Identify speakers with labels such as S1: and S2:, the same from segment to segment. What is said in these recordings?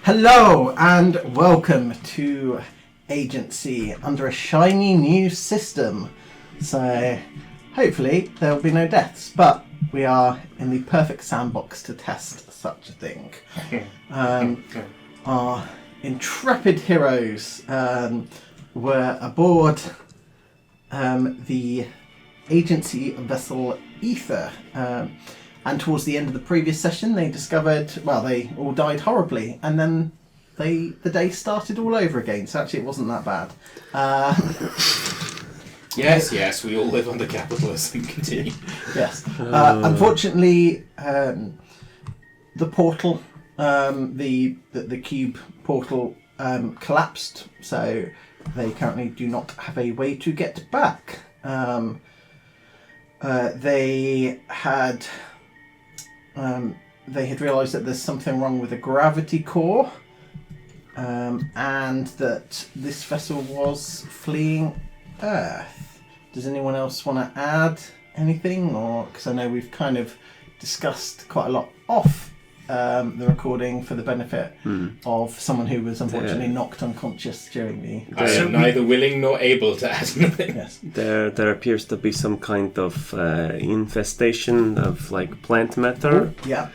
S1: Hello and welcome to Agency under a shiny new system. So hopefully there will be no deaths, but we are in the perfect sandbox to test such a thing. Our intrepid heroes were aboard the Agency vessel Aether. And towards the end of the previous session, they discovered, well, they all died horribly, and then the day started all over again. So actually, it wasn't that bad.
S2: Yes, we all live under capitalism. Continue.
S1: Yes. Unfortunately, the portal, the cube portal, collapsed. So they currently do not have a way to get back. They had realised that there's something wrong with the gravity core, and that this vessel was fleeing Earth. Does anyone else want to add anything? Or because I know we've kind of discussed quite a lot off the recording for the benefit of someone who was unfortunately knocked unconscious during the...
S2: I am neither willing nor able to add anything.
S1: Yes.
S3: There appears to be some kind of infestation of like plant matter.
S1: Yeah.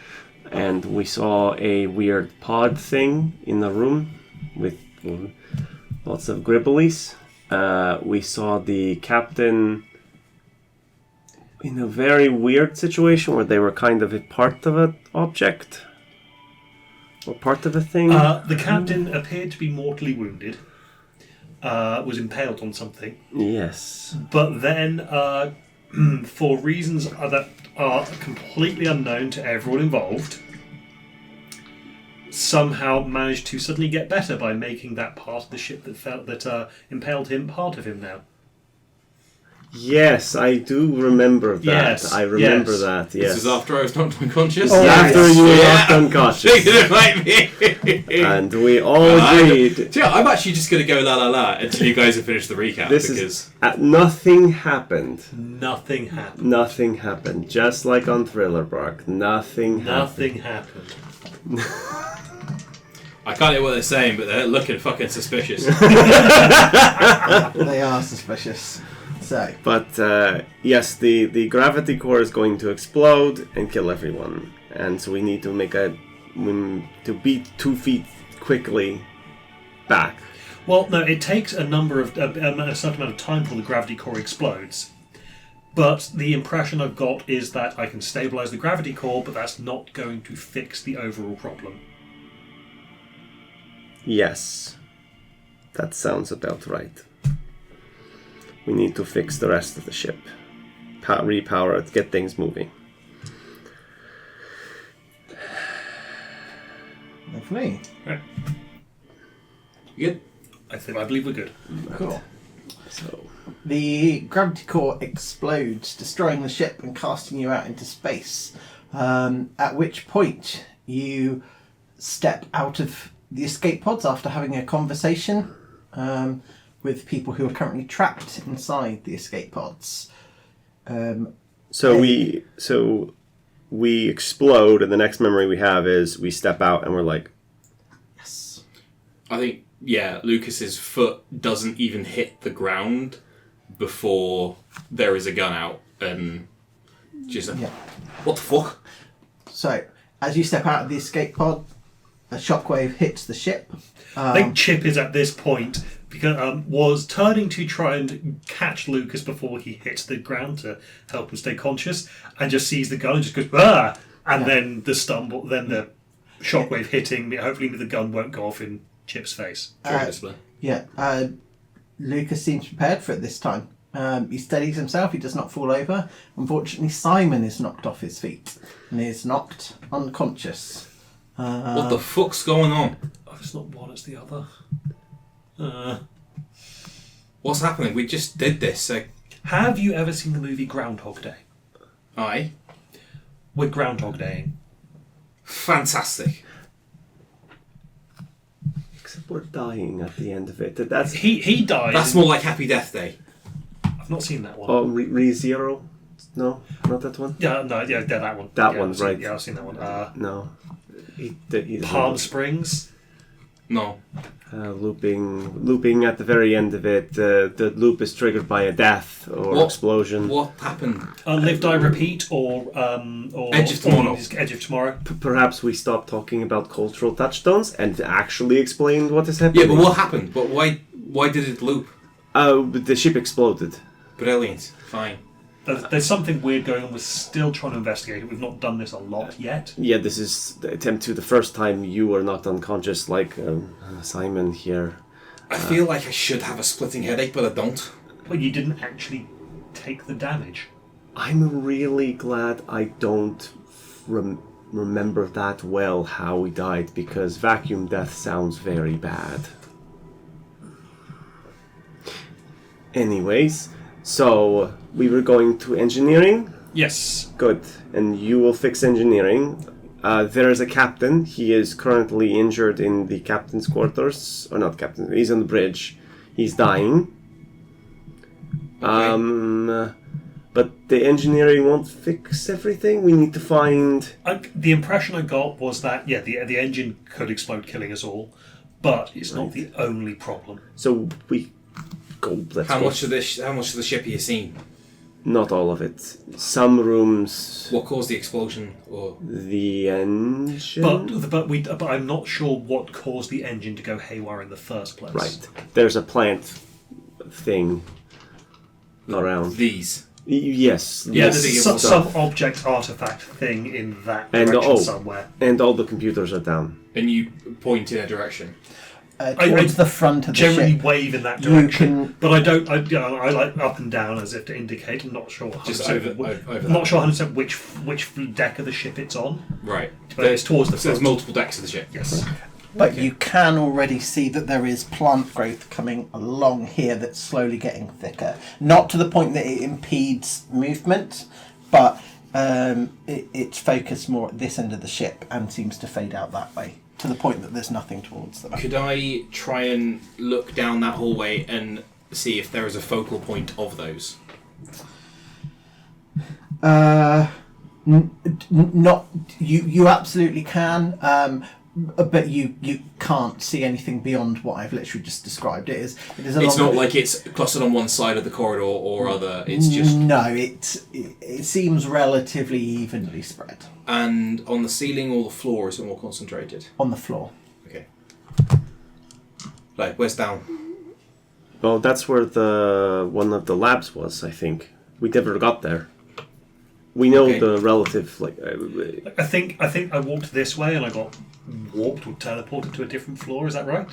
S3: And we saw a weird pod thing in the room with lots of gribblies. We saw the captain in a very weird situation where they were kind of a part of an object or part of a thing.
S4: The captain appeared to be mortally wounded, was impaled on something.
S3: Yes.
S4: But then, for reasons that are completely unknown to everyone involved, somehow managed to suddenly get better by making that part of the ship that impaled him part of him now.
S3: Yes, I do remember that.
S4: Yes,
S3: I remember
S4: yes.
S3: that, yes.
S2: This is after I was knocked unconscious?
S1: Oh,
S3: After you were knocked unconscious.
S2: It might be.
S3: And we all agreed.
S2: I'm actually just going to go la la la until you guys have finished the recap.
S3: Nothing happened.
S4: Nothing happened.
S3: Nothing happened. Just like on Thriller Bark. Nothing
S4: happened.
S2: I can't hear what they're saying, but they're looking fucking suspicious.
S1: They are suspicious. So.
S3: But yes, the gravity core is going to explode and kill everyone. And so we need to to beat 2 feet quickly back.
S4: Well, no, it takes a certain amount of time before the gravity core explodes. But the impression I've got is that I can stabilise the gravity core, but that's not going to fix the overall problem.
S3: Yes, that sounds about right. We need to fix the rest of the ship. Repower it, get things moving.
S1: Lovely.
S4: Right.
S2: You good?
S4: I believe we're good.
S1: Cool.
S3: So
S1: the gravity core explodes, destroying the ship and casting you out into space. At which point you step out of the escape pods after having a conversation with people who are currently trapped inside the escape pods.
S3: So we explode, and the next memory we have is we step out and we're like,
S1: yes.
S2: I think, Lucas's foot doesn't even hit the ground before there is a gun out, and just what the fuck?
S1: So, as you step out of the escape pod, a shockwave hits the ship.
S4: I think Chip is at this point because was turning to try and catch Lucas before he hits the ground to help him stay conscious, and just sees the gun and just goes ah, and then the shockwave hitting. Hopefully, the gun won't go off in Chip's face.
S1: Lucas seems prepared for it this time. He steadies himself. He does not fall over. Unfortunately, Simon is knocked off his feet and is knocked unconscious.
S2: What the fuck's going on?
S4: Oh, it's not one, it's the other.
S2: What's happening? We just did this.
S4: Have you ever seen the movie Groundhog Day?
S2: Aye.
S4: We're Groundhog Daying.
S2: Fantastic.
S3: except we're dying at the end of it. That's
S4: he died.
S2: That's more like Happy Death Day.
S4: I've not seen that one.
S3: Oh, ReZero? No, not that one.
S4: Yeah, no, yeah, that one.
S3: That
S4: yeah,
S3: one's right.
S4: Yeah, I've seen that one.
S3: No.
S4: Palm Springs.
S2: No.
S3: Looping at the very end of it. The loop is triggered by a death or explosion.
S2: What happened?
S4: Live, die, repeat, or
S2: Edge of Tomorrow.
S4: Edge of Tomorrow.
S3: Perhaps we stop talking about cultural touchstones and actually explain what is happening.
S2: Yeah, but what happened? But why did it loop?
S3: The ship exploded.
S2: Brilliant. Fine.
S4: There's something weird going on. We're still trying to investigate it. We've not done this a lot yet.
S3: Yeah, this is the attempt to the first time you were knocked unconscious, like Simon here.
S2: I feel like I should have a splitting headache, but I don't.
S4: But you didn't actually take the damage.
S3: I'm really glad I don't remember that well how he died, because vacuum death sounds very bad. Anyways, so we were going to engineering?
S4: Yes.
S3: Good. And you will fix engineering. There is a captain. He is currently injured in the captain's quarters. Or not captain, he's on the bridge. He's dying.
S2: Okay.
S3: But the engineering won't fix everything. We need to find...
S4: The impression I got was that, the engine could explode, killing us all. But it's not the only problem.
S3: So we...
S2: How much of the ship have you seen?
S3: Not all of it. Some rooms.
S2: What caused the explosion? Or
S3: the engine.
S4: But I'm not sure what caused the engine to go haywire in the first place.
S3: Right. There's a plant thing around.
S2: These.
S3: Yes.
S4: Yeah,
S3: yes.
S4: there's some object artifact thing in that direction somewhere.
S3: And all the computers are down.
S2: And you point in a direction.
S1: Towards the front of the
S4: generally
S1: ship.
S4: Wave in that direction, but I don't. I like up and down as if to indicate. I'm not sure.
S2: Just over.
S4: I'm not sure 100% which deck of the ship it's on.
S2: Right.
S4: But it's towards the front.
S2: There's multiple decks of the ship.
S4: Yes.
S1: But you can already see that there is plant growth coming along here that's slowly getting thicker. Not to the point that it impedes movement, but it's focused more at this end of the ship and seems to fade out that way, to the point that there's nothing towards them.
S2: Could I try and look down that hallway and see if there is a focal point of those?
S1: Not you absolutely can, but you can't see anything beyond what I've literally just described. It's
S2: not like it's clustered on one side of the corridor or other. It's just
S1: it seems relatively evenly spread.
S2: And on the ceiling or the floor, is it more concentrated?
S1: On the floor.
S2: Okay. Right, where's down?
S3: Well, that's where one of the labs was, I think. We never got there. We know the relative,
S4: I think I walked this way and I got warped or teleported to a different floor. Is that right?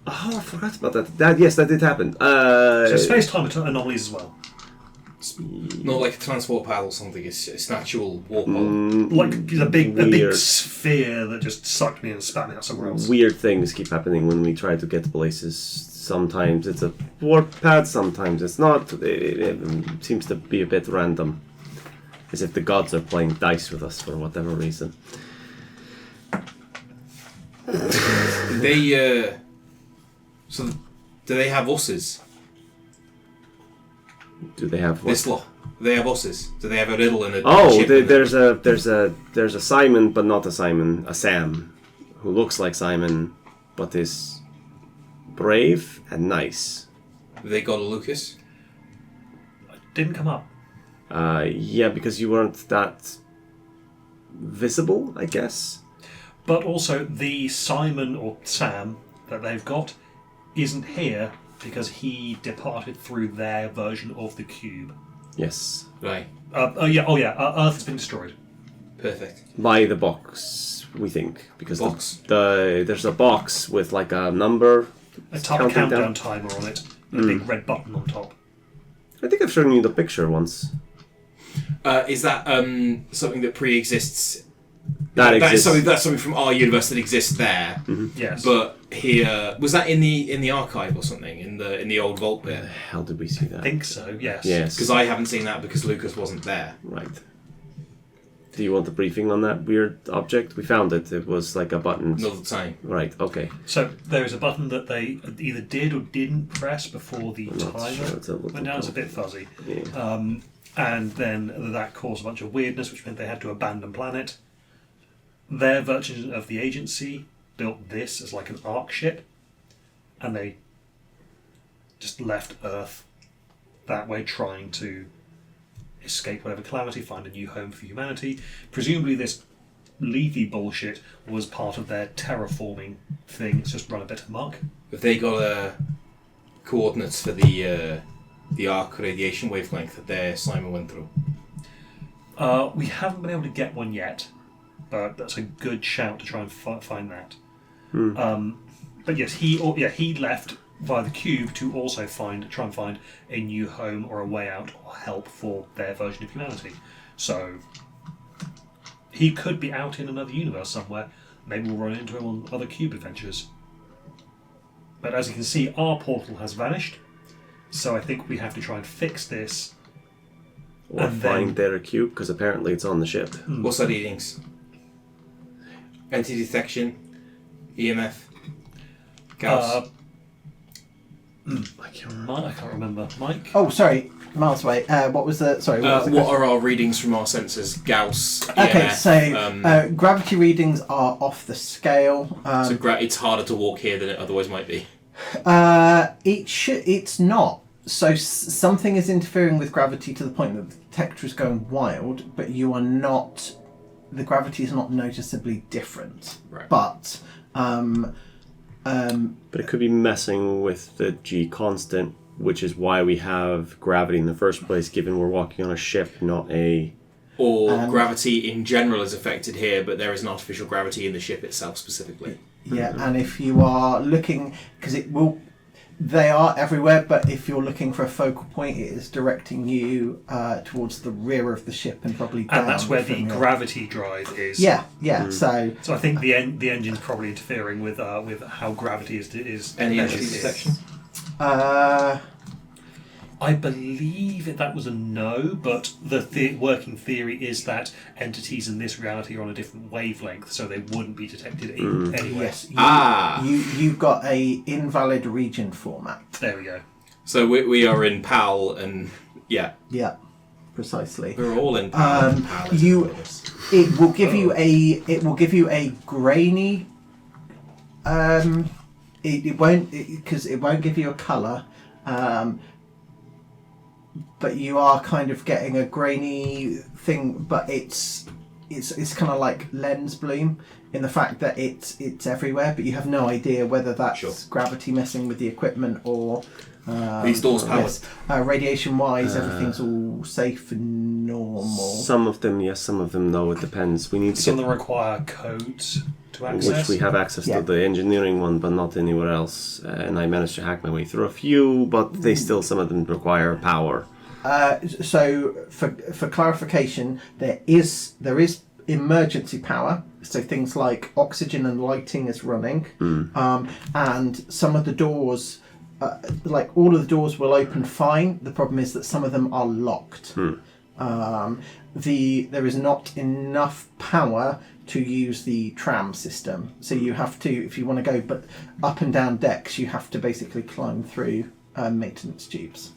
S3: Oh, I forgot about that. Yes, that did happen.
S4: So space-time anomalies as well.
S2: It's not like a transport pad or something. It's an actual warp hole.
S4: Like a big sphere that just sucked me and spat me out somewhere else.
S3: Weird things keep happening when we try to get places. Sometimes it's a warp pad, sometimes it's not. It seems to be a bit random. As if the gods are playing dice with us for whatever reason.
S2: So do they have us's?
S3: Do they have what?
S2: This lot. Do they have us's? Do they have a riddle and a
S3: Oh,
S2: chip
S3: there's a Simon, but not a Simon, a Sam, who looks like Simon, but is brave and nice.
S2: They got a Lucas?
S4: Didn't come up.
S3: Yeah, because you weren't that visible, I guess.
S4: But also, the Simon or Sam that they've got isn't here because he departed through their version of the cube.
S3: Yes.
S2: Right.
S4: Earth has been destroyed.
S2: Perfect.
S3: By the box, we think, because
S2: Box.
S3: there's a box with like a number,
S4: A countdown timer on it, and a big red button on top.
S3: I think I've shown you the picture once.
S2: Is that something that pre-exists?
S3: That exists.
S2: That's something from our universe that exists there.
S3: Mm-hmm.
S4: Yes.
S2: But here, was that in the archive or something in the old vault bit?
S3: Where the hell did we see that?
S4: I think so, yes.
S3: Yes.
S2: Because I haven't seen that because Lucas wasn't there.
S3: Right. Do you want a briefing on that weird object? We found it. It was like a button.
S2: Another time.
S3: Right, okay.
S4: So there was a button that they either did or didn't press before the timer went down. It's a bit fuzzy.
S3: Yeah.
S4: And then that caused a bunch of weirdness, which meant they had to abandon planet. Their version of the agency built this as like an arc ship, and they just left Earth that way, trying to escape whatever calamity, find a new home for humanity. Presumably this Levy bullshit was part of their terraforming thing. It's just run a bit amok.
S2: Have they got coordinates for the arc radiation wavelength that their Simon went through?
S4: We haven't been able to get one yet, but that's a good shout to try and find that. But yes, he left via the cube to also try and find a new home or a way out or help for their version of humanity. So he could be out in another universe somewhere. Maybe we'll run into him on other cube adventures. But as you can see, our portal has vanished. So I think we have to try and fix this.
S3: Or
S4: and
S3: find their cube, because apparently it's on the ship.
S2: What's our readings? Anti-detection, EMF, Gauss.
S3: I can't remember.
S4: I can't remember. Mike?
S1: Oh, sorry, miles away. What was the? Sorry. What, was the
S2: what
S1: question?
S2: are our readings from our sensors? Gauss,
S1: Okay,
S2: EMF.
S1: so gravity readings are off the scale.
S2: So it's harder to walk here than it otherwise might be.
S1: It's not. So something is interfering with gravity to the point that the detector is going wild, but you are not. The gravity is not noticeably different.
S2: Right.
S1: But
S3: But it could be messing with the G constant, which is why we have gravity in the first place, given we're walking on a ship, not a...
S2: Or gravity in general is affected here, but there is an artificial gravity in the ship itself specifically.
S1: yeah, and if you are looking, because they are everywhere, but if you're looking for a focal point, it is directing you towards the rear of the ship and probably down.
S4: And that's where the
S1: from your-
S4: gravity drive is.
S1: Yeah. So
S4: So I think the engine's probably interfering with how gravity is.
S2: Any
S4: measured
S2: energy
S4: here.
S2: detection?
S4: I believe that was a no, but the working theory is that entities in this reality are on a different wavelength, so they wouldn't be detected anyway.
S1: yes,
S2: Ah.
S1: you've got a invalid region format.
S4: There we go.
S2: So we are in PAL, and yeah,
S1: Yeah, precisely.
S2: we're all in PAL. and PAL is
S1: you-
S2: all of us.
S1: It will give you a grainy. It won't, because it won't give you a colour. But you are kind of getting a grainy thing, but it's kind of like lens bloom in the fact that it's everywhere, but you have no idea whether that's
S2: Sure.
S1: gravity messing with the equipment or
S2: These doors powered.
S1: radiation wise, everything's all safe and normal.
S3: Some of them, yes, some of them, no. It depends. We need to
S4: Some of
S3: get...
S4: them require codes to access.
S3: Which we have access
S1: Yeah.
S3: to the engineering one, but not anywhere else. And I managed to hack my way through a few, but they still, some of them require power.
S1: So for clarification, there is emergency power. So things like oxygen and lighting is running, and some of the doors, like all of the doors, will open fine. The problem is that some of them are locked. There is not enough power to use the tram system. So you have to, if you want to go but up and down decks, you have to basically climb through maintenance tubes.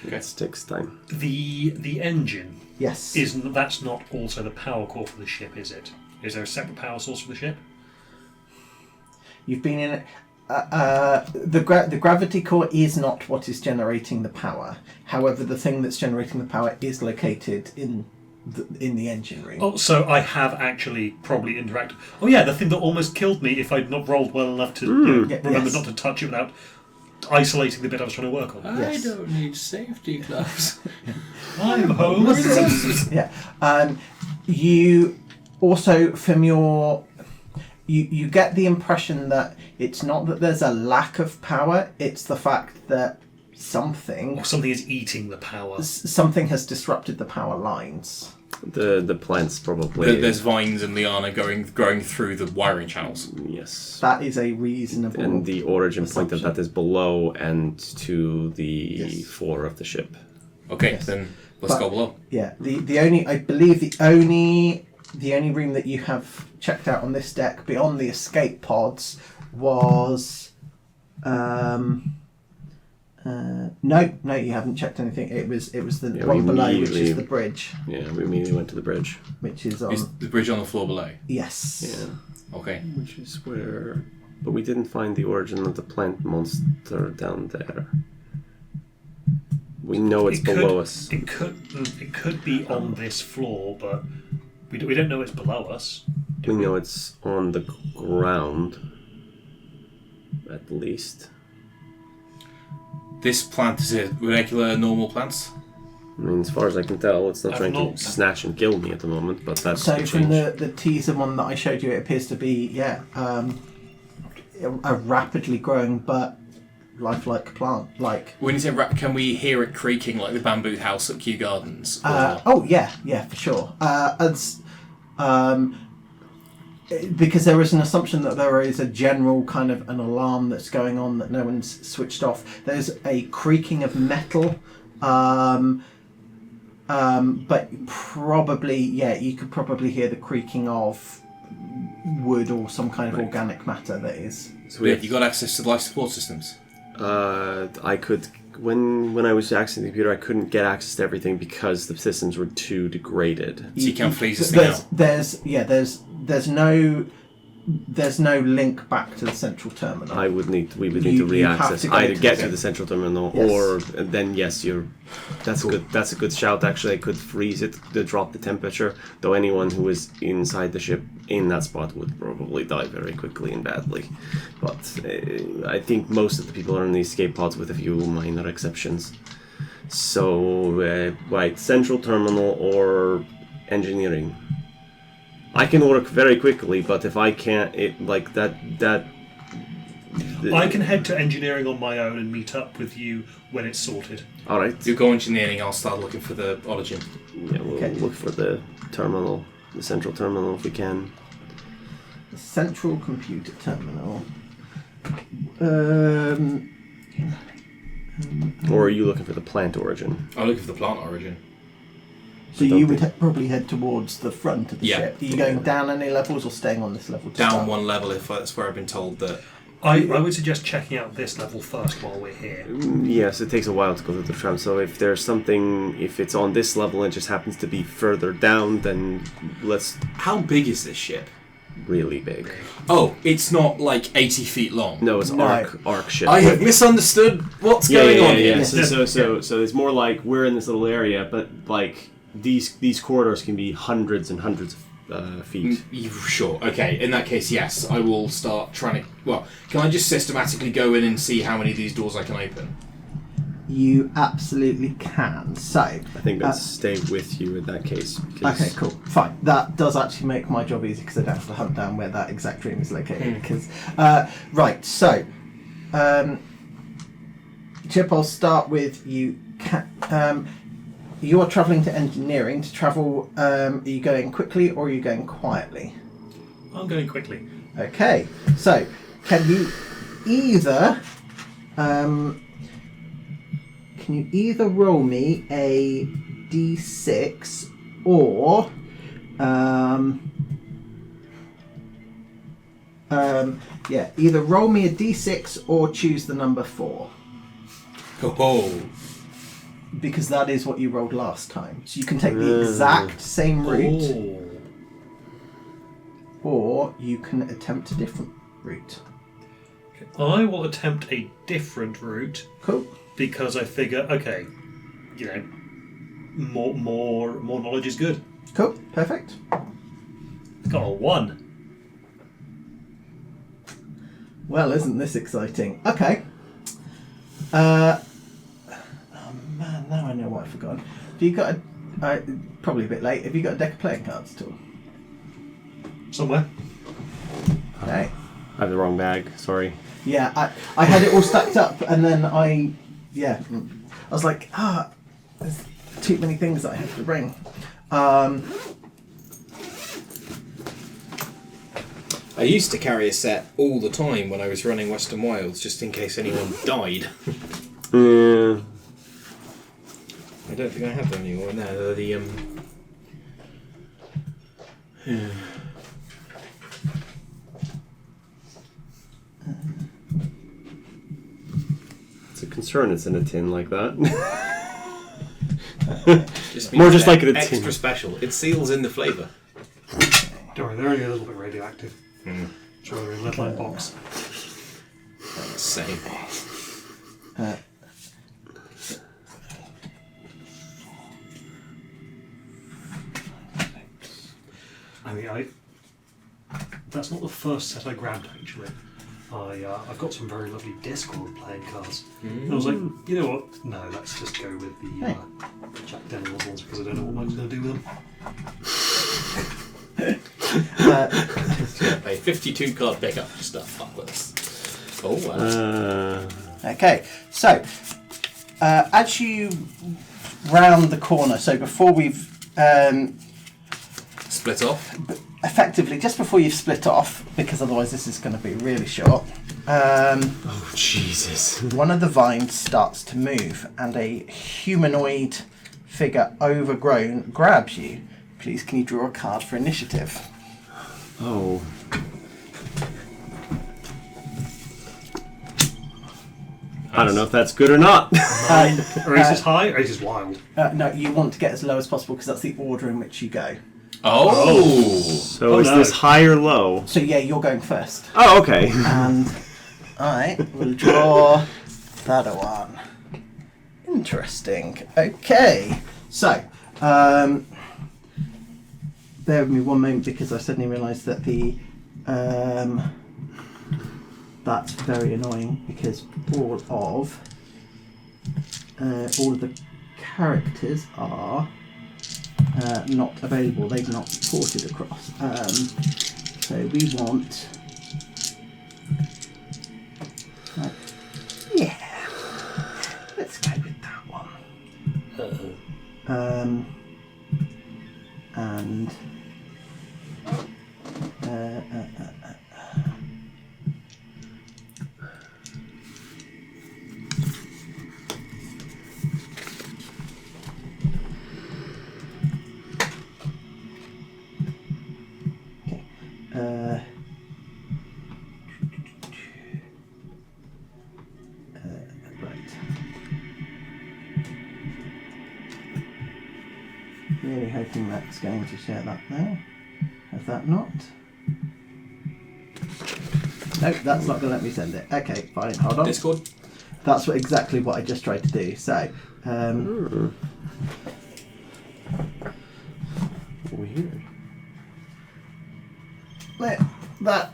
S2: Okay.
S3: It takes time.
S4: The engine
S1: Yes.
S4: that's not also the power core for the ship, is it? Is there a separate power source for the ship?
S1: You've been in it. The gravity core is not what is generating the power. However, the thing that's generating the power is located in the engine room.
S4: Oh, so I have actually probably interacted. Oh yeah, the thing that almost killed me if I'd not rolled well enough to remember
S1: yes.
S4: not to touch it without isolating the bit I was trying to work on.
S1: Yes.
S2: I don't need safety gloves.
S4: I'm home.
S1: Yeah. You also, from your... You get the impression that it's not that there's a lack of power, it's the fact that something
S4: Something is eating the power.
S1: has disrupted the power lines.
S3: The plants probably...
S2: There's vines and liana growing through the wiring channels.
S3: Yes.
S1: That is a reasonable...
S3: And the origin point of
S1: assumption.
S3: that is below and to the
S1: Yes.
S3: floor of the ship.
S2: Okay,
S1: Yes.
S2: then let's
S1: But-
S2: go below.
S1: Yeah, the only, I believe the only room that you have checked out on this deck beyond the escape pods was No, you haven't checked anything. It was the
S3: Yeah,
S1: one
S3: we
S1: below, which
S3: immediately-
S1: is the bridge,
S3: Yeah, we immediately went to the bridge.
S1: which is on.
S2: Is the bridge on the floor below?
S1: Yes.
S3: Yeah.
S2: Okay.
S3: Which is where... But we didn't find the origin of the plant monster down there. We know it's below us.
S4: It could be on this floor, but we don't know it's below us.
S3: We know it's on the ground, at least.
S2: This plant is a regular, normal plant?
S3: I mean, as far as I can tell, it's not
S4: I've
S3: trying
S4: not-
S3: to snatch and kill me at the moment, but that's
S1: So
S3: the
S1: from
S3: change.
S1: the teaser one that I showed you, it appears to be a rapidly growing but lifelike plant. Like
S2: When you say can we hear it creaking like the bamboo house at Kew Gardens?
S1: oh yeah, for sure. Because there is an assumption that there is a general kind of an alarm that's going on that no one's switched off. There's a creaking of metal, but probably you could probably hear the creaking of wood or some kind of organic matter that is.
S3: So
S2: Have you got access to the life support systems?
S3: I could... When I was accessing the computer, I couldn't get access to everything because the systems were too degraded.
S2: So you can't freeze this thing out?
S1: There's no link back to the central terminal.
S3: We would need to
S1: You have
S3: re-access
S1: to go
S3: either
S1: to
S3: get
S1: the-
S3: to the central terminal
S1: Yes.
S3: or then that's good. That's a good shout. Actually, I could freeze it to drop the temperature. Though anyone who is inside the ship in that spot would probably die very quickly and badly. But I think most of the people are in the escape pods with a few minor exceptions. So right, central terminal or engineering. I can work very quickly, but if I can't,
S4: I can head to engineering on my own and meet up with you when it's sorted.
S3: All right.
S2: You go engineering, I'll start looking for the origin.
S3: Yeah, we'll look for the terminal, the central terminal, if we can.
S1: The central computer terminal.
S3: Or are you looking for the plant origin?
S2: I'll look for the plant origin.
S1: So you would probably head towards the front of the
S2: Yeah.
S1: ship. Are you going down any levels or staying on this level? To
S2: Down
S1: start?
S2: one level if that's where I've been told that...
S4: I would suggest checking out this level first while we're here.
S3: Yes, it takes a while to go through the tram. So if there's something, if it's on this level and it just happens to be further down, then let's
S2: How big is this ship?
S3: really big.
S2: Oh, it's not like 80 feet long.
S3: No, it's
S1: No.
S3: arc ship.
S2: I have misunderstood what's going on here.
S3: Yeah. So it's more like we're in this little area, but like these corridors can be hundreds and hundreds of feet.
S2: Sure, okay. In that case, yes. I will start trying to... Well, can I just systematically go in and see how many of these doors I can open?
S1: You absolutely can. So,
S3: I think I'd stay with you in that case. Because
S1: okay, cool, fine. That does actually make my job easy because I don't have to hunt down where that exact room is located. Because, right, so, Chip, I'll start with you. You are travelling to engineering. To travel, are you going quickly or are you going quietly?
S4: I'm going quickly.
S1: Okay, so can you either roll me a d6 or either roll me a d6 or choose the number 4,
S2: Oh,
S1: because that is what you rolled last time. So you can take the exact same route, or you can attempt a different route.
S4: I will attempt a different route
S1: Cool.
S4: because I figure, okay, you know, more knowledge is good.
S1: Cool. Perfect.
S4: Got a 1.
S1: Well, isn't this exciting? Okay. Oh man, now I know what I forgot. Have you got probably a bit late. Have you got a deck of playing cards at all?
S4: Somewhere.
S1: Okay.
S3: I have the wrong bag. Sorry.
S1: Yeah, I had it all stacked up, and then I was like, there's too many things that I have to bring.
S2: I used to carry a set all the time when I was running Western Wilds, just in case anyone died. I don't think I have them anymore. No, they're
S3: It's a concerned it's in a tin like that.
S2: More
S3: just like a
S2: extra
S3: tin.
S2: special. It seals in the flavour.
S4: Don't worry, they're only a little bit radioactive. Sure, they're in a lead line box.
S2: Same.
S4: I mean, that's not the first set I grabbed, actually. I've got some very lovely Discord playing cards. And I was like, you know what? No, let's just go with the Jack Daniels ones because I don't know what Mike's going to do with them.
S2: A 52 card pickup. Stuff. Fuck with us. Oh, wow.
S1: Okay, so as you round the corner, so before we've
S2: Split off.
S1: effectively, just before you've split off, because otherwise this is going to be really short,
S3: Oh, Jesus.
S1: one of the vines starts to move and a humanoid figure, overgrown, grabs you. Please, can you draw a card for initiative?
S3: Oh. I don't know if that's good or not.
S4: Race is high, race is wild.
S1: No, you want to get as low as possible because that's the order in which you go.
S2: Oh.
S3: So is this high or low?
S1: So yeah, you're going first.
S3: Oh, okay.
S1: And I will draw that one. Interesting. Okay. So, bear with me one moment because I suddenly realised that the that's very annoying because all of the characters are not available. They've not ported across. So we want. Yeah. Let's go with that one. And really hoping that's going to share that now. Has that not? Nope, that's not going to let me send it. Okay, fine, hold on.
S2: Discord.
S1: That's exactly what I just tried to do. So,
S3: Weird.
S1: that,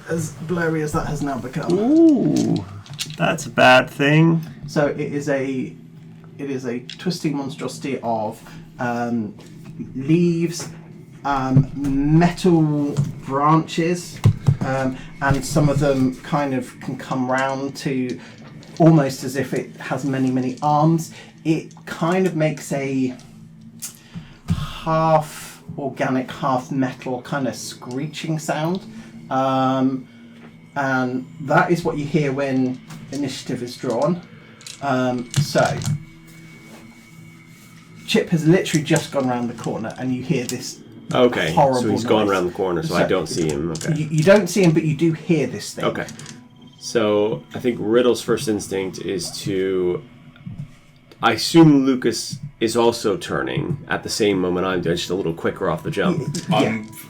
S1: as blurry as that has now become.
S3: Ooh, that's a bad thing.
S1: So it is a twisting monstrosity of leaves, metal branches, and some of them kind of can come round to almost as if it has many arms. It kind of makes a half organic, half metal kind of screeching sound. And that is what you hear when initiative is drawn. So Chip has literally just gone around the corner and you hear this
S3: Okay,
S1: horrible
S3: so he's
S1: noise.
S3: gone around the corner, so I
S1: So-
S3: don't see him. Okay.
S1: You don't see him, but you do hear this thing.
S3: Okay. So I think Riddle's first instinct is to. I assume Lucas is also turning at the same moment I'm doing, just a little quicker off the jump.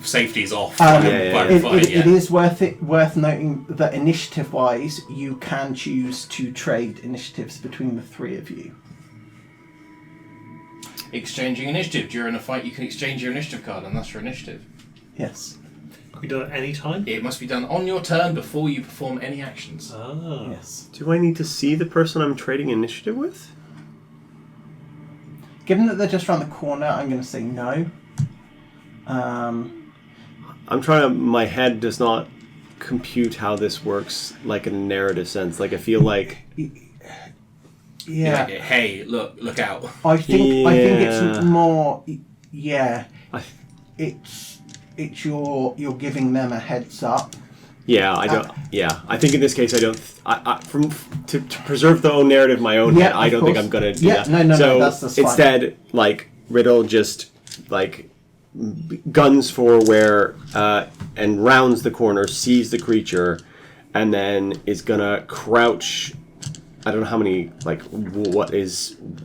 S2: Safety's off.
S3: yeah.
S1: It is worth noting that initiative-wise, you can choose to trade initiatives between the three of you.
S2: Exchanging initiative. During a fight, you can exchange your initiative card, and that's your initiative.
S1: Yes.
S4: Can we do it at any time?
S2: It must be done on your turn before you perform any actions.
S4: Ah.
S1: Yes.
S3: Do I need to see the person I'm trading initiative with?
S1: Given that they're just around the corner, I'm going to say no.
S3: I'm trying to. My head does not compute how this works, like in a narrative sense. Like I feel like.
S1: Yeah.
S2: Like, hey, look out.
S1: I think
S3: Yeah.
S1: it's more. Yeah.
S3: I,
S1: It's you're giving them a heads up.
S3: yeah, I don't. Yeah, I think in this case I don't. To preserve the own narrative, in my own head, I
S1: of
S3: don't think
S1: course.
S3: I'm gonna do
S1: Yeah,
S3: that.
S1: no,
S3: so
S1: that's fine.
S3: instead, like Riddle just like guns for where and rounds the corner, sees the creature, and then is gonna crouch I don't know how many, like,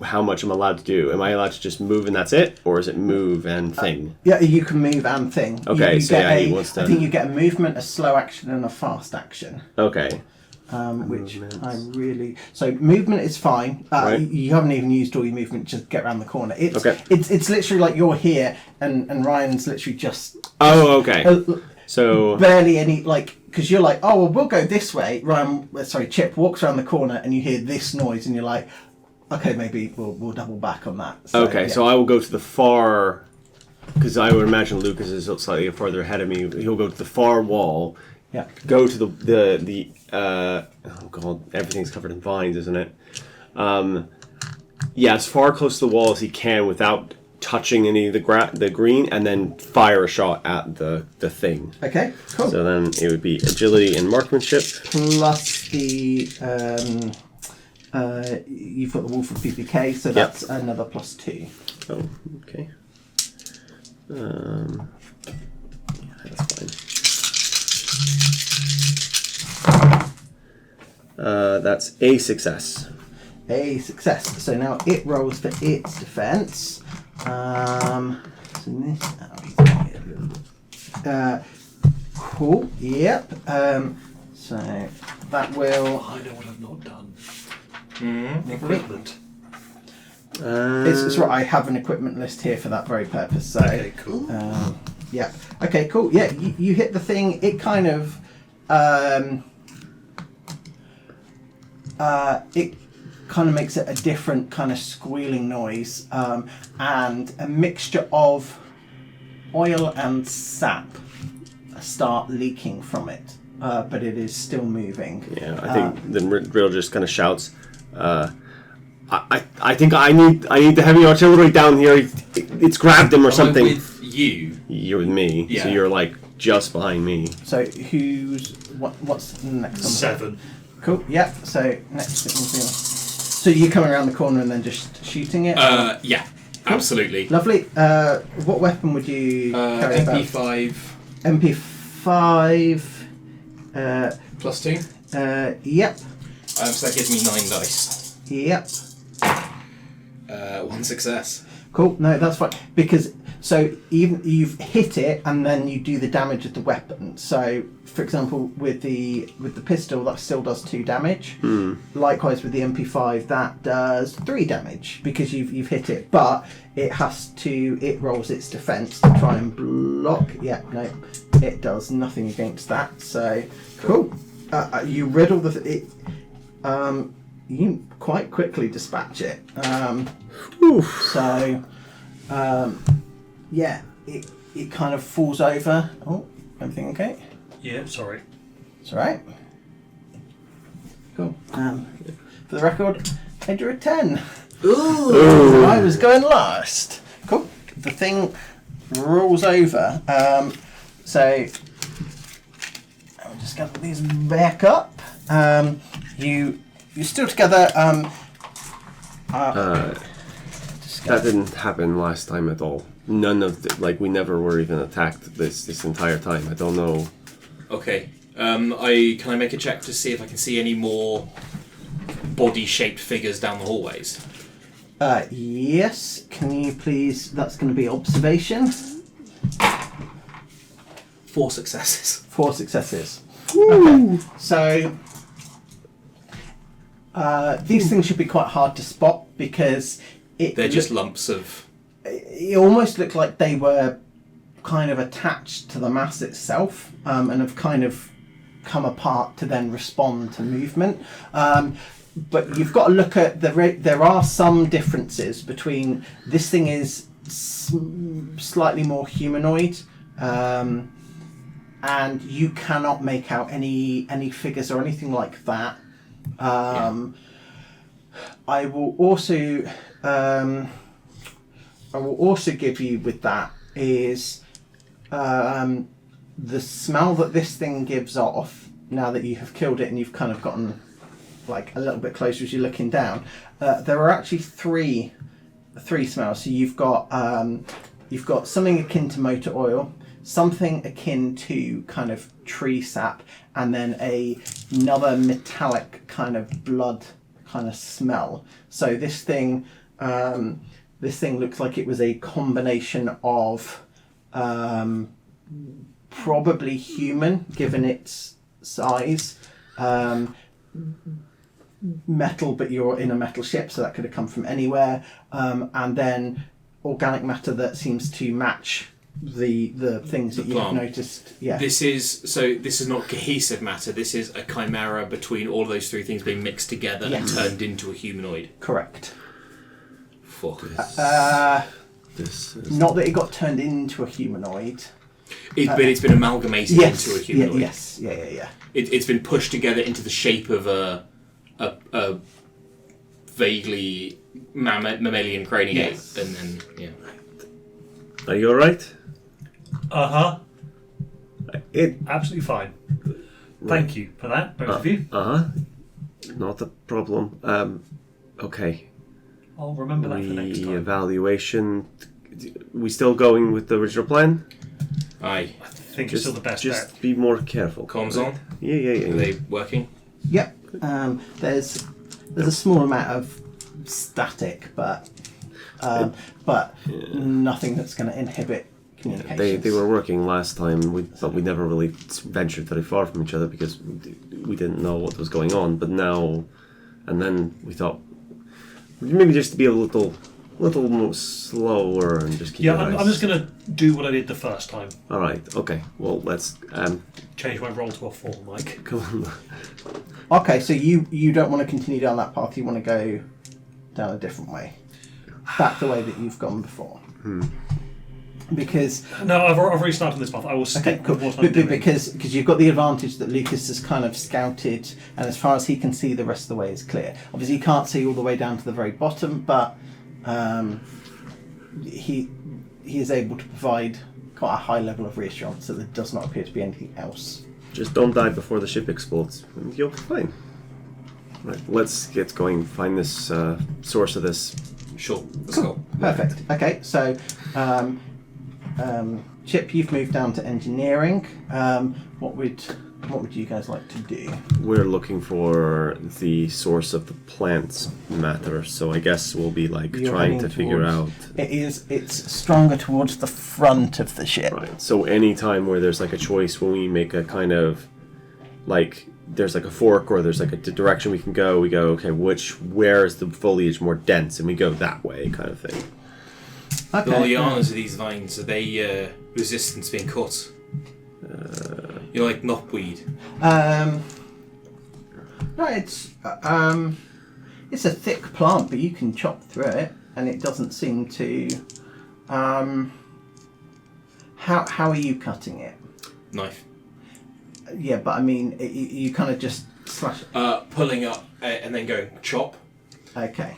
S3: how much I'm allowed to do. Am I allowed to just move and that's it? Or is it move and thing?
S1: Yeah, you can move and thing.
S3: Okay,
S1: you
S3: so
S1: get
S3: he wants to...
S1: I think you get a movement, a slow action, and a fast action.
S3: Okay.
S1: Which I really... So movement is fine.
S3: Right.
S1: You haven't even used all your movement, just get around the corner. It's,
S3: okay.
S1: It's literally like you're here and Ryan's literally just...
S3: Oh, okay. So...
S1: Barely any, like... Because you're like, oh, well, we'll go this way. Chip walks around the corner and you hear this noise and you're like, okay, maybe we'll double back on that. So,
S3: okay, so I will go to the far... Because I would imagine Lucas is slightly further ahead of me. He'll go to the far wall.
S1: Yeah.
S3: Go to the oh god, everything's covered in vines, isn't it? Yeah, as far close to the wall as he can without touching any of the green, and then fire a shot at the thing.
S1: Okay, cool.
S3: So then it would be agility and marksmanship.
S1: Plus the you've got the wolf of PPK, so that's another +2.
S3: Oh, okay. Yeah, that's fine. That's a success.
S1: A success. So now it rolls for its defense. Cool. Yep. So that will.
S4: I know what I've not done.
S2: Mm-hmm.
S4: Equipment.
S1: It's right. I have an equipment list here for that very purpose. So.
S4: Okay, cool.
S1: Yeah. Okay. Cool. Yeah. You hit the thing. It kind of. It kind of makes it a different kind of squealing noise, and a mixture of oil and sap start leaking from it, but it is still moving.
S3: Yeah, I think the drill just kind of shouts, I think I need the heavy artillery down here. It's grabbed him or something.
S2: With you.
S3: You're with me,
S2: yeah.
S3: So you're like just behind me.
S1: So what's the next one?
S4: 7.
S1: Cool. Yeah. So next it will be. So you're coming around the corner and then just shooting it?
S2: Yeah, cool. Absolutely.
S1: Lovely. What weapon would you carry about?
S2: MP5.
S1: MP5.
S2: +2.
S1: Yep.
S2: So that gives me 9 dice.
S1: Yep.
S2: 1 success.
S1: Cool. No, that's fine. Because so even you've hit it and then you do the damage of the weapon. So for example, with the pistol, that still does 2 damage. Likewise with the MP5, that does 3 damage because you've hit it. But it rolls its defense to try and block. Yeah, no, it does nothing against that. So cool. You riddle you quite quickly dispatch it. So yeah, it kind of falls over. Oh, everything okay?
S4: Yeah, sorry.
S1: It's alright. Cool. For the record, I drew a 10. Ooh. I was going last. Cool. The thing rolls over. So I'll just get these back up. You're still together.
S3: That didn't happen last time at all. None of we never were even attacked this entire time. I don't know.
S2: Okay. Can I make a check to see if I can see any more body-shaped figures down the hallways?
S1: Yes. Can you please? That's going to be observation.
S2: 4 successes.
S1: 4 successes. Okay. So these things should be quite hard to spot because
S2: they're just lumps of.
S1: It almost looked like they were kind of attached to the mass itself, and have kind of come apart to then respond to movement. But you've got to look at there are some differences between this thing is slightly more humanoid, and you cannot make out any figures or anything like that. I will also give you with that is the smell that this thing gives off now that you have killed it and you've kind of gotten like a little bit closer as you're looking down. There are actually three smells. So you've got something akin to motor oil, something akin to kind of tree sap, and then another metallic kind of blood kind of smell. So this thing looks like it was a combination of probably human, given its size, metal, but you're in a metal ship, so that could have come from anywhere, and then organic matter that seems to match the things that you've
S2: plant.
S1: noticed. Yeah.
S2: This is not cohesive matter. This is a chimera between all of those three things being mixed together and turned into a humanoid.
S1: Correct.
S2: Fuck.
S3: This is
S1: Not that it got turned into a humanoid.
S2: But it's been amalgamated into a humanoid.
S1: Yes. Yeah.
S2: It's been pushed together into the shape of a vaguely mammalian craniate,
S1: Yes.
S2: and then
S3: Are you alright?
S4: Uh-huh.
S3: It.
S4: Absolutely fine. Thank you for that, both of you.
S3: Not a problem. Okay.
S4: I'll remember that for next time.
S3: Evaluation. We still going with the original plan?
S2: aye.
S4: I think it's still the best
S3: Just
S4: bet.
S3: be more careful.
S2: Comms on.
S3: Yeah.
S2: Are they working?
S1: Yep. There's a small amount of static, but nothing that's going to inhibit communication.
S3: They were working last time, but we never really ventured very far from each other because we didn't know what was going on. But now, and then we thought maybe just to be a little more slower and just keep.
S4: Yeah, I'm just going to do what I did the first time.
S3: All right. Okay. Well, let's
S4: Change my roll to a 4, Mike.
S3: come on.
S1: Okay, so you don't want to continue down that path. You want to go down a different way, back the way that you've gone before. Because
S4: No, I've already started on this path. I will stick
S1: cool.
S4: with what I'm doing.
S1: Because you've got the advantage that Lucas has kind of scouted, and as far as he can see, the rest of the way is clear. Obviously, he can't see all the way down to the very bottom, but he is able to provide quite a high level of reassurance that there does not appear to be anything else.
S3: Just don't die before the ship explodes. And you'll be fine. Right. Let's get going. Find this source of this.
S2: Sure. Let's go.
S1: Perfect. Okay, so Chip, you've moved down to engineering. What would you guys like to do?
S3: We're looking for the source of the plant's matter, so I guess we'll be like
S1: You're
S3: trying to
S1: heading
S3: figure out.
S1: It's stronger towards the front of the ship.
S3: Right. So any time where there's like a choice, when we make a kind of like there's like a fork or there's like a direction we can go, we go okay, where is the foliage more dense, and we go that way, kind of thing.
S1: Okay.
S2: The lianas of these vines, are they resistant to being cut? Like knotweed.
S1: No, it's a thick plant, but you can chop through it, and it doesn't seem to. How are you cutting it?
S2: Knife.
S1: Yeah, but I mean, you kind of just slash.
S2: Pulling up and then going chop.
S1: Okay.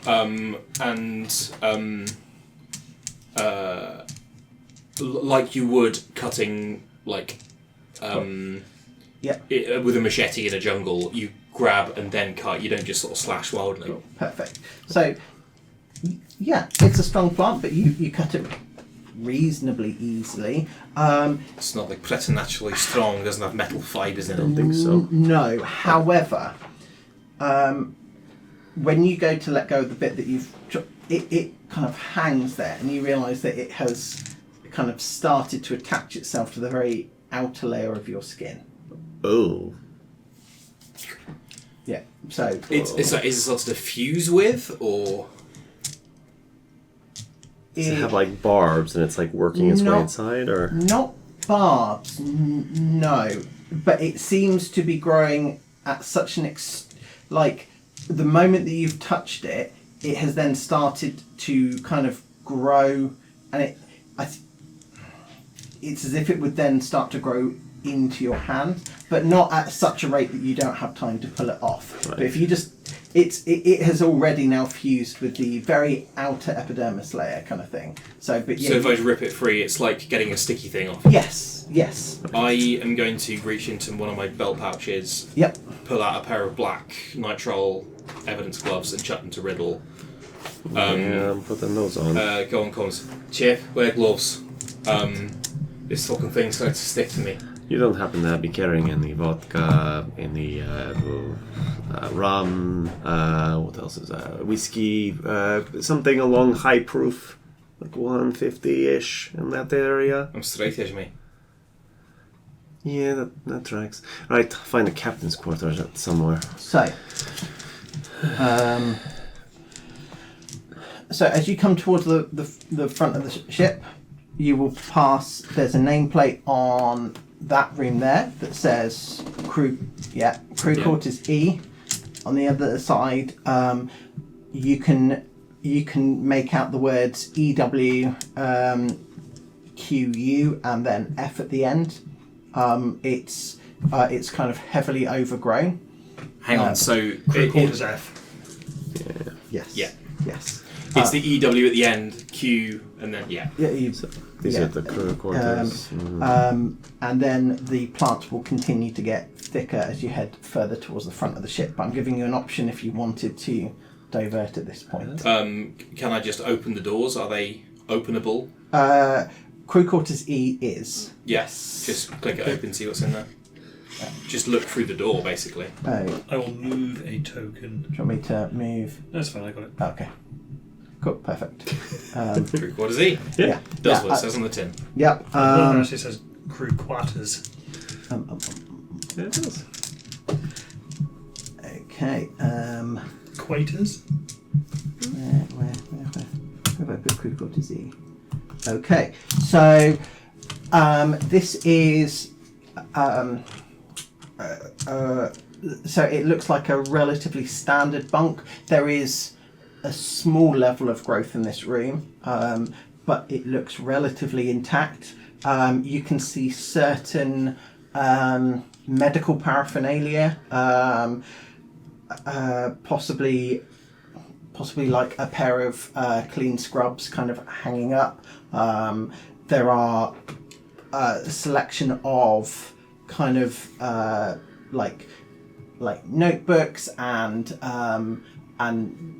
S2: Like you would cutting like with a machete in a jungle, you grab and then cut. You don't just sort of slash wildly.
S1: Cool. Perfect. So, yeah, it's a strong plant, but you cut it reasonably easily.
S2: It's not like preternaturally strong. Doesn't have metal fibres in
S3: I don't
S2: it.
S3: think so.
S1: No. However, when you go to let go of the bit that you've chopped, it kind of hangs there, and you realise that it has kind of started to attach itself to the very outer layer of your skin.
S3: Oh.
S1: Yeah. So
S2: It's like, is it sort of fuse with, or
S3: Does it have like barbs and it's like working its way inside, or
S1: not barbs? No, but it seems to be growing at such an like the moment that you've touched it, it has then started to kind of grow, and it's as if it would then start to grow into your hand, but not at such a rate that you don't have time to pull it off.
S3: Right.
S1: But if you just, it has already now fused with the very outer epidermis layer kind of thing. So, but yeah.
S2: so if I rip it free, it's like getting a sticky thing off.
S1: Yes.
S2: I am going to reach into one of my belt pouches,
S1: Yep.
S2: pull out a pair of black nitrile evidence gloves, and chuck them to Riddle.
S3: yeah, I'm putting those on.
S2: Go on, comms. Chip, wear gloves. This fucking thing's going to stick to me.
S3: You don't happen to be carrying any vodka, any rum, what else is that? Whiskey, something along high proof, like 150-ish in that area?
S2: I'm straight edge, mate.
S3: Yeah, that tracks. Right, find the captain's quarters somewhere.
S1: So as you come towards the front of the ship, you will pass. There's a nameplate on that room there that says crew quarters E. On the other side, you can make out the words EW, QU, and then F at the end. It's kind of heavily overgrown.
S2: Hang on, so
S4: Crew quarters F.
S1: Yes.
S2: Yeah.
S1: Yes.
S2: It's the EW at the end, Q, and then
S1: Yeah.
S3: These are the crew quarters.
S1: And then the plant will continue to get thicker as you head further towards the front of the ship. But I'm giving you an option if you wanted to divert at this point.
S2: can I just open the doors? Are they openable?
S1: Crew quarters E is.
S2: Yes. Just click it open, see what's in there. Just look through the door, basically.
S1: Oh,
S4: I will move a token.
S1: do you want me to move?
S4: That's fine, I got it.
S1: Okay. Cool, perfect.
S2: Crew quarters E.
S3: Yeah.
S2: Does what it says on the tin.
S1: Yep.
S4: One actually says crew quarters.
S3: Yeah, it does.
S1: Okay.
S4: Quaters?
S1: Where have I put crew quarters E? Okay. So this is so it looks like a relatively standard bunk. There is a small level of growth in this room, but it looks relatively intact. You can see certain medical paraphernalia, possibly like a pair of clean scrubs kind of hanging up. There are a selection of kind of like notebooks and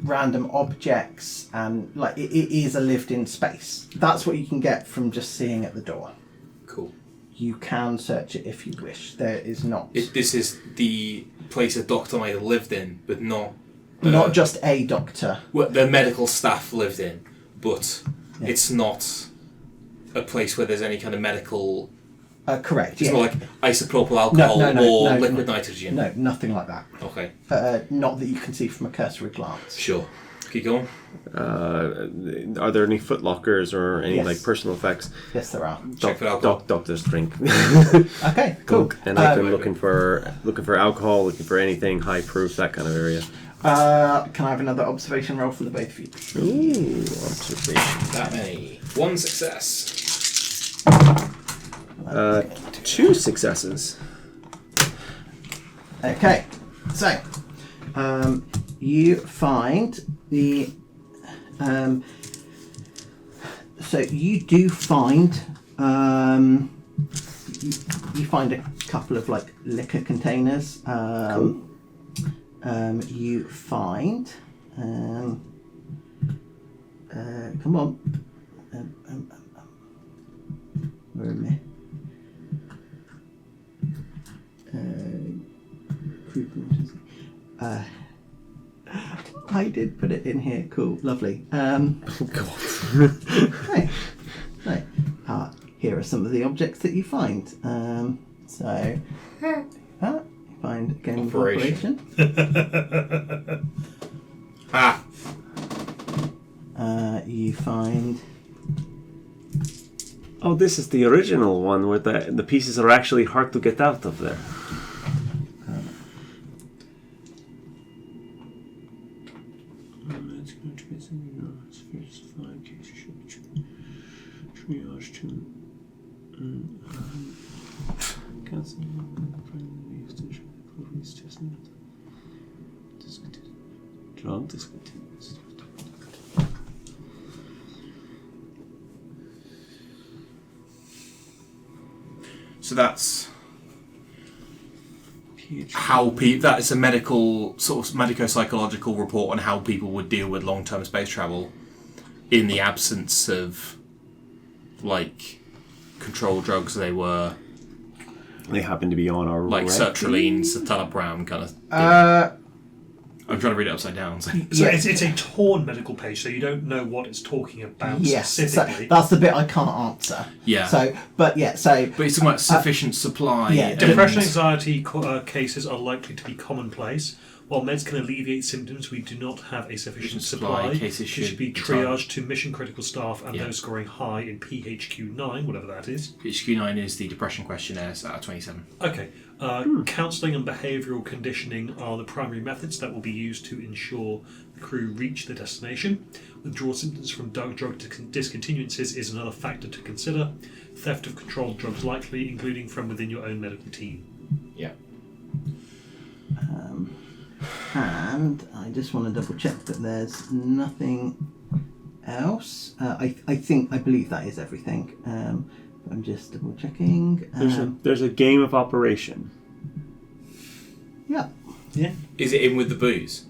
S1: random objects, and like it is a lived-in space. That's what you can get from just seeing at the door.
S2: Cool.
S1: You can search it if you wish. There is not
S2: This is the place a doctor might have lived in, but not
S1: just a doctor.
S2: well, the medical staff lived in, but it's not a place where there's any kind of medical.
S1: Correct.
S2: It's
S1: Yeah.
S2: not like isopropyl alcohol or
S1: no,
S2: liquid nitrogen.
S1: No, nothing like that.
S2: Okay.
S1: Not that you can see from a cursory glance.
S2: Sure. Keep going.
S3: Are there any foot lockers or any
S1: Yes.
S3: like personal effects?
S1: Yes, there are.
S2: Check for alcohol.
S3: Doctors drink.
S1: Okay, cool.
S3: And I've been looking for alcohol, looking for anything high proof, that kind of area.
S1: Can I have another observation roll from the both of you?
S3: Ooh, observation.
S2: That many. One success.
S3: 2 successes.
S1: Okay, so you find the so you do find you find a couple of like liquor containers.
S3: Cool.
S1: You find come on, where am I? I did put it in here. Cool, lovely. Right. Here are some of the objects that you find. So, you find game of operation. You find.
S3: Oh, this is the original one where the pieces are actually hard to get out of there. Drug discontinued.
S2: So that's how that is a medical sort of medico-psychological report on how people would deal with long-term space travel in the absence of like control drugs. They were
S3: They happen to be on our
S2: Like
S3: red
S2: sertraline,
S3: team?
S2: citalopram kind of thing. I'm trying to read it upside down. So.
S4: So it's a torn medical page, so you don't know what it's talking about
S1: Yes, so
S4: specifically.
S1: that's the bit I can't answer.
S2: Yeah.
S1: But
S2: it's talking about sufficient supply.
S1: yeah,
S2: and-
S4: Depression and anxiety cases are likely to be commonplace. While meds can alleviate symptoms, we do not have a sufficient supply.
S2: Cases
S4: should be triaged to mission critical staff and those scoring high in PHQ-9, whatever that is.
S2: PHQ-9 is the depression questionnaire, so out of 27.
S4: Okay. Counselling and behavioural conditioning are the primary methods that will be used to ensure the crew reach their destination. Withdrawal symptoms from drug discontinuances is another factor to consider. Theft of controlled drugs likely, including from within your own medical team.
S2: Yeah.
S1: And I just want to double check that there's nothing else. I believe that is everything. I'm just double checking.
S3: There's a game of operation.
S1: Yeah.
S4: Yeah.
S2: Is it in with the booze?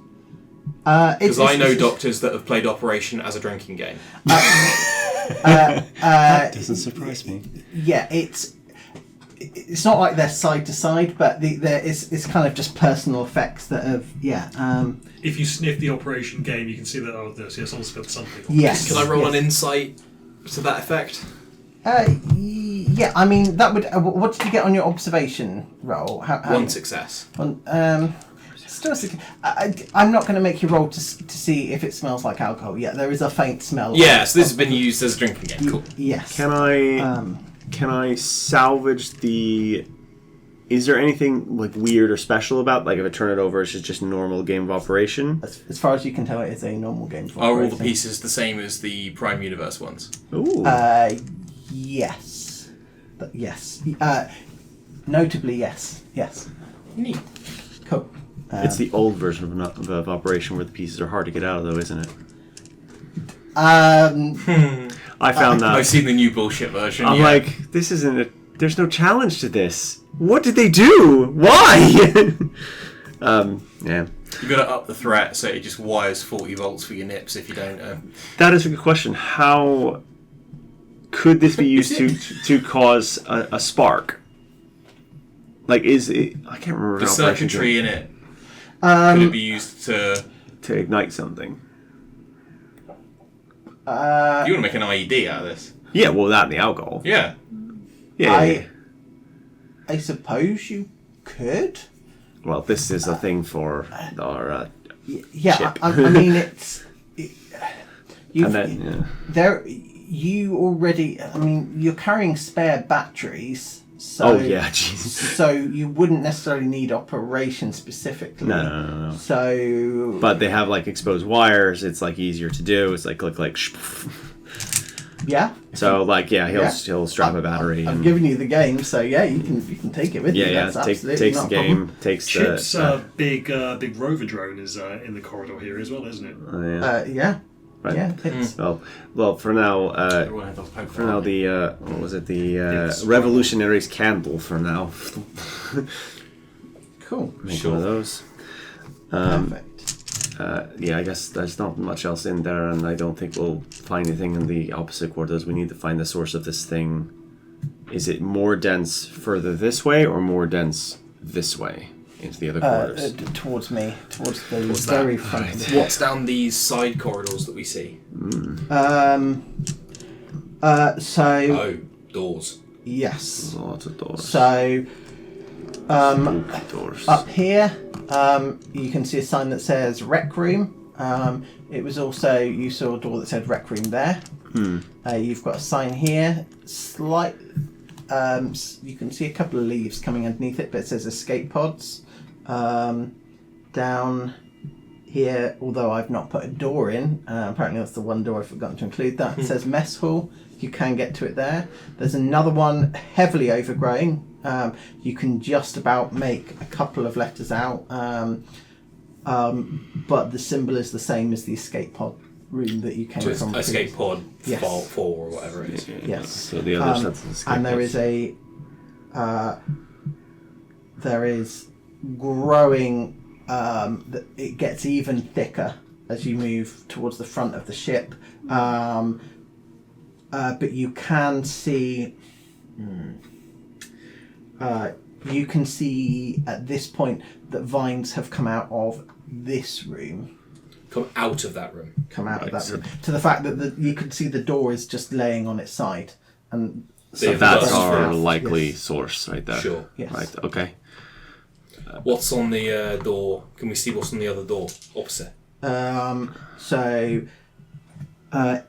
S2: Because I know
S1: it's-
S2: doctors that have played Operation as a drinking game.
S3: That doesn't surprise me.
S1: Yeah, it's not like they're side to side, but it's kind of just personal effects that have
S4: If you sniff the operation game, you can see that someone spilled something.
S1: yes.
S2: Can I roll
S1: yes.
S2: an insight to that effect?
S1: Yeah, I mean that would. What did you get on your observation roll?
S2: One success.
S1: Still, I'm not going to make you roll to see if it smells like alcohol. Yeah, there is a faint smell.
S2: Yeah, so this has been used as a drinking game. Cool.
S1: Yes.
S3: Can I salvage the? Is there anything like weird or special about? Like if I turn it over, it's just normal game of operation.
S1: As far as you can tell, it is a normal game. For
S2: Are all the
S1: operating.
S2: pieces the same as the Prime Universe ones?
S3: Ooh.
S1: Yes. Yes. Notably, yes. Yes.
S2: Neat.
S1: Cool.
S3: It's the old version of operation where the pieces are hard to get out of, though, isn't it? I found that.
S2: I've seen the new bullshit version.
S3: I'm
S2: yeah.
S3: like, this isn't. There's no challenge to this. What did they do? Why? Yeah.
S2: You got to up the threat so it just wires 40 volts for your nips if you don't.
S3: That is a good question. How could this be used to cause a spark? Like, is it? I can't remember.
S2: The
S3: how operation
S2: circuitry
S3: goes.
S2: in it. Could it be used to
S3: ignite something?
S2: You want to make an IED out of this?
S3: Yeah, well, that and the alcohol.
S2: Yeah.
S3: Yeah.
S1: I suppose you could.
S3: Well, this is a thing for our.
S1: Yeah,
S3: Chip.
S1: I mean it's.
S3: And then,
S1: You already. I mean, you're carrying spare batteries. So,
S3: oh yeah, Jesus.
S1: So you wouldn't necessarily need operation specifically.
S3: No.
S1: So.
S3: But they have like exposed wires. It's like easier to do. It's like click.
S1: Yeah.
S3: So like he'll strap a battery.
S1: I'm
S3: and,
S1: giving you the game, so yeah, you can take it with you.
S3: Yeah.
S1: That's
S3: Takes
S1: absolutely
S3: the
S1: not a
S3: game.
S1: problem.
S3: Takes
S4: Chip's
S3: the.
S4: big rover drone is in the corridor here as well, isn't it?
S1: Yeah.
S3: Right.
S1: Yeah. It's,
S3: Well, for now.
S2: Everyone had those Pokemon.
S3: For now, the what was it? The Revolutionaries candle. For now,
S1: Cool.
S3: make one of those.
S1: Perfect.
S3: Yeah, I guess there's not much else in there, and I don't think we'll find anything in the opposite quarters. We need to find the source of this thing. Is it more dense further this way, or more dense this way into the other quarters?
S1: Towards me, towards the
S2: What's
S1: very
S2: that?
S1: front. Of the
S2: What's down these side corridors that we see?
S1: So
S2: Doors.
S1: yes.
S3: Lots of doors.
S1: So
S3: Spooky doors.
S1: up here, you can see a sign that says Rec Room. It was also, you saw a door that said Rec Room there. You've got a sign here. You can see a couple of leaves coming underneath it, but it says Escape Pods. Down here, although I've not put a door in, apparently that's the one door I've forgotten to include that. It says Mess Hall. You can get to it there. There's another one heavily overgrown. You can just about make a couple of letters out, but the symbol is the same as the escape pod room that you came
S2: So it's
S1: from.
S2: escape pod
S1: Yes.
S2: 4 or whatever it is.
S1: Yes.
S3: So the other sets of escape
S1: And there
S3: pods.
S1: is there is growing. It gets even thicker as you move towards the front of the ship, but you can see. you can see at this point that vines have come out of this room.
S2: Come out of that room.
S1: Come out of that room. To the fact that you can see the door is just laying on its side. And
S2: So
S3: That's
S2: burst
S3: our
S2: through.
S3: likely
S1: Yes.
S3: source right there.
S2: Sure.
S1: Yes.
S3: Right, okay.
S2: What's on the door? Can we see what's on the other door opposite?
S1: So,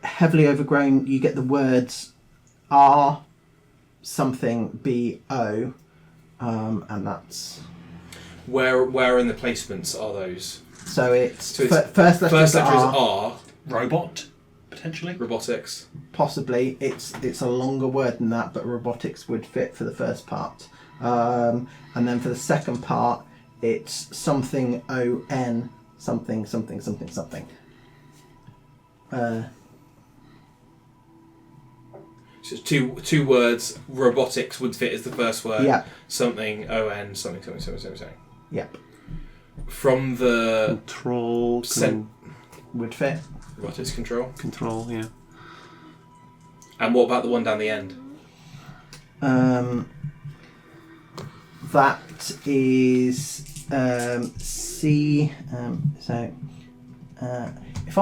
S1: heavily overgrown, you get the words R something B-O, and that's...
S2: Where in the placements are those?
S1: So it's,
S2: So it's
S1: first letter
S2: First
S1: is
S2: letter is
S1: R,
S2: R,
S4: Robot, potentially.
S2: robotics.
S1: possibly. It's a longer word than that, but robotics would fit for the first part. And then for the second part, it's something O-N, something, something, something, something.
S2: So it's two words. Robotics would fit as the first word.
S1: Yeah.
S2: Something O-N, something, something, something, something, something.
S1: Yep,
S2: From the
S3: Control.
S1: would fit.
S2: robotics control.
S3: Control, yeah.
S2: And what about the one down the end?
S1: That is C. If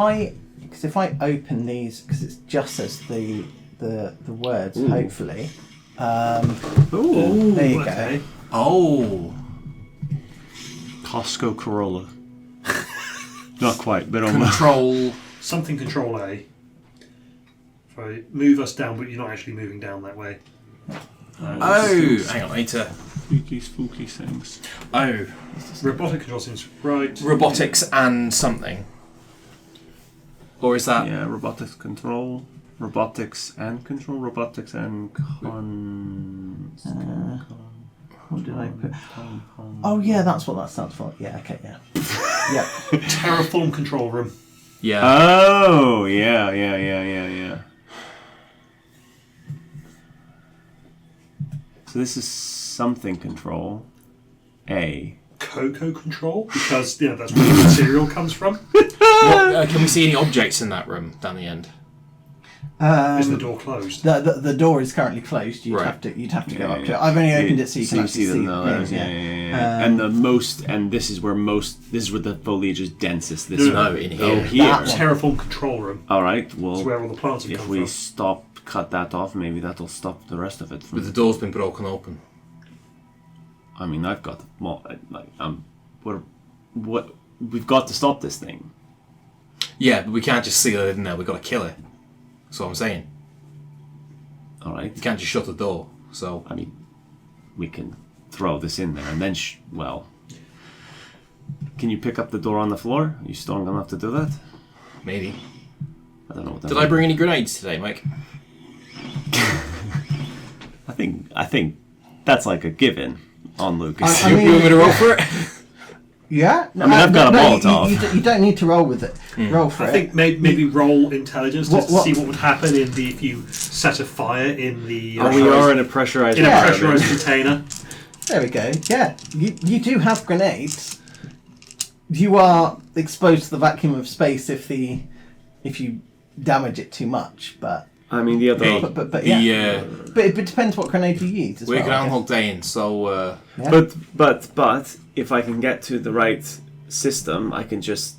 S1: I open these, because it just says the words,
S3: Ooh.
S1: hopefully.
S3: Ooh.
S1: There you
S4: Okay.
S3: Oh. Costco Corolla. Not quite, but almost.
S2: Control.
S4: Something Control A. Sorry, move us down, but you're not actually moving down that way.
S2: Oh, hang on. I need to.
S3: Spooky things.
S2: Oh,
S4: Robotic control seems right.
S2: robotics and something. Or is that?
S3: Yeah, robotics control. Robotics and control. Robotics and
S1: What did I put? Oh yeah, that's what that stands for. Yeah. Okay. Yeah. Yeah.
S4: Terraform control room.
S2: Yeah.
S3: Oh, yeah. So this is something control. A.
S4: Cocoa control, because that's where the material comes from.
S2: Can we see any objects in that room down the end?
S4: Is the door closed?
S1: The door is currently closed. You'd
S2: Right.
S1: have to go
S3: Yeah,
S1: up to it.
S3: yeah.
S1: I've only opened it so you
S3: So
S1: can
S3: you
S1: actually
S3: see
S1: see
S3: them.
S1: the
S3: Yeah.
S1: thing,
S3: And this is where the foliage is densest. This
S4: No,
S2: in here.
S3: Oh, here.
S1: That one.
S4: Terraform control room.
S3: All right.
S4: That's
S3: Well,
S4: where all the plants have
S3: if
S4: come
S3: we
S4: from.
S3: cut that off, maybe that'll stop the rest of it.
S2: But the door's been broken open.
S3: I mean, I've got what we've got to stop this thing.
S2: Yeah, but we can't just seal it in there. We've got to kill it. That's what I'm saying.
S3: All right.
S2: You can't just shut the door. So
S3: I mean, we can throw this in there and then, can you pick up the door on the floor? Are you strong enough to do that?
S2: maybe.
S3: I don't know what that
S2: Did I bring any grenades today, Mike?
S3: I think that's like a given on Lucas.
S1: I mean-
S2: You want me to roll for it?
S1: Yeah.
S3: I mean, I've got a Molotov.
S1: You don't need to roll with it. Roll for
S4: I
S1: it.
S4: think maybe roll intelligence just to
S1: What-
S4: see what would happen if you set a fire in the
S3: we are in a pressurized
S4: in a
S3: environment.
S4: pressurized container.
S1: There we go. Yeah, you do have grenades. You are exposed to the vacuum of space if you damage it too much, but
S3: I mean, the other.
S2: Hey.
S1: but yeah. But it depends what grenade you use as
S2: We're
S1: well. I guess.
S2: Groundhog Day, so
S1: Yeah.
S3: But if I can get to the right system, I can just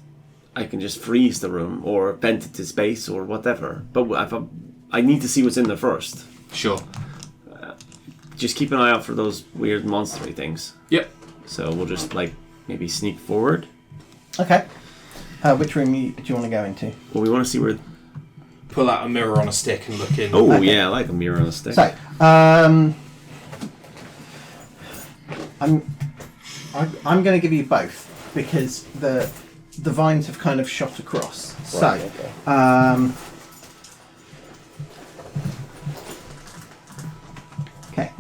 S3: freeze the room or vent it to space or whatever. But I need to see what's in there first.
S2: sure.
S3: Just keep an eye out for those weird monstery things.
S2: Yep.
S3: So we'll just maybe sneak forward.
S1: Okay. Which room do you want to go into?
S3: Well, we want to see where.
S2: Pull out a mirror on a stick and look in.
S3: Oh
S1: Okay.
S3: yeah, I like a mirror on a stick.
S1: So, I'm going to give you both because the vines have kind of shot across.
S3: Right,
S1: So,
S3: okay.
S1: Okay.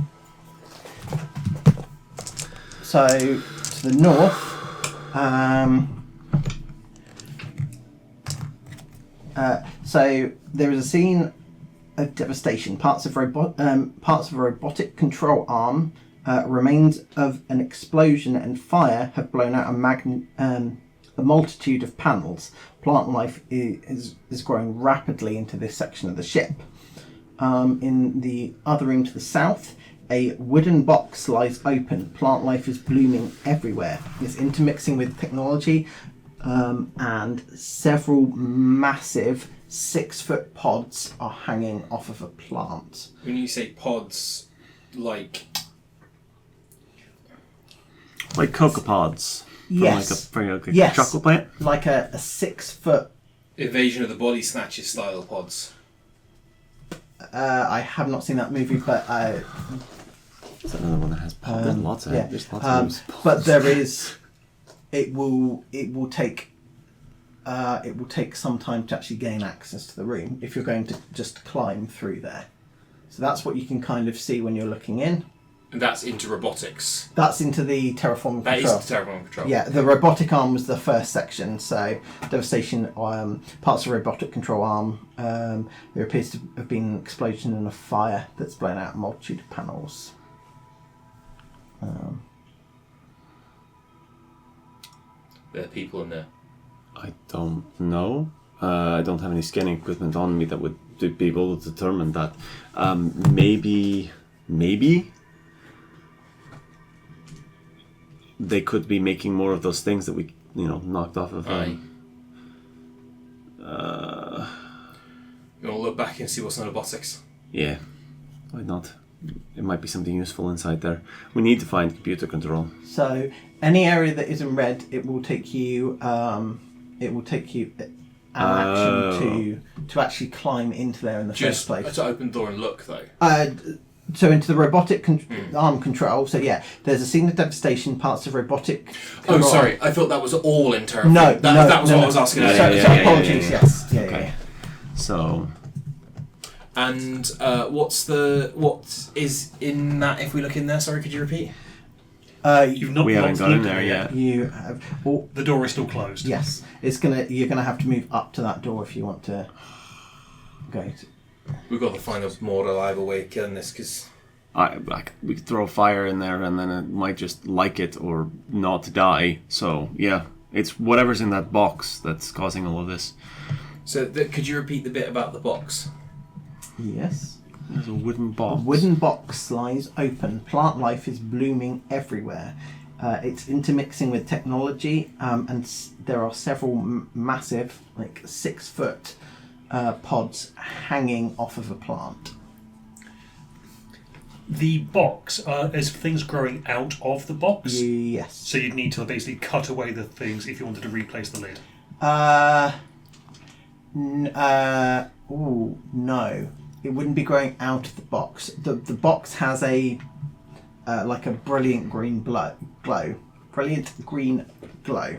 S1: So to the north, so there is a scene of devastation. Parts of a robotic control arm, remains of an explosion and fire have blown out a multitude of panels. Plant life is growing rapidly into this section of the ship. In the other room to the south A wooden box lies open. Plant life is blooming everywhere. It's intermixing with technology, and several massive 6-foot pods are hanging off of a plant.
S2: When you say pods, like
S3: cocopods.
S1: Yes.
S3: From like a
S1: Yes.
S3: chocolate plant.
S1: Like a 6-foot.
S2: Invasion of the Body Snatchers style pods.
S1: I have not seen that movie, but
S3: There's another one that has pods. There's lots of
S1: yeah.
S3: There's lots of those.
S1: But there is. It will take some time to actually gain access to the room if you're going to just climb through there. So that's what you can kind of see when you're looking in.
S2: And that's into robotics.
S1: That's into the terraforming
S2: That
S1: control.
S2: is the terraforming control.
S1: Yeah, the robotic arm was the first section. So devastation, parts of robotic control arm. There appears to have been an explosion and a fire that's blown out a multitude of panels.
S2: There are people in there.
S3: I don't know. I don't have any scanning equipment on me that would be able to determine that. Maybe they could be making more of those things that we, knocked off of.
S2: Aye. You want to look back and see what's in robotics?
S3: Yeah, why not? It might be something useful inside there. We need to find computer control.
S1: So any area that is in red, it will take you an action to actually climb into there in the first place.
S2: Just to open the door and look, though.
S1: So into the robotic arm control. So yeah, there's a scene of devastation, parts of robotic.
S2: Oh,
S1: control.
S2: sorry. I thought that was all in terraforming.
S1: No,
S2: that was
S1: no,
S2: what
S1: no.
S2: I was asking.
S3: Yeah,
S2: earlier.
S1: So apologies. Yes. Yeah.
S3: Okay.
S1: Yeah.
S3: So,
S2: And what is in that? If we look in there, sorry, could you repeat?
S4: You've not
S3: we haven't
S4: locked
S3: got in
S4: Luke
S3: there
S4: in
S3: yet.
S1: You have. Well,
S4: The door is still closed.
S1: yes, you're gonna have to move up to that door if you want to go.
S2: We've got to find a more reliable way of killing this because
S3: we could throw fire in there and then it might just like it or not die. So, yeah, it's whatever's in that box that's causing all of this.
S2: So could you repeat the bit about the box?
S1: Yes.
S3: There's a wooden
S1: A
S3: box.
S1: wooden box lies open. Plant life is blooming everywhere. It's intermixing with technology, and there are several massive, 6-foot pods hanging off of a plant.
S4: The box, is things growing out of the box?
S1: Yes.
S4: So you'd need to basically cut away the things if you wanted to replace the lid.
S1: No. It wouldn't be growing out of the box. The box has a brilliant green glow. Brilliant green glow.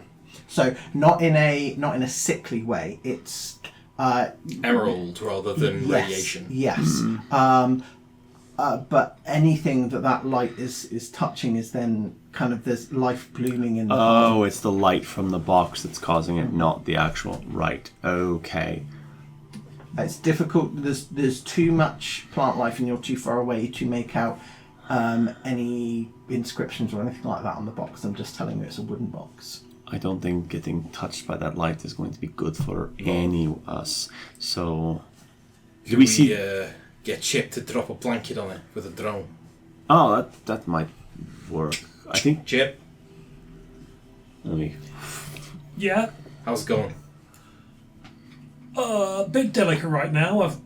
S1: So not in a sickly way. It's
S2: Emerald rather than radiation.
S1: Yes. But anything that light is touching is then kind of there's life blooming in the
S3: Oh, it's the light from the box that's causing it, not the actual. Right. Okay.
S1: It's difficult. There's too much plant life and you're too far away to make out any inscriptions or anything like that on the box. I'm just telling you it's a wooden box.
S3: I don't think getting touched by that light is going to be good for any of us. So,
S2: Could
S3: we see?
S2: Get Chip to drop a blanket on it with a drone?
S3: Oh, that might work. I think.
S2: Chip,
S3: Let me.
S4: Yeah.
S2: how's it going?
S4: Bit delicate right now. I've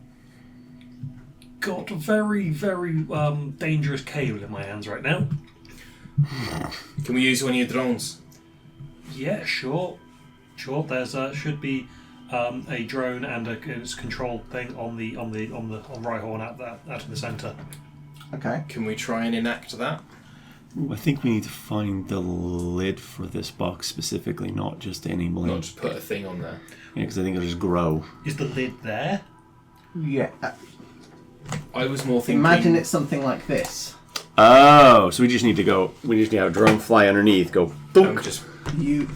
S4: got a very, very dangerous cable in my hands right now.
S2: Can we use one of your drones?
S4: Yeah, sure. There's should be a drone and a control thing on Rhyhorn out in the centre.
S1: Okay.
S2: Can we try and enact that?
S3: I think we need to find the lid for this box specifically, not just any
S2: Not
S3: blade.
S2: just put a thing on there.
S3: Yeah, because I think it'll just grow.
S4: Is the lid there?
S1: Yeah.
S2: I was more thinking.
S1: Imagine it's something like this.
S3: Oh, so we just need to have a drone fly underneath, go boom.
S2: Just
S1: You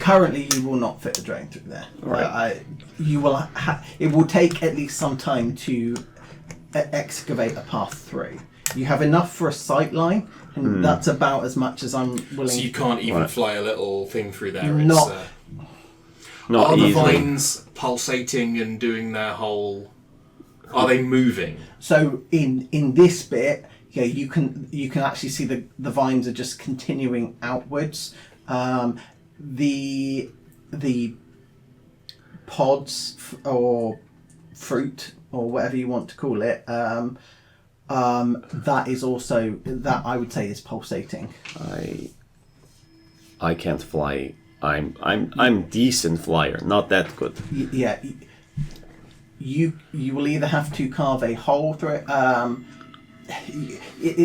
S1: will not fit a drone through there.
S3: Right.
S1: You will. It will take at least some time to excavate a path through. You have enough for a sight line, and that's about as much as I'm willing.
S2: so you can't even
S3: Right.
S2: fly a little thing through there.
S1: Not-
S3: Not
S2: are the
S3: easily.
S2: vines pulsating and doing their whole? Are they moving?
S1: So in this bit, yeah, you can actually see the vines are just continuing outwards. The pods or fruit or whatever you want to call it, that is also, that I would say is pulsating.
S3: I can't fly. I'm decent flyer, not that good.
S1: Yeah, you will either have to carve a hole through it.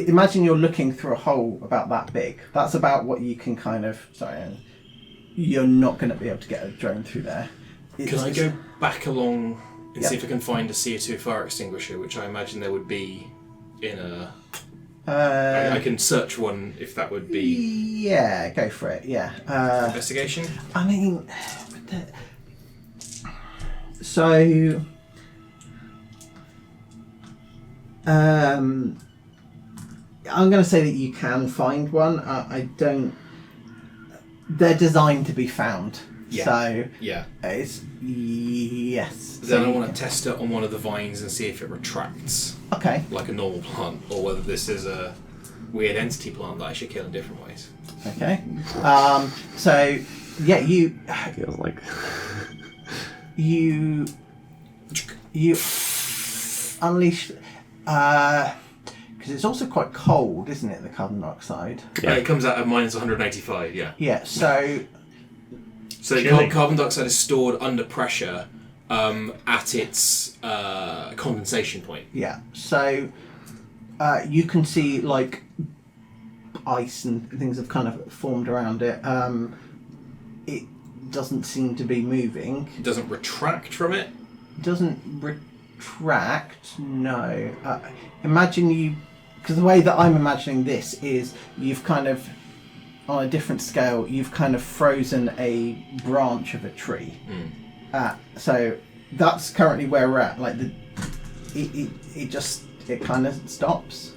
S1: Imagine you're looking through a hole about that big. That's about what you can kind of. Sorry, you're not going to be able to get a drone through there.
S2: Can I go back along and
S1: Yep.
S2: see if I can find a CO2 fire extinguisher, which I imagine there would be in a... I can search one if that would be...
S1: Yeah, go for it, yeah.
S2: Investigation?
S1: I mean... So... I'm going to say that you can find one. I don't... They're designed to be found.
S2: Yeah.
S1: So...
S2: Yeah.
S1: It's... Yes.
S2: Then
S1: So
S2: I want to test it on one of the vines and see if it retracts
S1: Okay.
S2: like a normal plant, or whether this is a weird entity plant that I should kill in different ways.
S1: Okay. So... Yeah, you...
S3: Feels like
S1: You unleash because it's also quite cold, isn't it? The carbon dioxide.
S3: Yeah.
S2: It comes out at minus 185, yeah.
S1: Yeah. So
S2: So
S4: Chilling.
S2: carbon dioxide is stored under pressure at its condensation point.
S1: yeah. So you can see like ice and things have kind of formed around it. It doesn't seem to be moving.
S2: It doesn't retract from it.
S1: Doesn't retract. No. Imagine you, because the way that I'm imagining this is you've kind of, on a different scale, you've kind of frozen a branch of a tree. So that's currently where we're at. Like it kind of stops.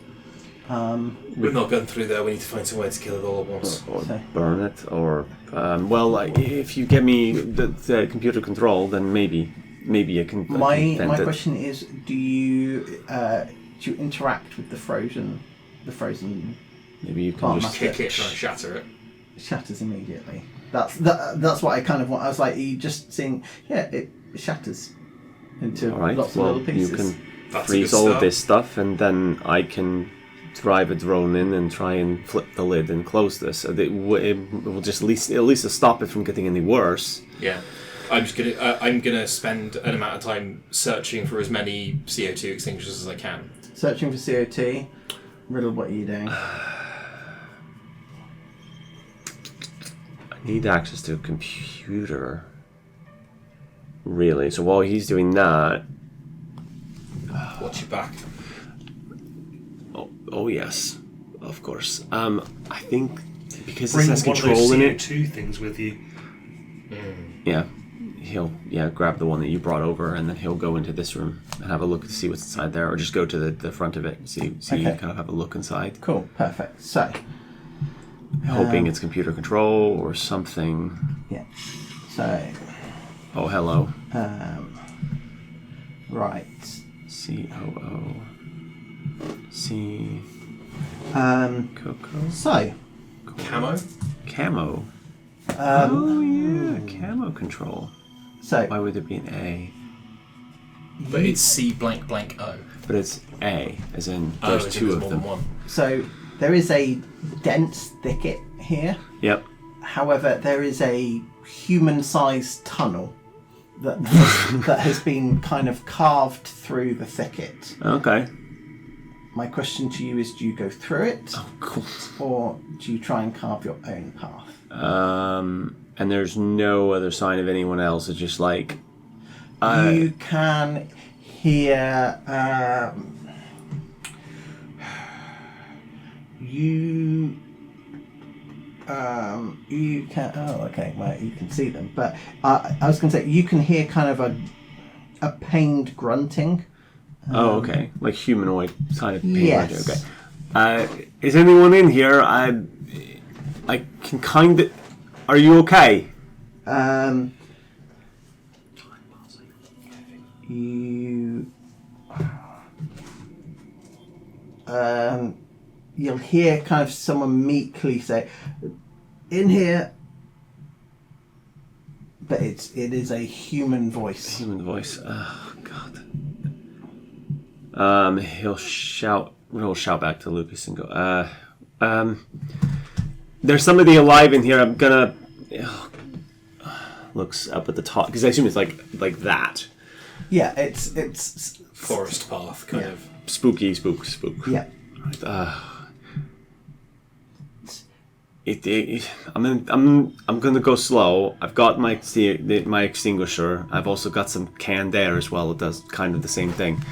S2: We've not gone through there. We need to find some way to kill it all at once.
S3: or
S1: So-
S3: burn it, or if you get me the computer control, then maybe I can.
S1: My
S3: vent it.
S1: question is, do you interact with the frozen?
S3: Maybe you can
S1: Plant
S3: just
S1: matter.
S2: Kick it, try and shatter it.
S1: Shatters immediately. That's what I kind of want. I was like, you just seeing, yeah, it shatters into
S3: all right.
S1: lots
S3: Well,
S1: of little pieces.
S3: you can
S2: That's a
S3: freeze
S2: good
S3: all
S2: start.
S3: of this stuff, and then I can drive a drone in and try and flip the lid and close this. So it will just at least stop it from getting any worse.
S2: Yeah. I'm gonna spend an amount of time searching for as many CO2 extinguishers as I can.
S1: Searching for CO2. Riddle, what are you doing?
S3: I need access to a computer. Really? So while he's doing that,
S2: Watch your back.
S3: oh yes, of course. I think because
S4: Bring
S3: this has
S4: one of
S3: control
S4: those
S3: in it.
S4: CO2 things with you.
S3: Yeah, he'll grab the one that you brought over, and then he'll go into this room and have a look to see what's inside there, or just go to the front of it and see
S1: Okay.
S3: kind of have a look inside,
S1: Cool, perfect. So,
S3: hoping it's computer control or something.
S1: yeah. So,
S3: Oh, hello.
S1: right.
S3: COO. C. Coco.
S1: So,
S2: Camo?
S3: Camo. Oh yeah, camo control.
S1: so
S3: Why would there be an A?
S2: But it's C blank blank O.
S3: But it's A, as in
S2: Oh,
S3: there's
S2: as in
S3: two
S2: there's
S3: of
S2: more
S3: them.
S2: than one.
S1: So there is a dense thicket here.
S3: Yep.
S1: However, there is a human-sized tunnel that that has been kind of carved through the thicket.
S3: Okay.
S1: My question to you is: do you go through it,
S3: Oh, cool.
S1: or do you try and carve your own path?
S3: And there's no other sign of anyone else. It's just like
S1: You can hear. You can. Oh, okay. Well, you can see them, but I was going to say you can hear kind of a pained grunting.
S3: oh, okay, like humanoid kind of pain.
S1: Yes.
S3: Okay. Is anyone in here? I can kind of. Are you okay?
S1: You. you'll hear kind of someone meekly say, "In here," but it is a human voice.
S3: Human voice. Oh God. He'll shout back to Lucas and go, "There's somebody alive in here. I'm gonna." Looks up at the top because I assume it's like that.
S1: Yeah, it's
S2: Forest path, kind of.
S3: Spooky, spook.
S1: Yeah.
S3: I'm gonna go slow. I've got my extinguisher. I've also got some canned air as well. It does kind of the same thing,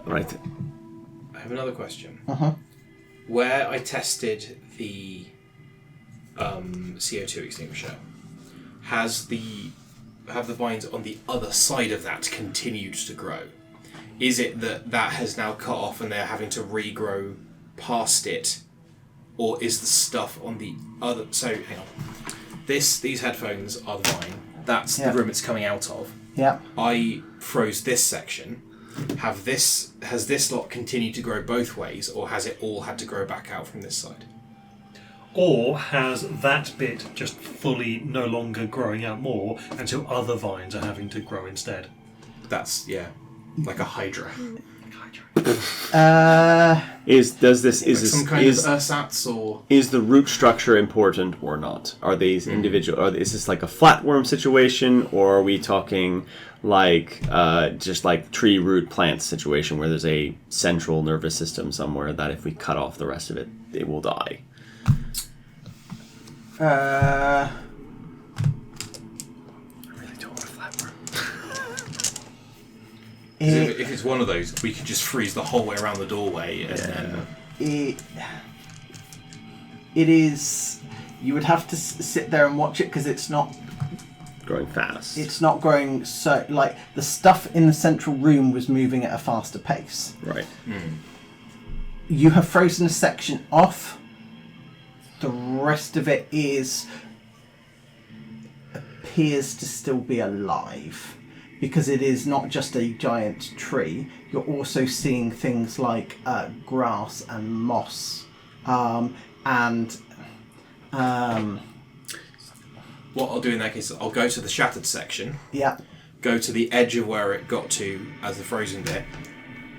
S3: right?
S2: I have another question.
S1: Uh-huh.
S2: Where I tested the CO2 extinguisher, have the vines on the other side of that continued to grow? Is it that has now cut off and they're having to regrow past it? Or is the stuff on the other... So, hang on. These headphones are the vine. That's the room it's coming out of.
S1: Yeah.
S2: I froze this section. Has this lot continued to grow both ways, or has it all had to grow back out from this side?
S4: Or has that bit just fully no longer growing out more until other vines are having to grow instead?
S2: That's, like a hydra.
S3: Is
S2: Some kind of ersatz, or...
S3: Is the root structure important or not? Are these individual? Is this like a flatworm situation, or are we talking like just like tree root plant situation where there's a central nervous system somewhere that if we cut off the rest of it, it will die? I really don't want a flatworm.
S2: If it's one of those, we could just freeze the whole way around the doorway and then...
S1: It is... You would have to sit there and watch it because it's not...
S3: Growing fast.
S1: It's not growing so... Like, the stuff in the central room was moving at a faster pace.
S3: Right.
S1: You have frozen a section off. The rest of it appears to still be alive. Because it is not just a giant tree, you're also seeing things like grass and moss,
S2: What I'll do in that case is I'll go to the shattered section, go to the edge of where it got to as the frozen bit,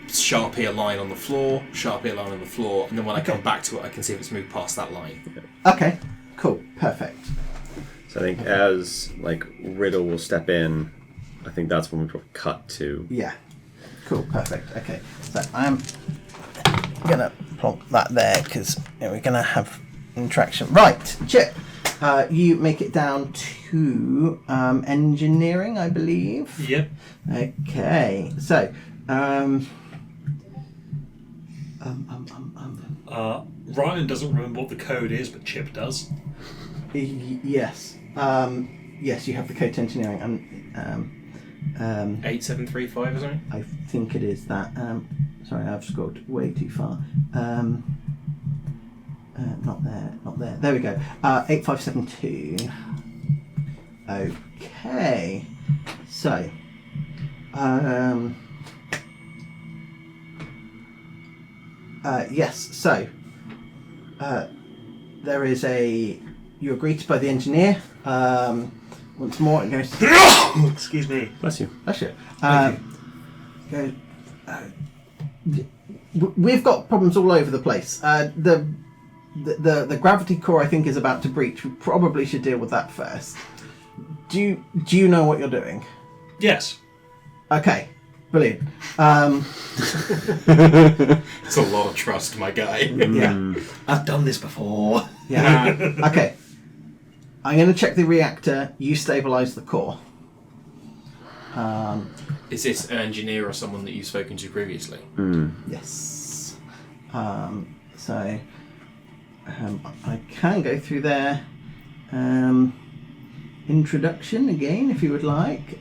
S2: Sharpie a line on the floor, and then when I come back to it I can see if it's moved past that line.
S1: Okay, cool, perfect.
S3: So I think as like Riddle will step in, I think that's when we probably cut to.
S1: Yeah. Cool, perfect. Okay, so I'm going to plonk that there because we're going to have interaction. Right, Chip, you make it down to engineering, I believe.
S4: Yep.
S1: Okay, so...
S4: Ryan doesn't remember what the code is, but Chip does.
S1: Yes. Yes, you have the code to engineering.
S2: 8735 or something?
S1: I think it is that. Sorry, I've scrolled way too far. Not there. There we go. 8572. Okay. So, yes. So, there is you are greeted by the engineer. Once more, it goes.
S4: Excuse me.
S3: Bless you.
S1: Bless you.
S4: Thank
S1: We've got problems all over the place. The gravity core, I think, is about to breach. We probably should deal with that first. Do you know what you're doing?
S4: Yes.
S1: Okay. Brilliant.
S2: It's a lot of trust, my guy.
S1: Yeah.
S4: I've done this before.
S1: Yeah. Okay. I'm going to check the reactor. You stabilise the core.
S2: Is this an engineer or someone that you've spoken to previously?
S1: Yes. So I can go through their introduction again if you would like.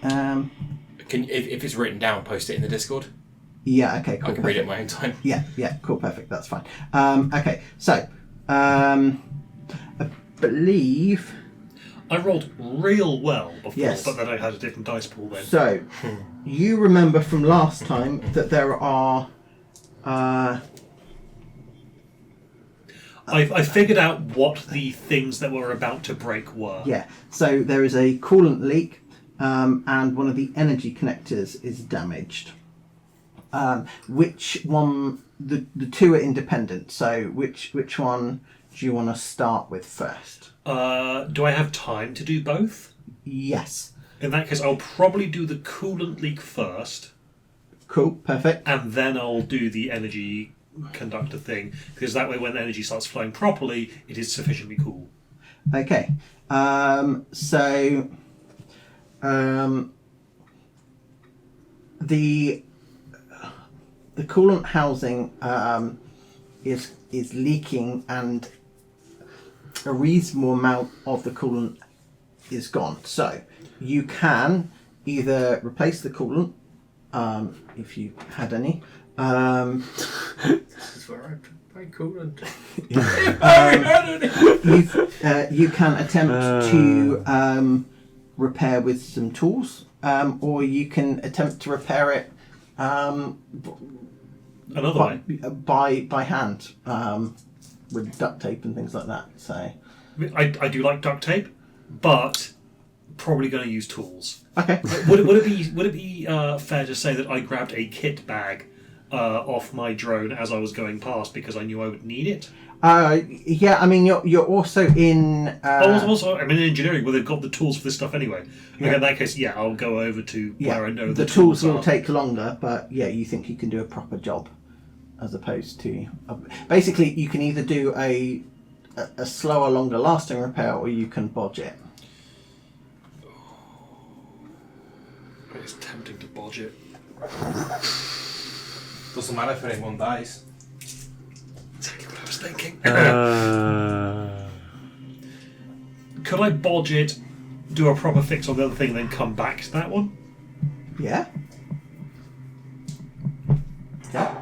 S2: If it's written down, post it in the Discord.
S1: Yeah. Okay. Cool.
S2: I can read it at my own time.
S1: Yeah. Cool. Perfect. That's fine. Okay. So I believe.
S4: I rolled real well before,
S1: Yes.
S4: but then I had a different dice pool then.
S1: So, you remember from last time that there are
S4: I figured out what the things that were about to break were.
S1: Yeah. So there is a coolant leak, and one of the energy connectors is damaged. Which one? The two are independent. So which one do you want to start with first?
S4: Do I have time to do both?
S1: Yes.
S4: In that case, I'll probably do the coolant leak first.
S1: Cool. Perfect.
S4: And then I'll do the energy conductor thing, because that way when the energy starts flowing properly, it is sufficiently cool.
S1: Okay. The coolant housing is leaking, and a reasonable amount of the coolant is gone. So you can either replace the coolant, if you had any.
S2: This is where I put my coolant.
S1: You can attempt to repair with some tools, or you can attempt to repair it
S4: Another way.
S1: by hand, with duct tape and things like that. So
S4: I do like duct tape, but probably going to use tools.
S1: okay.
S4: Would it be fair to say that I grabbed a kit bag off my drone as I was going past because I knew I would need it?
S1: Yeah, I mean you're also in.
S4: Also, I'm in engineering where they've got the tools for this stuff anyway.
S1: Yeah.
S4: Okay, in that case, yeah, I'll go over to where I know
S1: the
S4: the
S1: tools will
S4: are.
S1: take longer, but yeah, you think you can do a proper job, as opposed to basically you can either do a slower, longer lasting repair, or you can bodge it.
S4: It's tempting to bodge it.
S2: Doesn't matter if anyone dies.
S4: Exactly what I was thinking. Could I bodge it, do a proper fix on the other thing, and then come back to that one?
S1: Yeah. Yeah.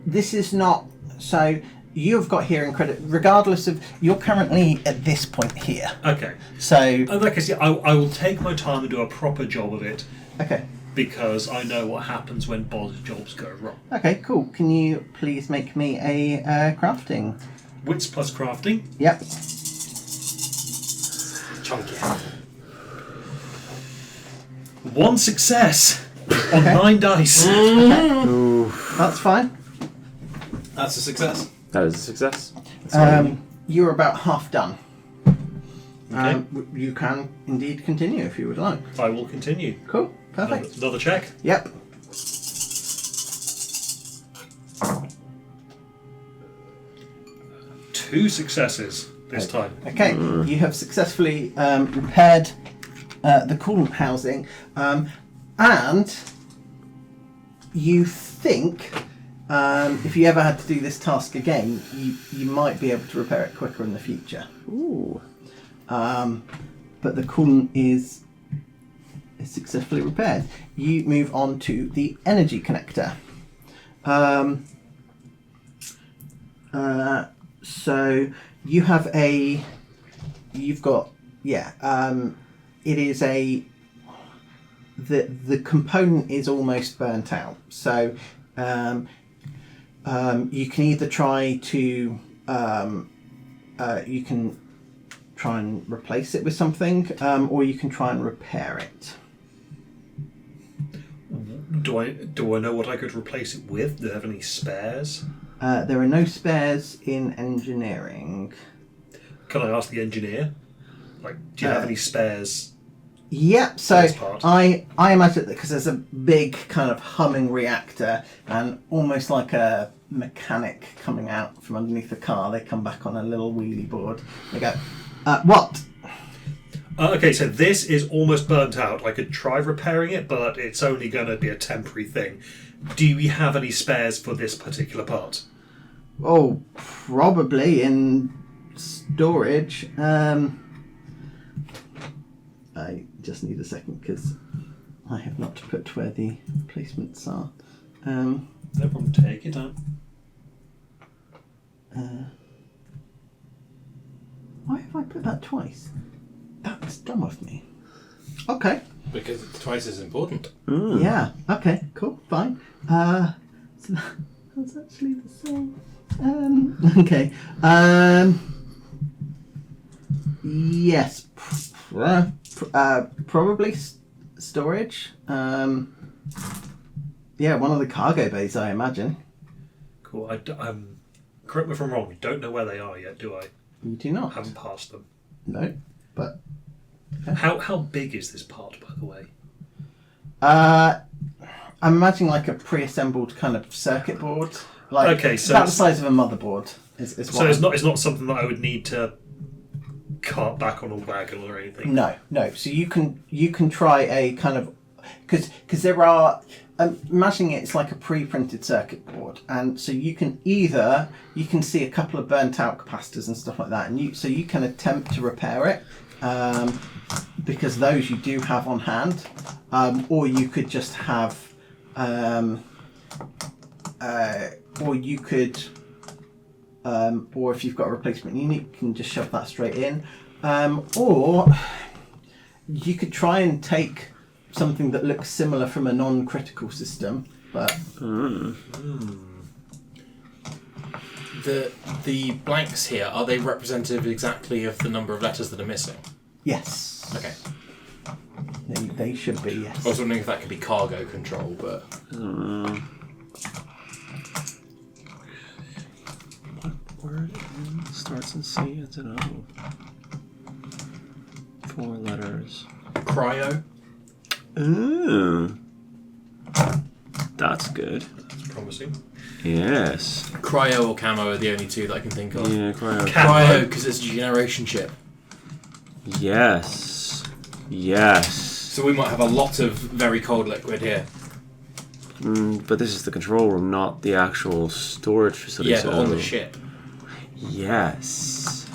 S1: This is not so. You've got hearing credit, regardless of you're currently at this point here.
S4: Okay.
S1: So
S4: In that case, yeah, I will take my time and do a proper job of it,
S1: okay.
S4: because I know what happens when bodge jobs go wrong.
S1: Okay, cool. Can you please make me a crafting?
S4: Wits plus crafting.
S1: Yep.
S2: Chunky.
S4: 1 success on
S1: Okay.
S4: 9 dice.
S1: That's fine.
S2: That's a success.
S3: That is a success.
S1: You're about half done.
S4: Okay.
S1: You can indeed continue if you would like.
S4: I will continue.
S1: Cool. Perfect.
S4: Another check.
S1: Yep.
S4: Two successes this time.
S1: Okay. You have successfully repaired the coolant housing, and you think if you ever had to do this task again, you might be able to repair it quicker in the future.
S3: Ooh.
S1: But the coolant is successfully repaired. You move on to the energy connector. So you have it is the component is almost burnt out. So you can either try to you can try and replace it with something, or you can try and repair it.
S4: Do I know what I could replace it with? Do I have any spares?
S1: There are no spares in engineering.
S4: Can I ask the engineer? Like, do you have any spares?
S1: Yep, so
S4: This part.
S1: I imagine that because there's a big kind of humming reactor and almost like a mechanic coming out from underneath the car, they come back on a little wheelie board. They go, what?
S4: Okay, so this is almost burnt out. I could try repairing it, but it's only going to be a temporary thing. Do we have any spares for this particular part?
S1: Oh, probably in storage. I just need a second because I have not put where the placements are.
S4: No problem, take it out.
S1: Why have I put that twice? That's dumb of me. Okay.
S2: Because it's twice as important.
S1: Yeah. Okay. Cool. Fine. So that's actually the same. Okay. Yes. Probably storage. Yeah, one of the cargo bays, I imagine.
S4: Cool. Correct me if I'm wrong. We don't know where they are yet, do I?
S1: You do not.
S4: Haven't passed them.
S1: No, but
S4: How big is this part, by the way?
S1: I'm imagining like a pre-assembled kind of circuit board. Like
S4: Okay, so
S1: about the size of a motherboard.
S4: So it's not something that I would need to cart back on a wagon or anything.
S1: No. So you can try a kind of because there are. Imagining it's like a pre-printed circuit board, and so you can see a couple of burnt out capacitors and stuff like that, and you can attempt to repair it because those you do have on hand, or you could just have, or you could, or if you've got a replacement unit, you can just shove that straight in, or you could try and take something that looks similar from a non-critical system, but
S2: the blanks here, are they representative exactly of the number of letters that are missing?
S1: yes,
S2: Okay.
S1: they should be. Yes.
S2: I was wondering if that could be cargo control, but
S3: What word starts in C? I don't know. 4 letters.
S2: cryo.
S3: Ooh. That's good.
S4: That's promising.
S3: Yes.
S2: Cryo or camo are the only two that I can think of.
S3: Yeah, cryo.
S2: Cryo, because it's a generation chip.
S3: Yes. Yes.
S2: So we might have a lot of very cold liquid here.
S3: But this is the control room, not the actual storage facility.
S2: Yeah, but on the ship.
S3: Yes.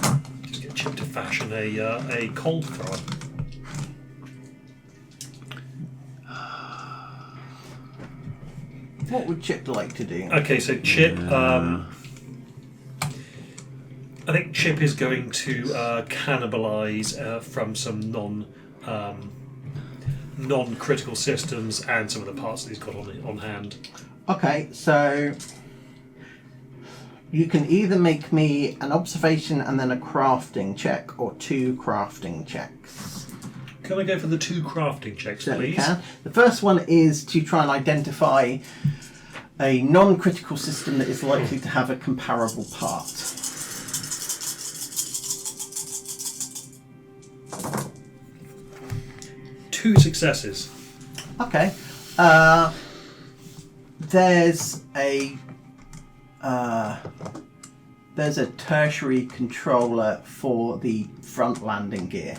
S4: Just get Chip to fashion a cold thrower.
S1: What would Chip like to do?
S4: Okay, so Chip. I think Chip is going to cannibalise from some non-critical systems and some of the parts that he's got on hand.
S1: Okay, so you can either make me an observation and then a crafting check, or 2 crafting checks.
S4: Can I go for the 2 crafting checks,
S1: Certainly
S4: please?
S1: can. The first one is to try and identify a non-critical system that is likely to have a comparable part.
S4: Two successes.
S1: Okay. There's a tertiary controller for the front landing gear.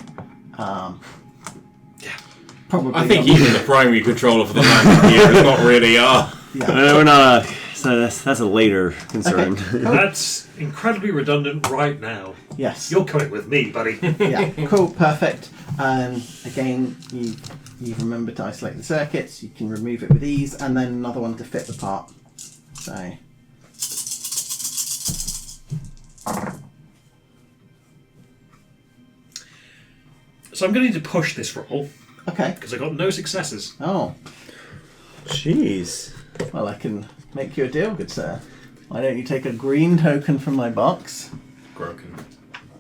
S1: Probably.
S2: I think even the primary controller for the landing gear is not really
S1: Yeah.
S3: We're not. So that's a later concern.
S1: Okay, cool.
S4: That's incredibly redundant right now.
S1: Yes.
S4: You're coming with me, buddy.
S1: Yeah. Cool. Perfect. Again, you remember to isolate the circuits. You can remove it with ease, and then another one to fit the part. So.
S4: So I'm going to need to push this roll
S1: Okay.
S4: because I got no successes.
S1: Oh.
S3: Jeez.
S1: Well, I can make you a deal, good sir. Why don't you take a green token from my box?
S2: broken.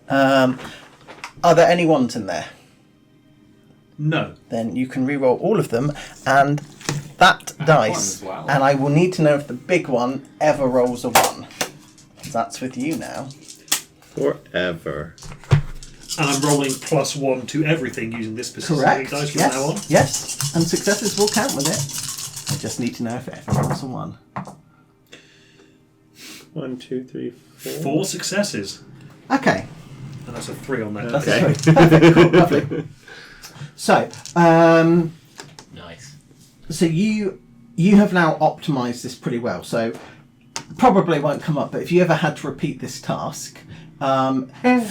S1: Are there any ones in there?
S4: No.
S1: Then you can re-roll all of them, and that dice,
S2: one as well.
S1: and I will need to know if the big one ever rolls a 1. That's with you now.
S3: Forever.
S4: And I'm rolling +1 to everything using this specific
S1: Correct.
S4: dice from now on.
S1: Yes. Yes. And successes will count with it. I just need to know if it ever rolls a 1.
S3: 1, 2, 3, 4.
S4: 4 successes.
S1: Okay.
S4: And that's a 3 on that.
S1: That's
S3: Okay.
S1: a 3. Perfect. Cool. Lovely. So,
S2: Nice.
S1: so you have now optimized this pretty well. So probably won't come up, but if you ever had to repeat this task, for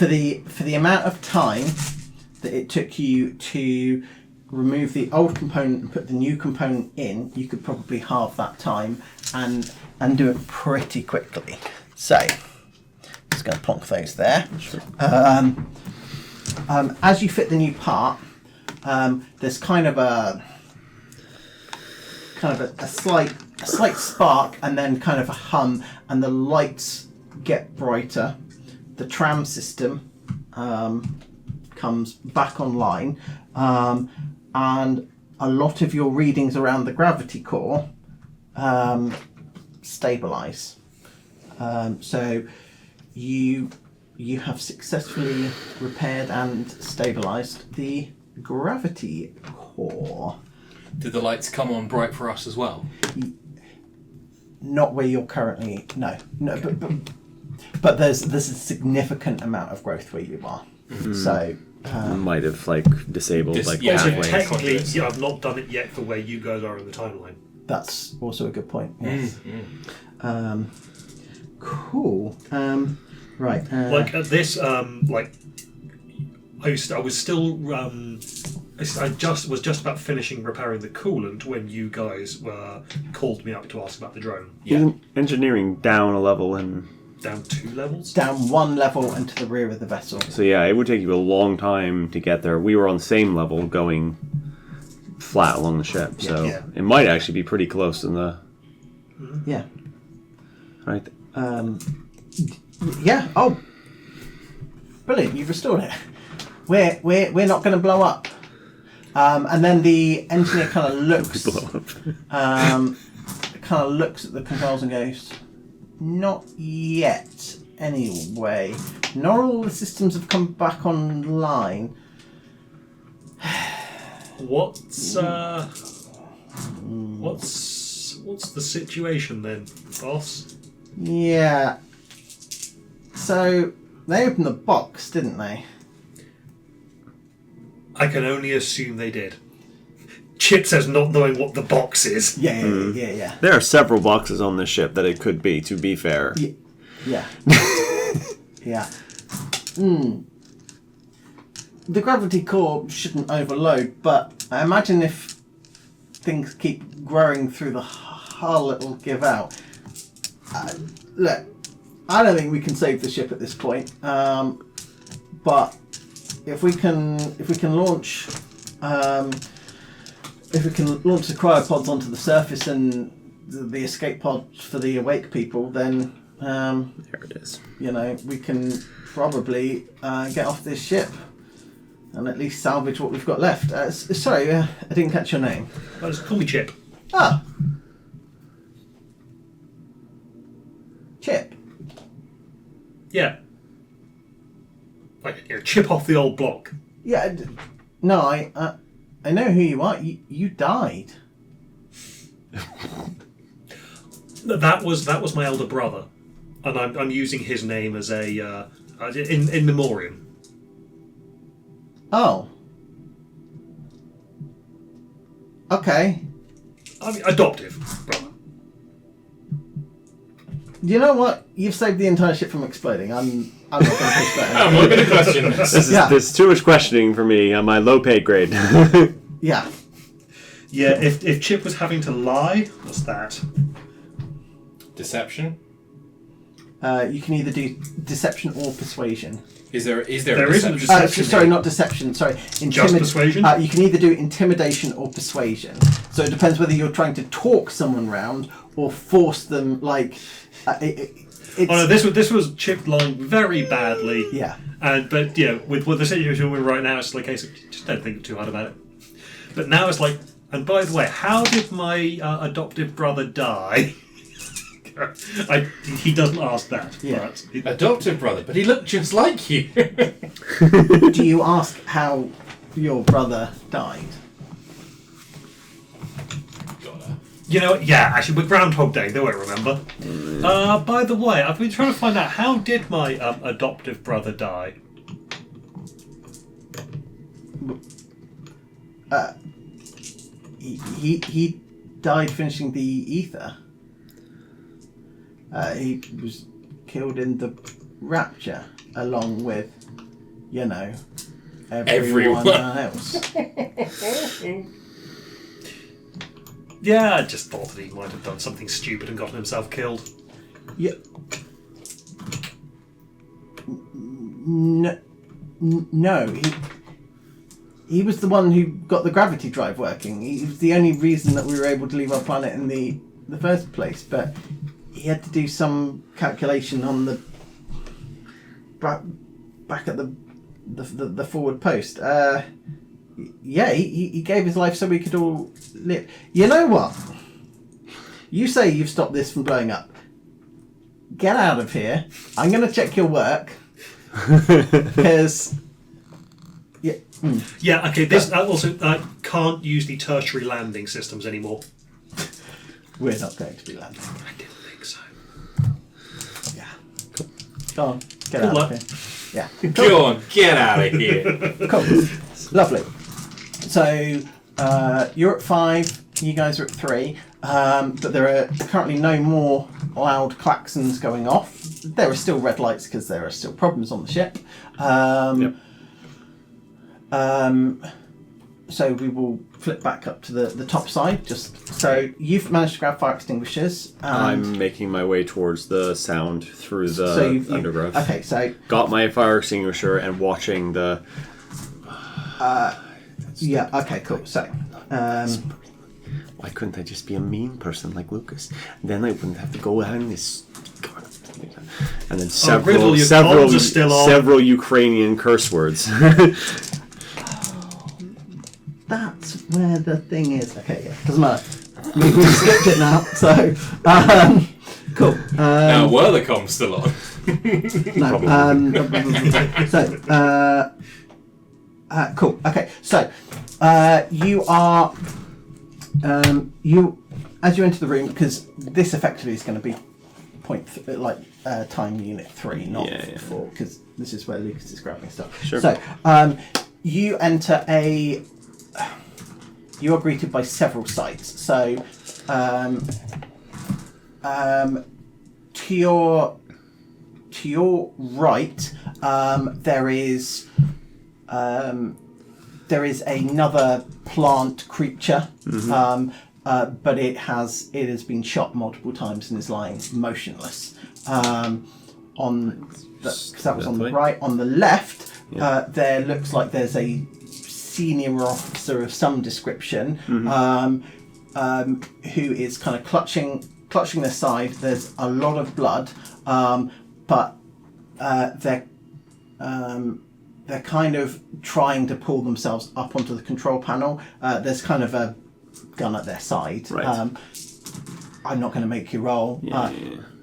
S1: the amount of time that it took you to remove the old component and put the new component in, you could probably halve that time and do it pretty quickly. So just going to plonk those there.
S3: Sure.
S1: As you fit the new part, there's kind of a slight spark, and then kind of a hum, and the lights get brighter. The tram system comes back online, and a lot of your readings around the gravity core stabilize. So you have successfully repaired and stabilized the gravity core.
S2: Did the lights come on bright for us as well?
S1: Not where you're currently. No. But there's a significant amount of growth where you are. So
S3: Might have disabled
S2: Dis-
S3: like
S2: yeah,
S4: So
S3: pathways.
S4: technically, yeah, I've not done it yet for where you guys are in the timeline.
S1: that's also a good point. Yes. Cool. Right.
S4: Like at this, I was still, I was just about finishing repairing the coolant when you guys called me up to ask about the drone.
S3: Isn't engineering down a level, and
S4: Down 2 levels.
S1: down one level and to the rear of the vessel.
S3: so yeah, it would take you a long time to get there. We were on the same level, going flat along the ship, so
S4: Yeah.
S3: it might actually be pretty close in the
S1: Yeah.
S3: right.
S1: Yeah. Oh, brilliant! You've restored it. We're not going to blow up. And then the engineer kind of looks,
S3: Blow up.
S1: kind of looks at the controls and goes, "Not yet. Anyway, not all the systems have come back online.
S4: What's the situation then, boss?
S1: Yeah. So they opened the box, didn't they?
S4: I can only assume they did. Chip says not knowing what the box is.
S1: Yeah.
S3: There are several boxes on this ship that it could be. To be fair,
S1: Yeah. Yeah. The gravity core shouldn't overload, but I imagine if things keep growing through the hull, it'll give out. Look, I don't think we can save the ship at this point, but if we can launch, the cryopods onto the surface and the escape pod for the awake people, then
S3: there it is.
S1: we can probably get off this ship and at least salvage what we've got left. Sorry, I didn't catch your name.
S4: Just call me Chip.
S1: Ah, Chip.
S4: Yeah. Chip off the old block.
S1: Yeah, no, I know who you are. You died.
S4: That was my elder brother, and I'm using his name as a in memoriam.
S1: Oh. Okay.
S4: I mean, adoptive brother.
S1: You know what? You've saved the entire ship from exploding. I'm not going to push that.
S2: I'm not going to question this.
S3: There's too much questioning for me on my low pay grade.
S1: Yeah.
S4: Yeah, if Chip was having to lie, what's that?
S2: Deception?
S1: You can either do deception or persuasion.
S2: Is there
S4: There
S2: a
S4: isn't a
S2: deception?
S4: deception.
S1: Sorry, not deception. Sorry,
S4: Just persuasion?
S1: You can either do intimidation or persuasion. So it depends whether you're trying to talk someone round or force them. It's,
S4: Oh no, this was Chip lying very badly.
S1: Yeah.
S4: But with the situation we're in right now, it's like a case of just don't think too hard about it. But now it's like, and by the way, how did my adoptive brother die? He doesn't ask that.
S1: Yeah.
S4: But
S2: Adoptive brother, but he looked just like you.
S1: Do you ask how your brother died?
S4: Actually, with Groundhog Day, they won't remember. By the way, I've been trying to find out how did my adoptive brother die?
S1: He died finishing the Aether. He was killed in the Rapture, along with, everyone else.
S4: Yeah, I just thought that he might have done something stupid and gotten himself killed.
S1: Yeah. No, he was the one who got the gravity drive working. He was the only reason that we were able to leave our planet in the first place. But he had to do some calculation on the back at the forward post. Yeah, he gave his life so we could all live. You know what? You say you've stopped this from blowing up. Get out of here. I'm going to check your work. Because... Yeah.
S4: Yeah, okay, this also can't use the tertiary landing systems anymore.
S1: We're not going to be landing.
S4: I didn't think so.
S1: Yeah. Cool. Go on. Get out of here. Yeah. Cool.
S2: Go on, get out of here.
S1: Cool. Lovely. So, you're at 5, you guys are at 3, but there are currently no more loud klaxons going off. There are still red lights because there are still problems on the ship.
S3: Yep.
S1: So we will flip back up to the top side. Just so you've managed to grab fire extinguishers.
S3: I'm making my way towards the sound through the
S1: So you've-
S3: undergrowth.
S1: Okay, so
S3: Got my fire extinguisher and watching the.
S1: yeah, okay, cool. So
S3: Why couldn't I just be a mean person like Lucas? Then I wouldn't have to go out in this. And then
S4: Riddle, your comms are still on.
S3: several Ukrainian curse words.
S1: that's where the thing is. Okay, yeah, doesn't matter. We've skipped it now. So cool.
S2: Now, were the comms still on?
S1: No. Cool. Okay. So you are you as you enter the room, because this effectively is going to be time unit 3, not 4, because this is where Lucas is grabbing stuff.
S3: Sure.
S1: So you enter you are greeted by several sights. So to your right, there is another plant creature, but it has been shot multiple times and is lying motionless. Because that was on the right. On the left, there looks like there's a senior officer of some description who is kind of clutching their side. There's a lot of blood, but they're kind of trying to pull themselves up onto the control panel. There's kind of a gun at their side.
S3: Right.
S1: I'm not going to make you roll.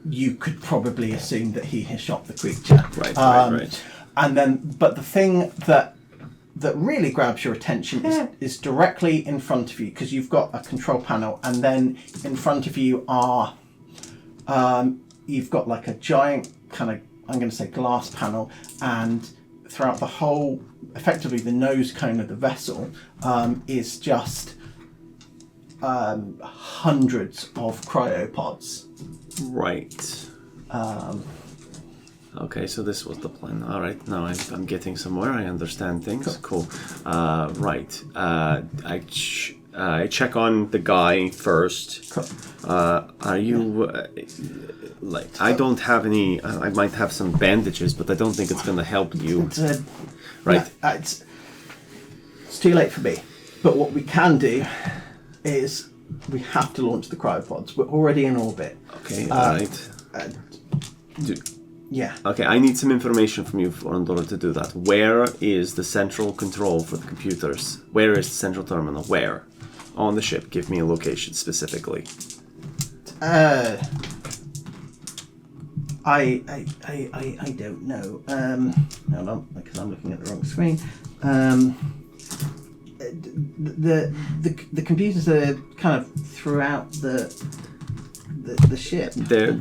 S1: You could probably assume that he has shot the creature.
S3: Right.
S1: And then, but the thing that really grabs your attention is directly in front of you, because you've got a control panel, and then in front of you are you've got like a giant kind of, I'm going to say, glass panel, and throughout the whole, effectively the nose cone of the vessel is just hundreds of cryopods.
S3: Right. Okay, so this was the plan. All right, now I'm getting somewhere. I understand things. Cool. Right. I check on the guy first.
S1: Cool.
S3: Are you I don't have any. I might have some bandages, but I don't think it's going to help you. Right.
S1: It's too late for me. But what we can do is we have to launch the cryopods. We're already in orbit.
S3: Okay. All right.
S1: Yeah.
S3: Okay, I need some information from you in order to do that. Where is the central control for the computers? Where is the central terminal? Where? On the ship. Give me a location specifically.
S1: I don't know. Hold on, because I'm looking at the wrong screen. The computers are kind of throughout the ship.
S3: The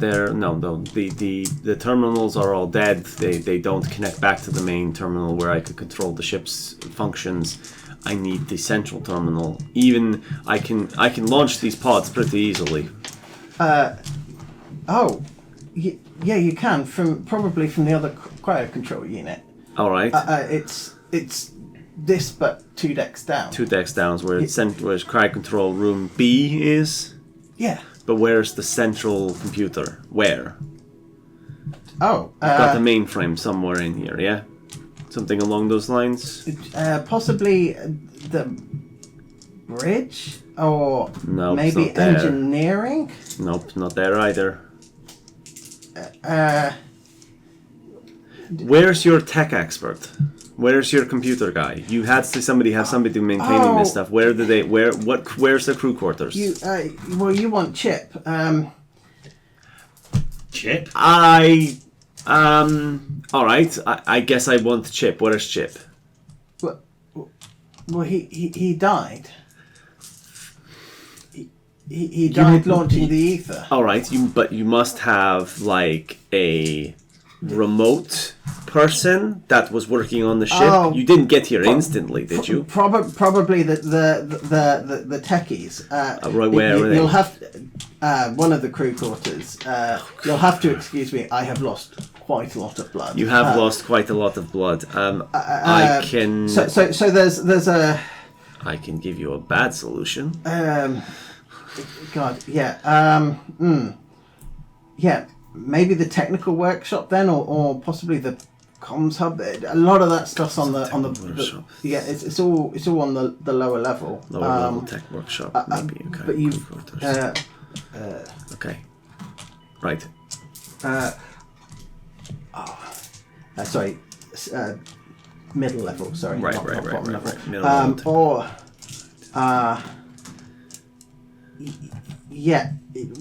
S3: terminals are all dead. They don't connect back to the main terminal where I could control the ship's functions. I need the central terminal. Even I can launch these pods pretty easily.
S1: Yeah, you can probably from the other cryo control unit.
S3: All right.
S1: It's this, but 2 decks down.
S3: 2 decks down is where's cryo control room B is.
S1: Yeah.
S3: But where's the central computer? Where?
S1: Oh,
S3: You've got the mainframe somewhere in here, yeah? Something along those lines?
S1: Possibly the bridge, or
S3: Nope,
S1: maybe
S3: not there.
S1: engineering.
S3: Nope, not there either. Where's your tech expert? Where's your computer guy? You had somebody maintaining this stuff. Where's the crew quarters?
S1: You want Chip?
S4: Chip?
S3: All right. I guess I want Chip. Where's Chip?
S1: Well, he died. He died launching the Aether.
S3: All right. But you must have like a remote person that was working on the ship.
S1: Oh,
S3: you didn't get here instantly, did you?
S1: Probably the techies.
S3: Right, where are they?
S1: You'll have one of the crew quarters. You'll have to excuse me. I have lost quite a lot of blood.
S3: You have lost quite a lot of blood. I can.
S1: So there's a.
S3: I can give you a bad solution.
S1: God, yeah. Yeah. Maybe the technical workshop then, or possibly the comms hub. A lot of that stuff's on the
S3: workshop.
S1: yeah. It's all on the lower level.
S3: Lower level tech workshop, maybe. Okay.
S1: But you.
S3: Okay. Right.
S1: Sorry. Middle level. Sorry.
S3: Right.
S1: Not bottom level.
S3: Middle level
S1: Or. Yeah,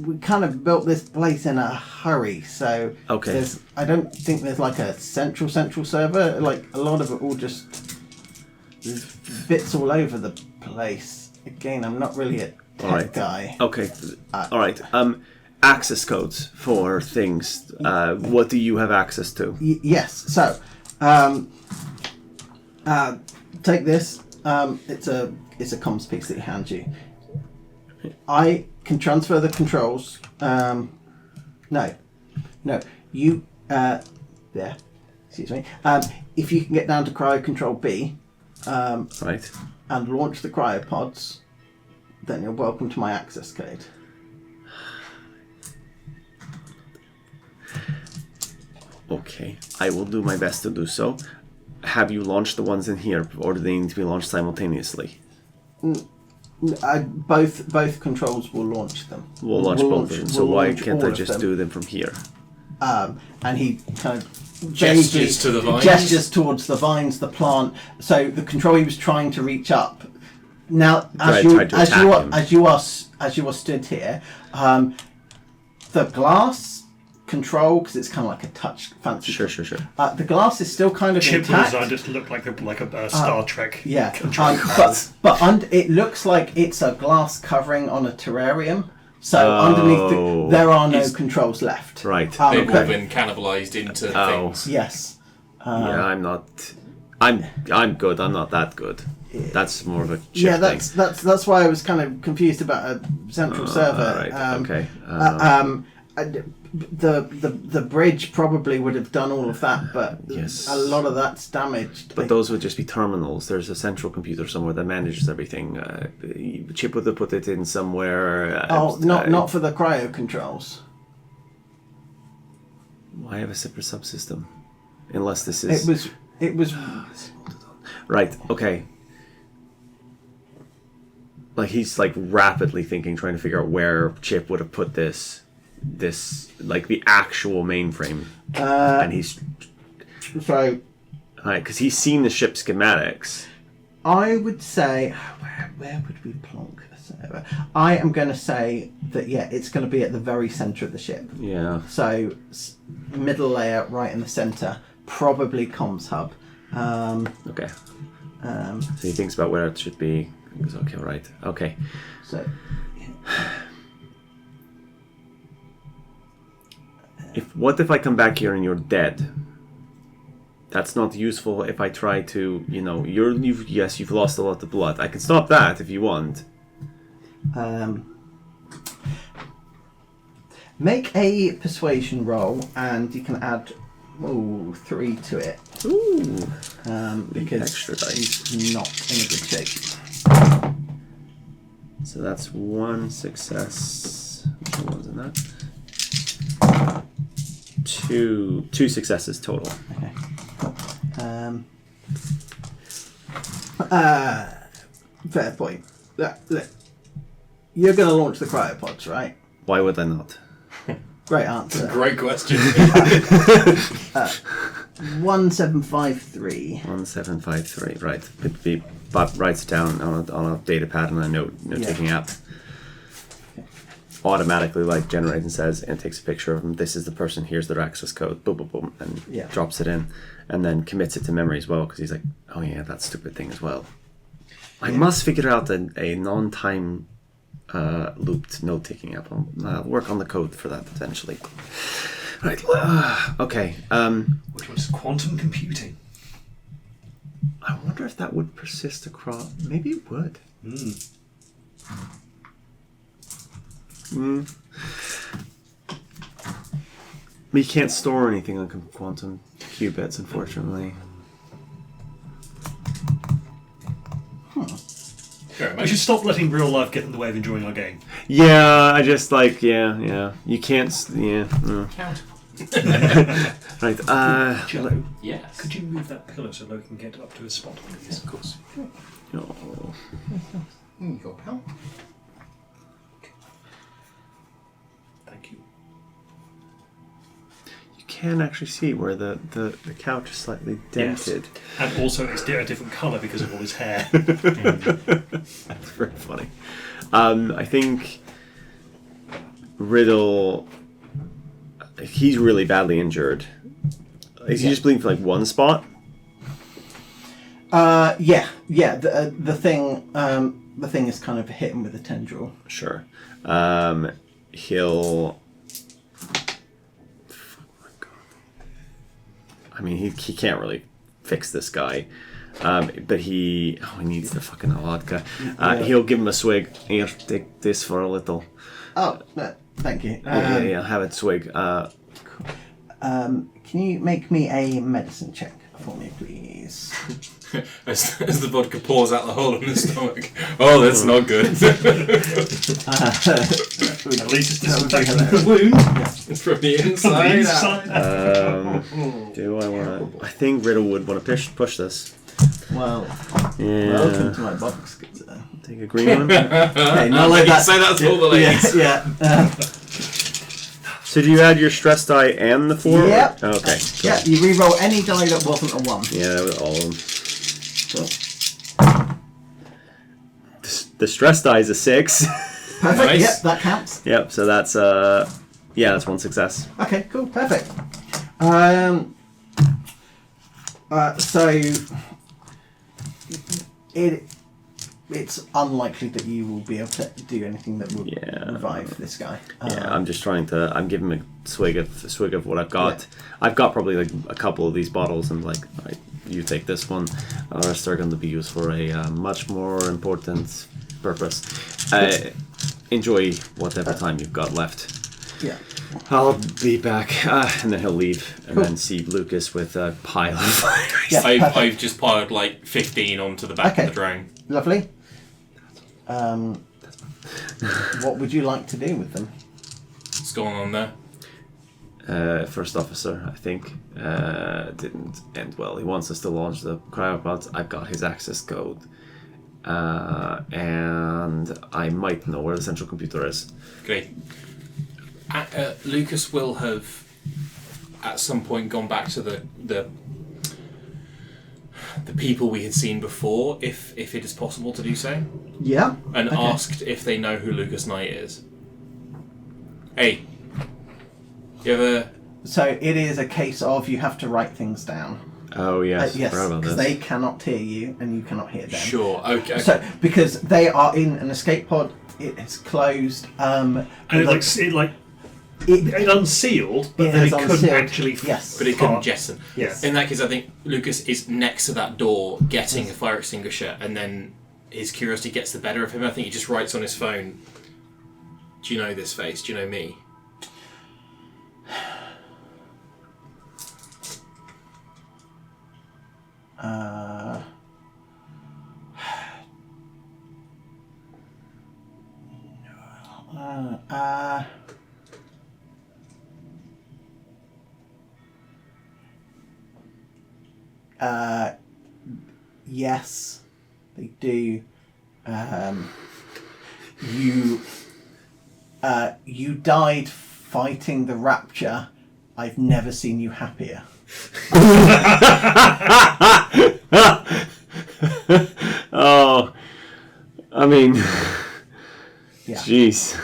S1: we kind of built this place in a hurry, so
S3: okay.
S1: I don't think there's like a central server. Like a lot of it all just there's bits all over the place. Again, I'm not really a tech guy.
S3: Okay, all right. Access codes for things. What do you have access to?
S1: Yes. So, take this. It's a comms piece that he hands you. I can transfer the controls. No. You. There. Excuse me. If you can get down to cryo control B,
S3: Right.
S1: and launch the cryopods, then you're welcome to my access code.
S3: Okay, I will do my best to do so. Have you launched the ones in here, or do they need to be launched simultaneously?
S1: Both controls will launch them.
S3: We'll launch both of them. So why can't I just do them from here?
S1: And he kind of
S2: Gestures to the vines.
S1: Gestures towards the vines, the plant. So the control he was trying to reach up. Now, as you are stood here, the glass control, because it's kind of like a touch fancy.
S3: Sure.
S1: The glass is still kind of
S4: Chip
S1: intact.
S4: design just looked like a Star Trek.
S1: Yeah,
S4: control.
S1: but it looks like it's a glass covering on a terrarium. So underneath, there are no controls left.
S3: Right.
S2: They've all been cannibalized into things.
S1: Yes.
S3: Yeah, I'm not. I'm good. I'm not that good. That's more of a chip thing.
S1: That's why I was kind of confused about a central server.
S3: Right. Okay.
S1: The bridge probably would have done all of that, but
S3: Yes.
S1: a lot of that's damaged.
S3: But those would just be terminals. There's a central computer somewhere that manages everything. Chip would have put it in somewhere.
S1: Not for the cryo controls.
S3: I have a separate subsystem, unless this is.
S1: It was.
S3: Right. Okay. Like he's like rapidly thinking, trying to figure out where Chip would have put this like the actual mainframe, and he's
S1: So.
S3: right because he's seen the ship schematics.
S1: I would say, where would we plonk a server? I am going to say that it's going to be at the very centre of the ship.
S3: Yeah.
S1: So middle layer, right in the centre, probably comms hub.
S3: Okay. So he thinks about where it should be. He goes, okay, right. Okay.
S1: So.
S3: What if I come back here and you're dead? That's not useful if I try to, you've lost a lot of blood. I can stop that if you want.
S1: Make a persuasion roll, and you can add 3 to it.
S3: Ooh.
S1: Because
S3: extra dice.
S1: he's not in a good shape.
S3: So that's 1 success. Which one's in that? 2 successes total.
S1: Okay. Fair point. Look, you're going to launch the cryopods, right?
S3: Why would I not?
S1: Great answer.
S2: Great question.
S1: 1753.
S3: 1753. Right. Bob writes it down on a data pad and a note-taking app. Automatically generates and says, and takes a picture of them. This is the person. Here's their access code. Boom, boom, boom, and drops it in, and then commits it to memory as well because he's like, oh yeah, that stupid thing as well. I must figure out a non-time looped note-taking app. I'll work on the code for that eventually. Right. Okay.
S4: Which was quantum computing.
S3: I wonder if that would persist across. Maybe it would. But you can't store anything on quantum qubits, unfortunately.
S4: We should stop letting real life get in the way of enjoying our game.
S3: Yeah, I just yeah. You can't.
S2: Count.
S3: Right.
S4: Joe,
S2: Yes.
S4: could you move that pillow so Lo can get up to his spot, please?
S2: Yes, of course.
S3: Oh.
S2: Here you go, pal.
S4: Thank you.
S3: You can actually see where the couch is slightly dented.
S4: Yes. And also it's a different colour because of all his hair.
S3: That's very funny. I think Riddle. He's really badly injured. Is he just bleeding for one spot?
S1: Yeah. The thing is kind of hit him with a tendril.
S3: Sure. He'll. I mean, he can't really fix this guy, but he needs the fucking vodka. He'll give him a swig. Here, take this for a little.
S1: Oh, thank you.
S3: Yeah, have it swig.
S1: Can you make me a medicine check for me, please?
S2: As the vodka pours out the hole in his stomach. Oh, that's not good.
S4: At least it's disinfecting the wound.
S2: It's from the inside out.
S3: Do I want to? I think Riddle would want to push this.
S1: Well,
S3: Yeah.
S1: welcome to my box.
S3: Take a green one.
S1: Okay, not like
S2: You
S1: that.
S2: say that to all the ladies.
S1: Yeah.
S3: So do you add your stress die and the 4?
S1: Yep.
S3: Okay.
S1: Yeah, you re-roll any die that wasn't a 1.
S3: Yeah, with all of them.
S1: Cool.
S3: The stress die is a 6.
S1: Perfect.
S2: Nice.
S1: Yep, that counts.
S3: Yep. So that's that's one success.
S1: Okay, cool, perfect. So it's unlikely that you will be able to do anything that will revive this guy.
S3: I'm just trying to. I'm giving him a swig of what I've got.
S1: Yeah.
S3: I've got probably a couple of these bottles, and you take this one. The rest are going to be used for a much more important purpose. Enjoy whatever time you've got left.
S1: Yeah.
S3: I'll be back, and then he'll leave, and then see Lucas with a pile of
S1: Yeah,
S2: I've just piled 15 onto the back of the drone.
S1: Lovely. What would you like to do with them?
S2: What's going on there?
S3: First officer, I think, didn't end well. He wants us to launch the cryopods. I've got his access code, and I might know where the central computer is.
S2: Great. Lucas will have at some point gone back to the people we had seen before, if it is possible to do so,
S1: Yeah.
S2: and
S1: Okay.
S2: asked if they know who Lucas Knight is. Hey, you ever?
S1: So it is a case of you have to write things down.
S3: Oh yes,
S1: Yes,
S3: forgot about
S1: because
S3: this.
S1: they cannot hear you and you cannot hear them.
S2: Sure. Okay.
S1: So because they are in an escape pod, it is closed.
S4: And it unsealed, but
S1: It
S4: then
S1: is
S4: it couldn't
S1: unsealed.
S4: actually.
S1: Yes.
S2: But it couldn't jettison.
S4: Yes.
S2: In that case, I think Lucas is next to that door getting a fire extinguisher, and then his curiosity gets the better of him. I think he just writes on his phone, "Do you know this face? Do you know me?"
S1: Yes, they do. You died fighting the Rapture, I've never seen you happier.
S3: Oh, I mean,
S1: Yeah.
S3: jeez.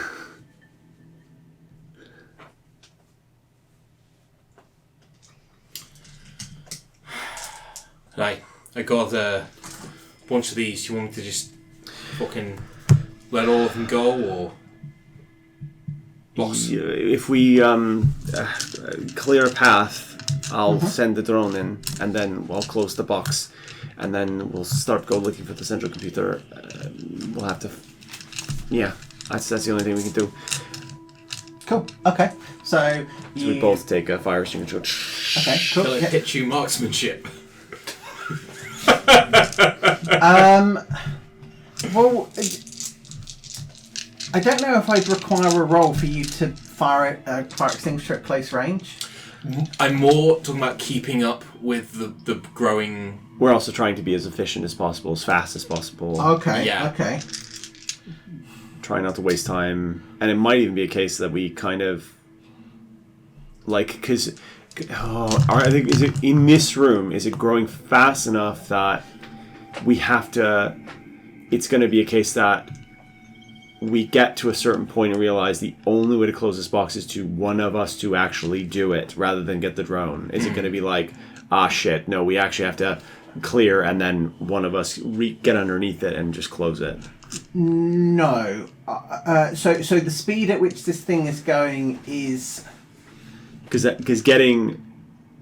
S2: Right, I got a bunch of these. Do you want me to just fucking let all of them go, or boss?
S3: If we clear a path, I'll send the drone in, and then we'll close the box, and then we'll start looking for the central computer. We'll have to, that's the only thing we can do.
S1: Cool. Okay. So you
S3: We both take a fire extinguisher.
S1: Okay. Cool.
S2: Shall I
S1: Yeah.
S2: pitch you marksmanship?
S1: Well, I don't know if I'd require a roll for you to fire a fire extinguisher at close range.
S2: I'm more talking about keeping up with the growing.
S3: We're also trying to be as efficient as possible, as fast as possible.
S1: Okay.
S2: Yeah.
S1: Okay.
S3: Try not to waste time, and it might even be a case that we kind of because I think is it in this room? Is it growing fast enough that we have to? It's going to be a case that we get to a certain point and realize the only way to close this box is to one of us to actually do it rather than get the drone. Is it going to be like, shit, no, we actually have to clear and then one of us get underneath it and just close it?
S1: No. So the speed at which this thing is going is
S3: because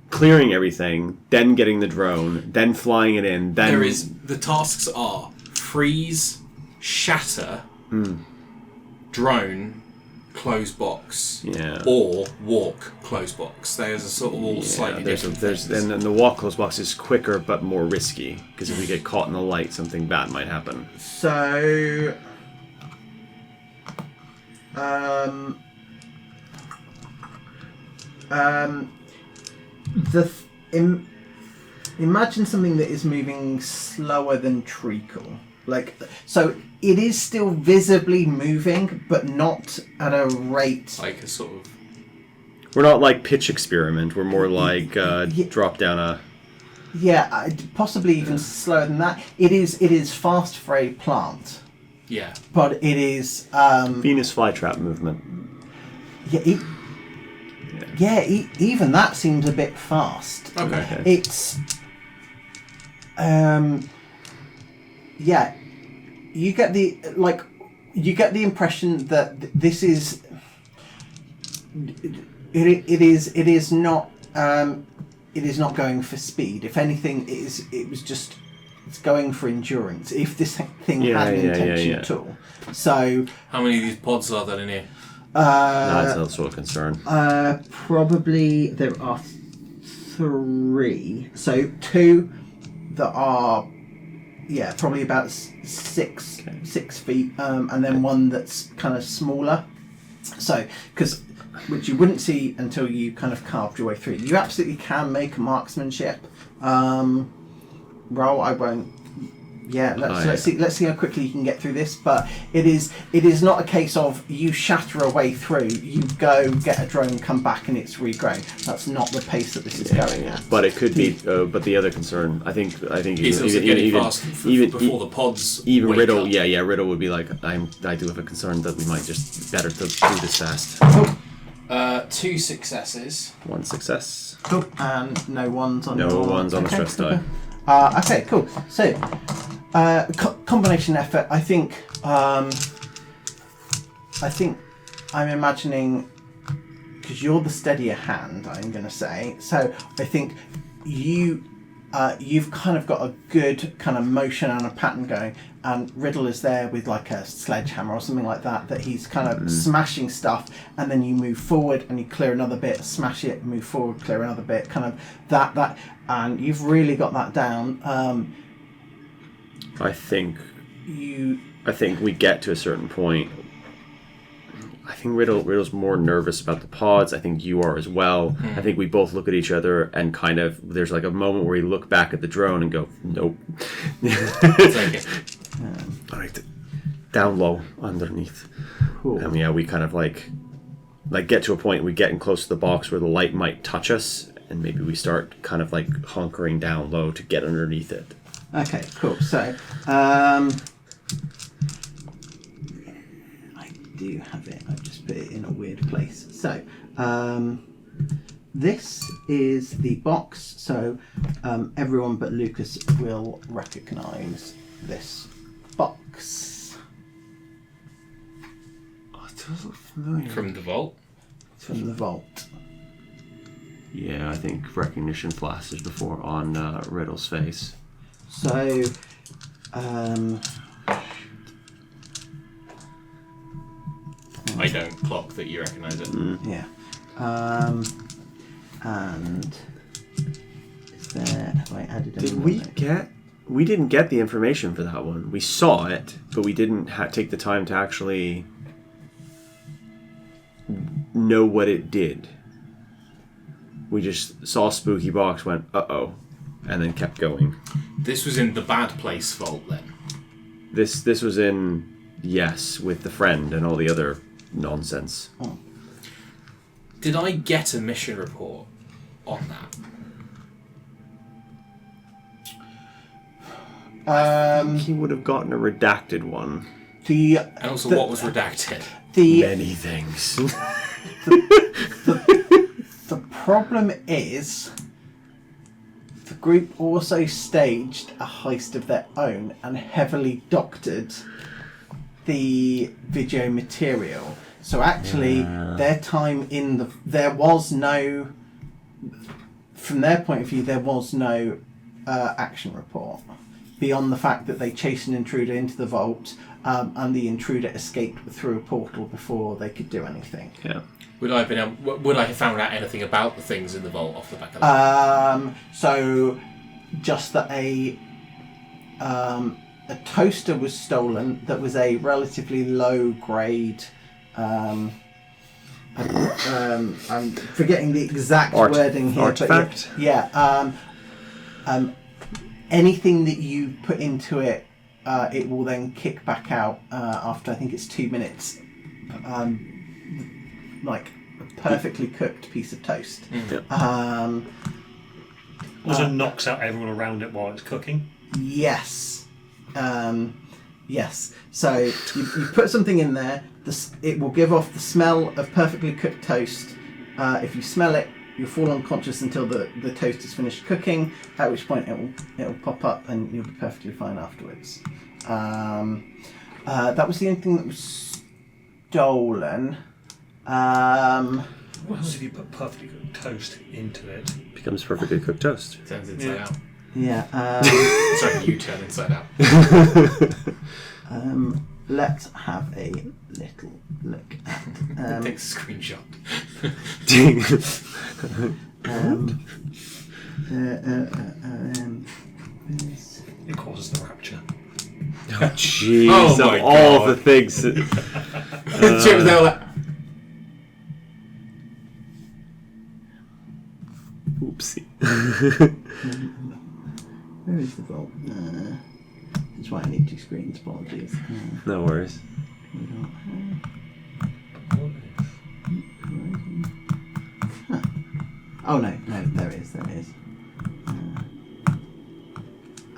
S3: clearing everything, then getting the drone, then flying it in, then
S2: The tasks are freeze, shatter, drone, close box, or walk, close box. Those are sort of all slightly different things.
S3: And then the walk close box is quicker but more risky because if we get caught in the light, something bad might happen.
S1: so. Imagine something that is moving slower than treacle. So it is still visibly moving, but not at a rate.
S2: Like a sort of.
S3: We're not like pitch experiment. We're more like drop down a.
S1: Yeah, possibly even slower than that. It is fast for a plant.
S2: Yeah.
S1: But it is.
S3: Venus flytrap movement.
S1: Even that seems a bit fast.
S2: Okay.
S1: It's. You get the impression that this is. It is not going for speed. If anything, it's going for endurance. If this thing had an intention at all. So.
S2: How many of these pods are there in here?
S3: That's not sort of concern.
S1: Probably there are 3. So 2 that are, probably about 6 feet, and then one that's kind of smaller. So, which you wouldn't see until you kind of carved your way through. You absolutely can make a marksmanship roll. I won't. Let's see how quickly you can get through this. But it is not a case of you shatter a way through. You go get a drone, come back, and it's regrown. That's not the pace that this is going at.
S3: But it could be. But the other concern, I think,
S2: Is also getting fast before the pods.
S3: Even
S2: wake
S3: Riddle,
S2: up.
S3: Riddle would be like, I do have a concern that we might just better to do this fast.
S1: Cool.
S2: 2 successes.
S3: 1 success.
S1: Cool. And no ones on.
S3: No ones on the stress die.
S1: Okay, cool. So, combination effort. I think I'm imagining, because you're the steadier hand, I'm going to say. So I think you've kind of got a good kind of motion and a pattern going, and Riddle is there with like a sledgehammer or something like that he's kind of smashing stuff, and then you move forward and you clear another bit, smash it, move forward, clear another bit, kind of that, and you've really got that down.
S3: I think we get to a certain point. I think Riddle's more nervous about the pods. I think you are as well. I think we both look at each other and kind of there's like a moment where we look back at the drone and go, nope.
S2: Okay.
S3: All right, down low, underneath.
S1: Cool.
S3: And we kind of like like get to a point we getting close to the box where the light might touch us, and maybe we start kind of like hunkering down low to get underneath it.
S1: Okay, cool. So, I do have it. I've just put it in a weird place. So, this is the box. So, everyone but Lucas will recognise this box.
S3: Oh, it does look familiar.
S2: From the vault.
S1: It's from the vault.
S3: Yeah, I think recognition flashes before on Riddle's face.
S1: So,
S2: I don't clock that you recognise it.
S1: yeah. And is there? Have I added any?
S3: Did we get? We didn't get the information for that one. We saw it, but we didn't take the time to actually know what it did. We just saw spooky box, went uh-oh, and then kept going.
S2: This was in the bad place vault then.
S3: This was in yes with the friend and all the other nonsense.
S1: Oh.
S2: Did I get a mission report on that?
S3: He would have gotten a redacted one.
S2: And also, what was redacted?
S3: Many things.
S1: The problem is, the group also staged a heist of their own and heavily doctored the video material. So actually, their time in there was no, from their point of view, there was no action report beyond the fact that they chased an intruder into the vault, and the intruder escaped through a portal before they could do anything.
S3: Yeah.
S2: Would I have found out anything about the things in the vault off the back of that?
S1: So just that a toaster was stolen that was a relatively low grade. I'm forgetting the exact wording here.
S3: Artifact?
S1: But yeah. Anything that you put into it, it will then kick back out after I think it's 2 minutes. Like a perfectly cooked piece of toast.
S4: Also knocks out everyone around it while it's cooking.
S1: Yes. Yes. So you put something in there, it will give off the smell of perfectly cooked toast. If you smell it, you'll fall unconscious until the toast is finished cooking, at which point it'll pop up and you'll be perfectly fine afterwards. That was the only thing that was stolen.
S4: What happens if you put perfectly cooked toast into it?
S3: Becomes perfectly cooked toast.
S2: Turns inside out.
S1: Yeah.
S2: Sorry, you turn inside out.
S1: Let's have a little look at.
S2: Takes a screenshot.
S4: It causes the rapture.
S3: Oh, jeez,
S2: Oh
S3: of
S2: my
S3: all
S2: God.
S3: the things.
S2: They were like,
S3: Oopsie.
S1: Where is the vault? That's why I need 2 screens. Apologies.
S3: No worries.
S1: We don't have. Oh no, there is.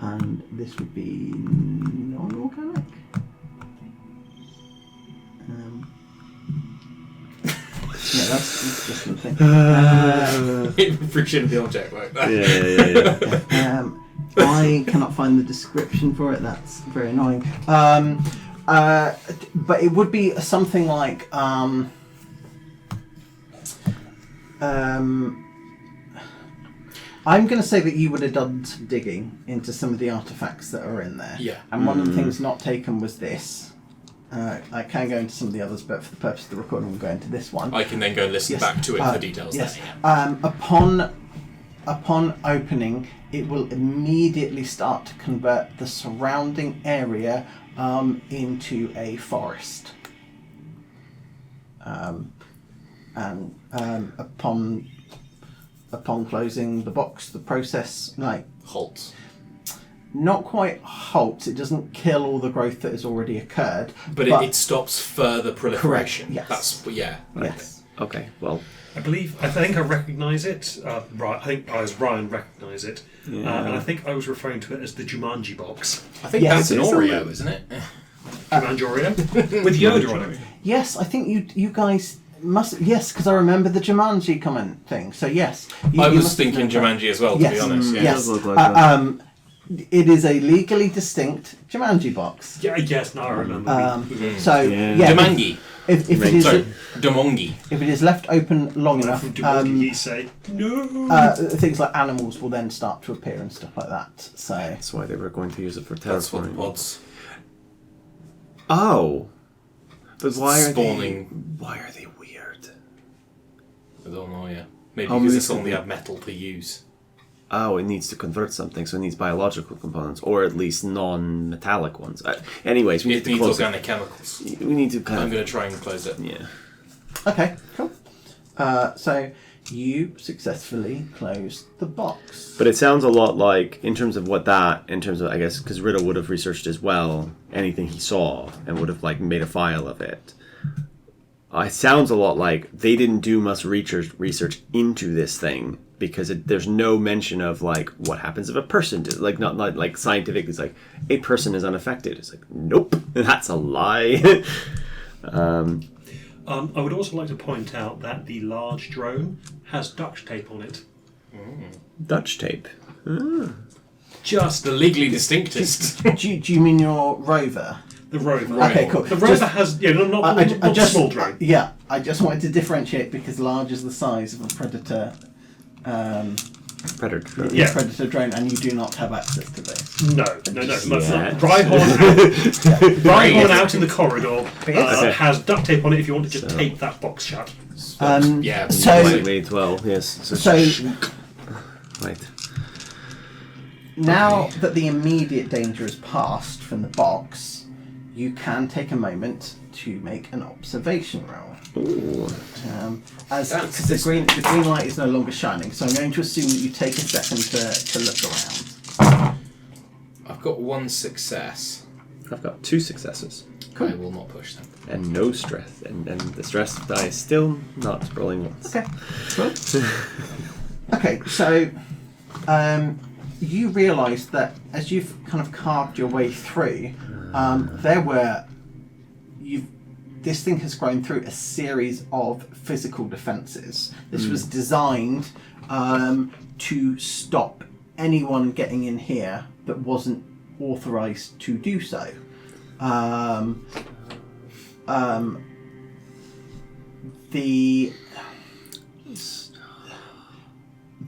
S1: And this would be non-organic. Yeah, that's just the thing.
S2: appreciate the object like that.
S3: Yeah.
S1: I cannot find the description for it. That's very annoying. But it would be something like I'm going to say that you would have done some digging into some of the artifacts that are in there.
S2: Yeah.
S1: And one of the things not taken was this. I can go into some of the others, but for the purpose of the recording, we'll go into this one.
S2: I can then go listen back to it for details.
S1: Yes.
S2: There, yeah.
S1: Upon opening, it will immediately start to convert the surrounding area into a forest. And upon closing the box, the process
S2: Halts.
S1: not quite halts. It doesn't kill all the growth that has already occurred,
S2: But it stops further proliferation.
S1: Correct, yes.
S2: That's yeah.
S1: Yes.
S3: Okay, well,
S4: I think I recognise it. Right, I think I, as Ryan, recognise it. And I think I was referring to it as the Jumanji box.
S2: I think
S1: Yes,
S2: that's an
S3: it is a
S2: Oreo,
S3: little-
S2: isn't it?
S4: Jumanji Oreo? With Yoda on it.
S1: Yes, I think you guys must. Yes, because I remember the Jumanji comment thing. So yes,
S2: I
S1: you
S2: was
S1: must
S2: thinking
S1: have known
S2: Jumanji as well, to
S1: Yes.
S2: be honest. Yeah.
S3: It
S1: Yes,
S3: does look like that.
S1: it is a legally distinct Jumanji box.
S4: Yeah, yes, no, I remember.
S1: So
S3: Yeah.
S1: yeah,
S2: Jumanji.
S1: if it is
S2: Sorry, Domongi.
S1: if it is left open long enough,
S4: From Jumanji, say, no!
S1: things like animals will then start to appear and stuff like that. So
S3: That's why they were going to use it for
S2: That's what the
S3: terraforming.
S2: pods
S3: Oh, but why are
S2: spawning.
S3: Why are they weird?
S2: I don't know, yeah. Maybe
S3: Oh,
S2: because
S3: maybe
S2: it's only
S3: something-
S2: have metal to use.
S3: Oh, it needs to convert something, so it needs biological components, or at least non-metallic ones. Anyways, we need
S2: It
S3: to
S2: needs
S3: close
S2: organic chemicals.
S3: it. We need to kind
S2: I'm
S3: of
S2: going to try and close it.
S3: yeah.
S1: okay, cool. So you successfully closed the box.
S3: But it sounds a lot like, in terms of I guess, because Riddle would have researched as well anything he saw and would have like made a file of it. It sounds a lot like they didn't do much research into this thing because there's no mention of like what happens if a person did, like not like scientific. It's like a person is unaffected. It's like nope, that's a lie.
S4: I would also like to point out that the large drone has duct tape on it.
S3: Dutch tape.
S2: Just the legally distinctest.
S1: do you mean your rover?
S4: The rover.
S1: Okay, cool.
S4: The rover has, not the small drone.
S1: Yeah, I just wanted to differentiate because large is the size of a predator.
S3: Predator drone.
S4: Yeah.
S1: Predator drone, and you do not have access to this.
S4: No.
S3: Yes.
S4: Rhyhorn out in the corridor
S1: Yes.
S4: has duct tape on it if you want to just tape that box shut.
S2: Yeah.
S1: So-
S3: Lightweight, well, yes.
S1: So
S3: Right.
S1: now that the immediate danger is passed from the box, you can take a moment to make an observation roll.
S3: Ooh.
S1: Because the green light is no longer shining, so I'm going to assume that you take a second to look around.
S2: I've got one success.
S3: I've got 2 successes.
S2: I will not push them.
S3: And no stress. And the stress die is still not rolling once.
S1: Okay. Cool. Okay, so you realise that as you've kind of carved your way through, this thing has grown through a series of physical defences. This was designed to stop anyone getting in here that wasn't authorised to do so.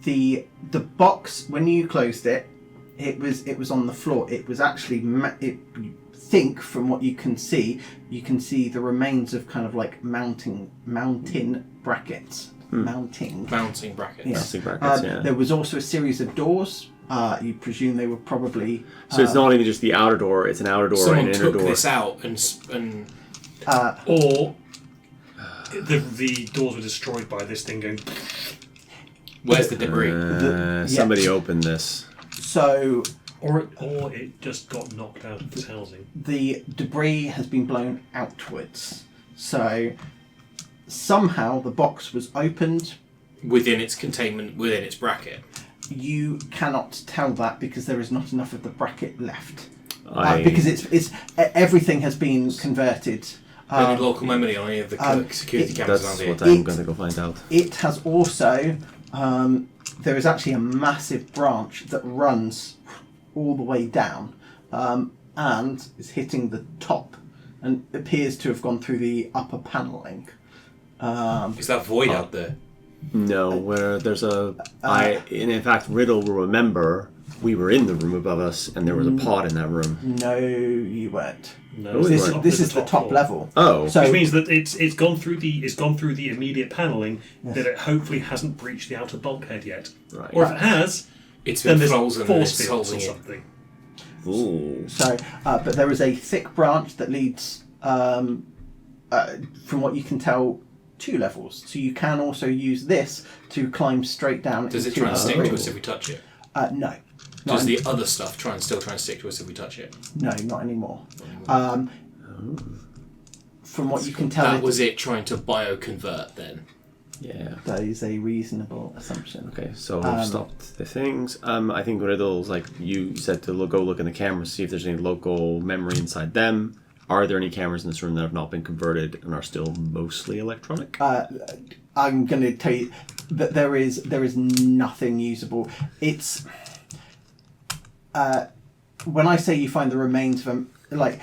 S1: The box, when you closed it, it was on the floor. It was actually you think from what you can see the remains of kind of like mounting brackets. Mounting
S2: brackets.
S1: Yeah.
S3: Mounting brackets, yeah.
S1: There was also a series of doors. You presume they were probably
S3: So it's not even just the outer door, it's an outer door
S2: Someone
S3: and an inner
S2: took
S3: door.
S2: this out and
S4: Or the doors were destroyed by this thing going.
S2: where's the debris?
S3: Somebody opened this.
S1: so
S4: Or it just got knocked out of its housing.
S1: the debris has been blown outwards. So somehow the box was opened.
S2: Within its containment, within its bracket.
S1: You cannot tell that because there is not enough of the bracket left.
S3: I-
S1: Because it's everything has been converted.
S2: Any local memory on any of the security cameras
S3: That's
S2: around
S3: what
S2: here?
S3: I'm going to go find out.
S1: It has also there is actually a massive branch that runs all the way down and is hitting the top and appears to have gone through the upper panelling.
S2: Is that void out there?
S3: No, where there's in fact, Riddle will remember we were in the room above us and there was a pod in that room.
S1: No, you weren't.
S4: No,
S1: This is the top
S4: floor.
S1: level.
S3: Oh.
S1: So
S4: Which means that it's gone through the immediate panelling, that it hopefully hasn't breached the outer bulkhead yet.
S3: Right.
S4: Or if it has,
S2: It's
S4: then
S2: been
S4: there's
S2: frozen and
S4: force
S2: it's
S4: fields or
S2: holding it.
S4: something.
S3: Ooh.
S1: So, but there is a thick branch that leads, from what you can tell, 2 levels. So you can also use this to climb straight down.
S2: Does it
S1: into
S2: try and
S1: the
S2: stick
S1: room.
S2: to us if we touch it?
S1: No.
S2: Does the other stuff still try and stick to us if we touch it?
S1: No, not anymore. From what you can tell,
S2: That was it trying to bioconvert then.
S3: Yeah.
S1: That is a reasonable assumption.
S3: Okay, so we've stopped the things. I think Riddle's like you said to go look in the cameras, see if there's any local memory inside them. Are there any cameras in this room that have not been converted and are still mostly electronic?
S1: I'm going to tell you that there is nothing usable. It's when I say you find the remains of them, like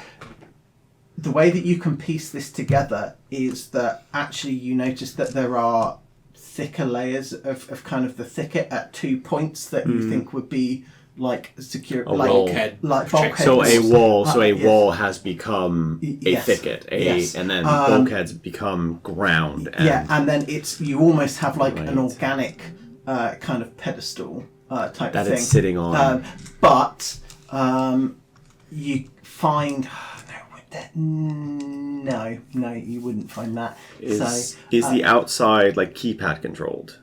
S1: the way that you can piece this together is that actually you notice that there are thicker layers of kind of the thicket at 2 points that you think would be like secure, like
S2: bulkhead.
S1: like bulkheads.
S3: So a wall,
S1: Yes.
S3: wall has become a
S1: Yes.
S3: thicket,
S1: Yes.
S3: and then bulkheads become ground. And
S1: Yeah, and then you almost have like an
S3: Right.
S1: organic kind of pedestal type
S3: that
S1: thing.
S3: it's sitting on.
S1: But you find no, you wouldn't find that.
S3: is the outside like keypad controlled?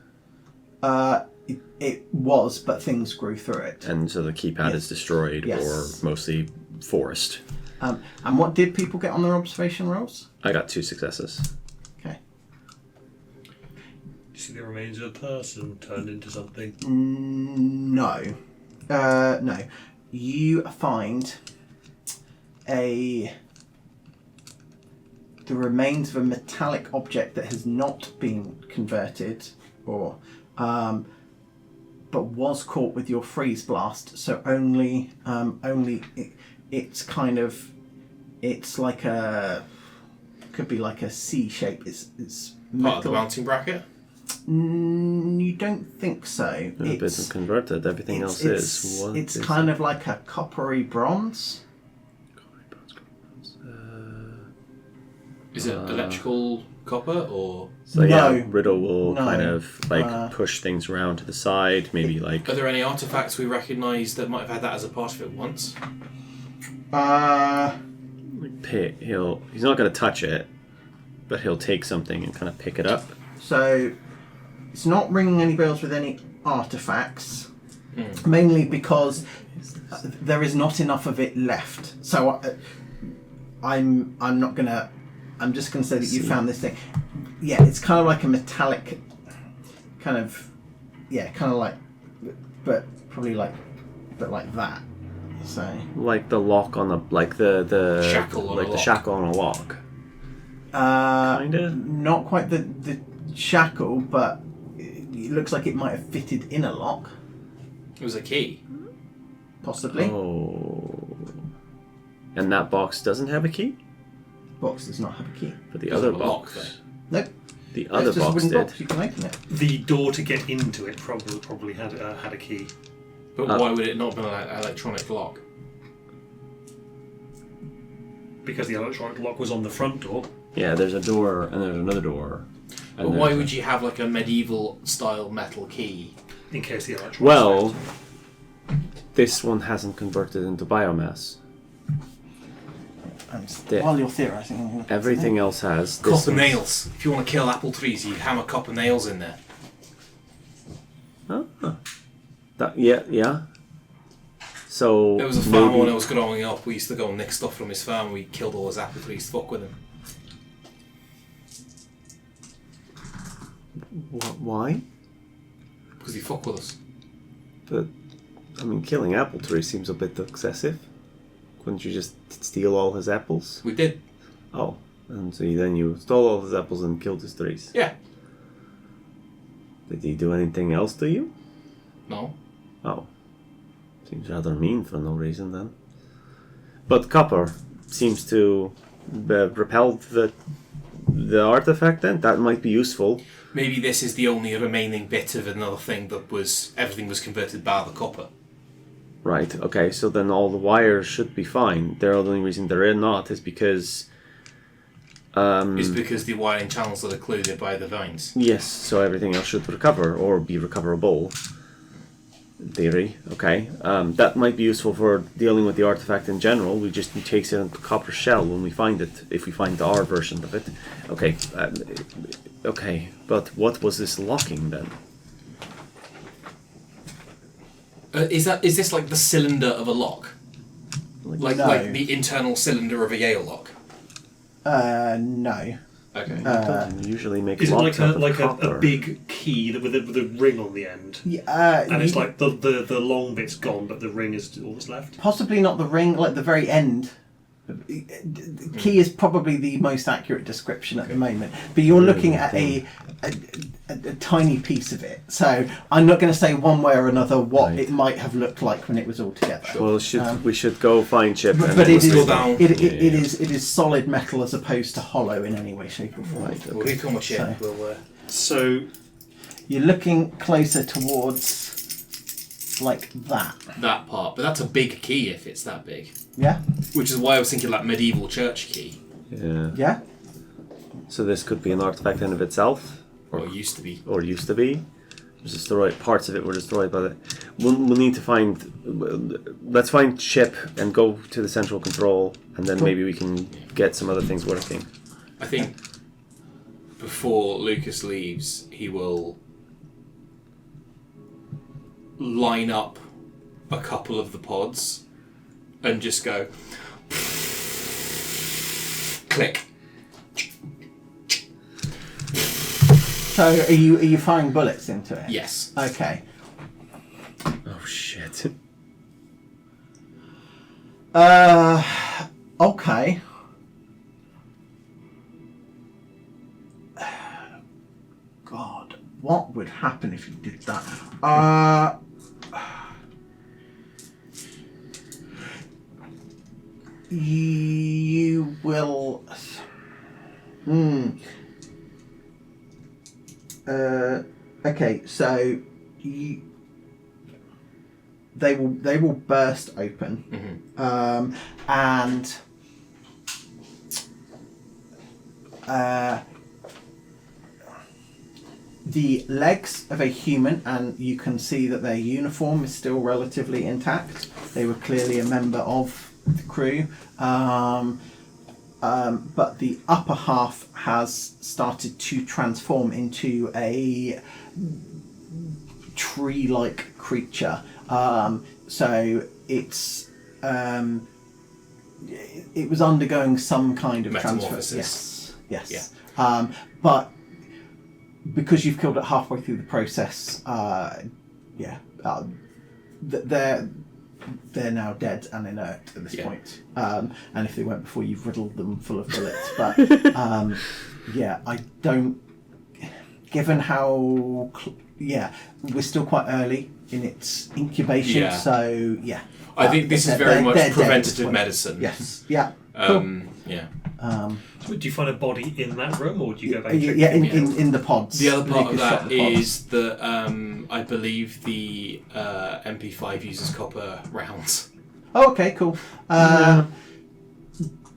S1: It was, but things grew through it.
S3: And so the keypad is destroyed,
S1: Yes.
S3: or mostly forest.
S1: And what did people get on their observation rolls?
S3: I got 2 successes.
S1: Okay.
S4: You see the remains of a person turned into something.
S1: No. No. You find the remains of a metallic object that has not been converted, or but was caught with your freeze blast. So only it's kind of, it's like could be like a C shape. It's
S2: Part of the
S1: metal.
S2: mounting bracket?
S1: You don't think so.
S3: It isn't converted. Everything else is. What
S1: It's
S3: is
S1: kind of like a coppery bronze.
S2: Is it electrical copper or...
S3: So
S1: No.
S3: yeah, Riddle will
S1: No.
S3: kind of like push things around to the side, maybe like
S2: Are there any artifacts we recognise that might have had that as a part of it once?
S3: pick. He's not going to touch it, but he'll take something and kind of pick it up.
S1: So it's not ringing any bells with any artifacts, mainly because there is not enough of it left. So I'm not gonna. I'm just gonna say that you found this thing. Yeah, it's kind of like a metallic, kind of, kind of like, but probably like, but like that. So
S3: Like the lock on the
S2: Shackle on
S3: like
S2: a
S3: the
S2: lock.
S3: shackle on a lock. Kinda.
S1: not quite the shackle, but it looks like it might have fitted in a lock,
S2: It was a key.
S1: possibly.
S3: Oh. And that box doesn't have a key,
S1: Box does not have a key.
S3: but the
S2: Doesn't
S3: other
S2: have a lock,
S3: box.
S1: Nope.
S3: The other
S1: It's just a
S3: box
S1: wooden
S3: did.
S1: box. You can open it.
S4: The door to get into it probably had a key.
S2: But why would it not be an electronic lock?
S4: Because the electronic lock was on the front door.
S3: Yeah, there's a door and there's another door.
S2: But why would you have like a medieval style metal key?
S4: In case the electronic
S3: Well, this one hasn't converted into biomass.
S1: While you're theorising,
S3: Everything else has. This
S2: Copper
S3: one's-
S2: nails. If you want to kill apple trees, you hammer copper nails in there.
S3: Huh? Yeah. So
S2: There was a farmer
S3: maybe-
S2: when I was growing up. We used to go and nick stuff from his farm. We killed all his apple trees to fuck with him.
S3: Why?
S2: Because he fuck with us.
S3: But I mean, killing apple trees seems a bit excessive. Couldn't you just steal all his apples?
S2: We did.
S3: Oh, and so then you stole all his apples and killed his trees.
S2: Yeah.
S3: Did he do anything else to you?
S2: No.
S3: Oh, seems rather mean for no reason then. But copper seems to repel the artifact. Then that might be useful.
S2: Maybe this is the only remaining bit of another thing that was... Everything was converted by the copper.
S3: Right. Okay. So then all the wires should be fine. The only reason they're not is because.
S2: Is because the wiring channels are occluded by the vines.
S3: Yes. So everything else should recover or be recoverable. In theory. Okay. That might be useful for dealing with the artifact in general. We just takes it into the copper shell when we find it. If we find our version of it. Okay. Okay. But what was this locking then?
S2: Is this like the cylinder of a lock?
S1: No.
S2: Like the internal cylinder of a Yale lock?
S1: No.
S2: Okay.
S3: Doesn't usually make
S4: Is it
S3: locks out of
S4: like
S3: copper.
S4: a big key with a ring on the end? And it's like the long bit's gone, but the ring is all that's left?
S1: possibly not the ring, like the very end. Key is probably the most accurate description at the moment, but you're looking at a tiny piece of it. So I'm not going to say one way or another what
S3: Right.
S1: it might have looked like when it was all together.
S3: Well, we should go find Chip.
S1: But,
S3: and
S1: but
S3: then
S1: it is
S2: go down.
S1: it is solid metal as opposed to hollow in any way, shape, or form.
S3: Right,
S2: We'll become a ship.
S1: So-
S2: We'll.
S4: So
S1: You're looking closer towards like that.
S2: That part, but that's a big key if it's that big.
S1: Yeah,
S2: Which is why I was thinking like medieval church key.
S3: Yeah.
S1: yeah.
S3: So this could be an artifact in of itself,
S2: Or used to be.
S3: or used to be. It was destroyed. Parts of it were destroyed by the. We'll need to find. Let's find Chip and go to the central control, and then
S1: Cool.
S3: maybe we can get some other things working.
S2: I think before Lucas leaves, he will line up a couple of the pods and just go click.
S1: So are you firing bullets into it?
S2: Yes.
S1: Okay.
S3: Oh shit!
S1: Okay. God, what would happen if you did that? You will. Okay, so they will burst open, and the legs of a human, and you can see that their uniform is still relatively intact. They were clearly a member of the crew, but the upper half has started to transform into a tree-like creature. So it's it was undergoing some kind of
S2: Metamorphosis.
S1: Yes. But because you've killed it halfway through the process, they're now dead and inert at this point. And if they weren't before, you've riddled them full of bullets. But I don't. Given how, we're still quite early in its incubation.
S2: Yeah.
S1: So
S2: I think this is very much
S1: they're dead at this
S2: preventative
S1: point.
S2: medicine.
S1: Yes. Yeah. Cool.
S2: Yeah.
S4: do you find a body in that room, or do you go back and check?
S1: In the pods.
S2: The other part of
S1: Lucas shot
S2: that
S1: the pods.
S2: is that I believe the MP5 uses copper rounds.
S1: Oh, okay, cool.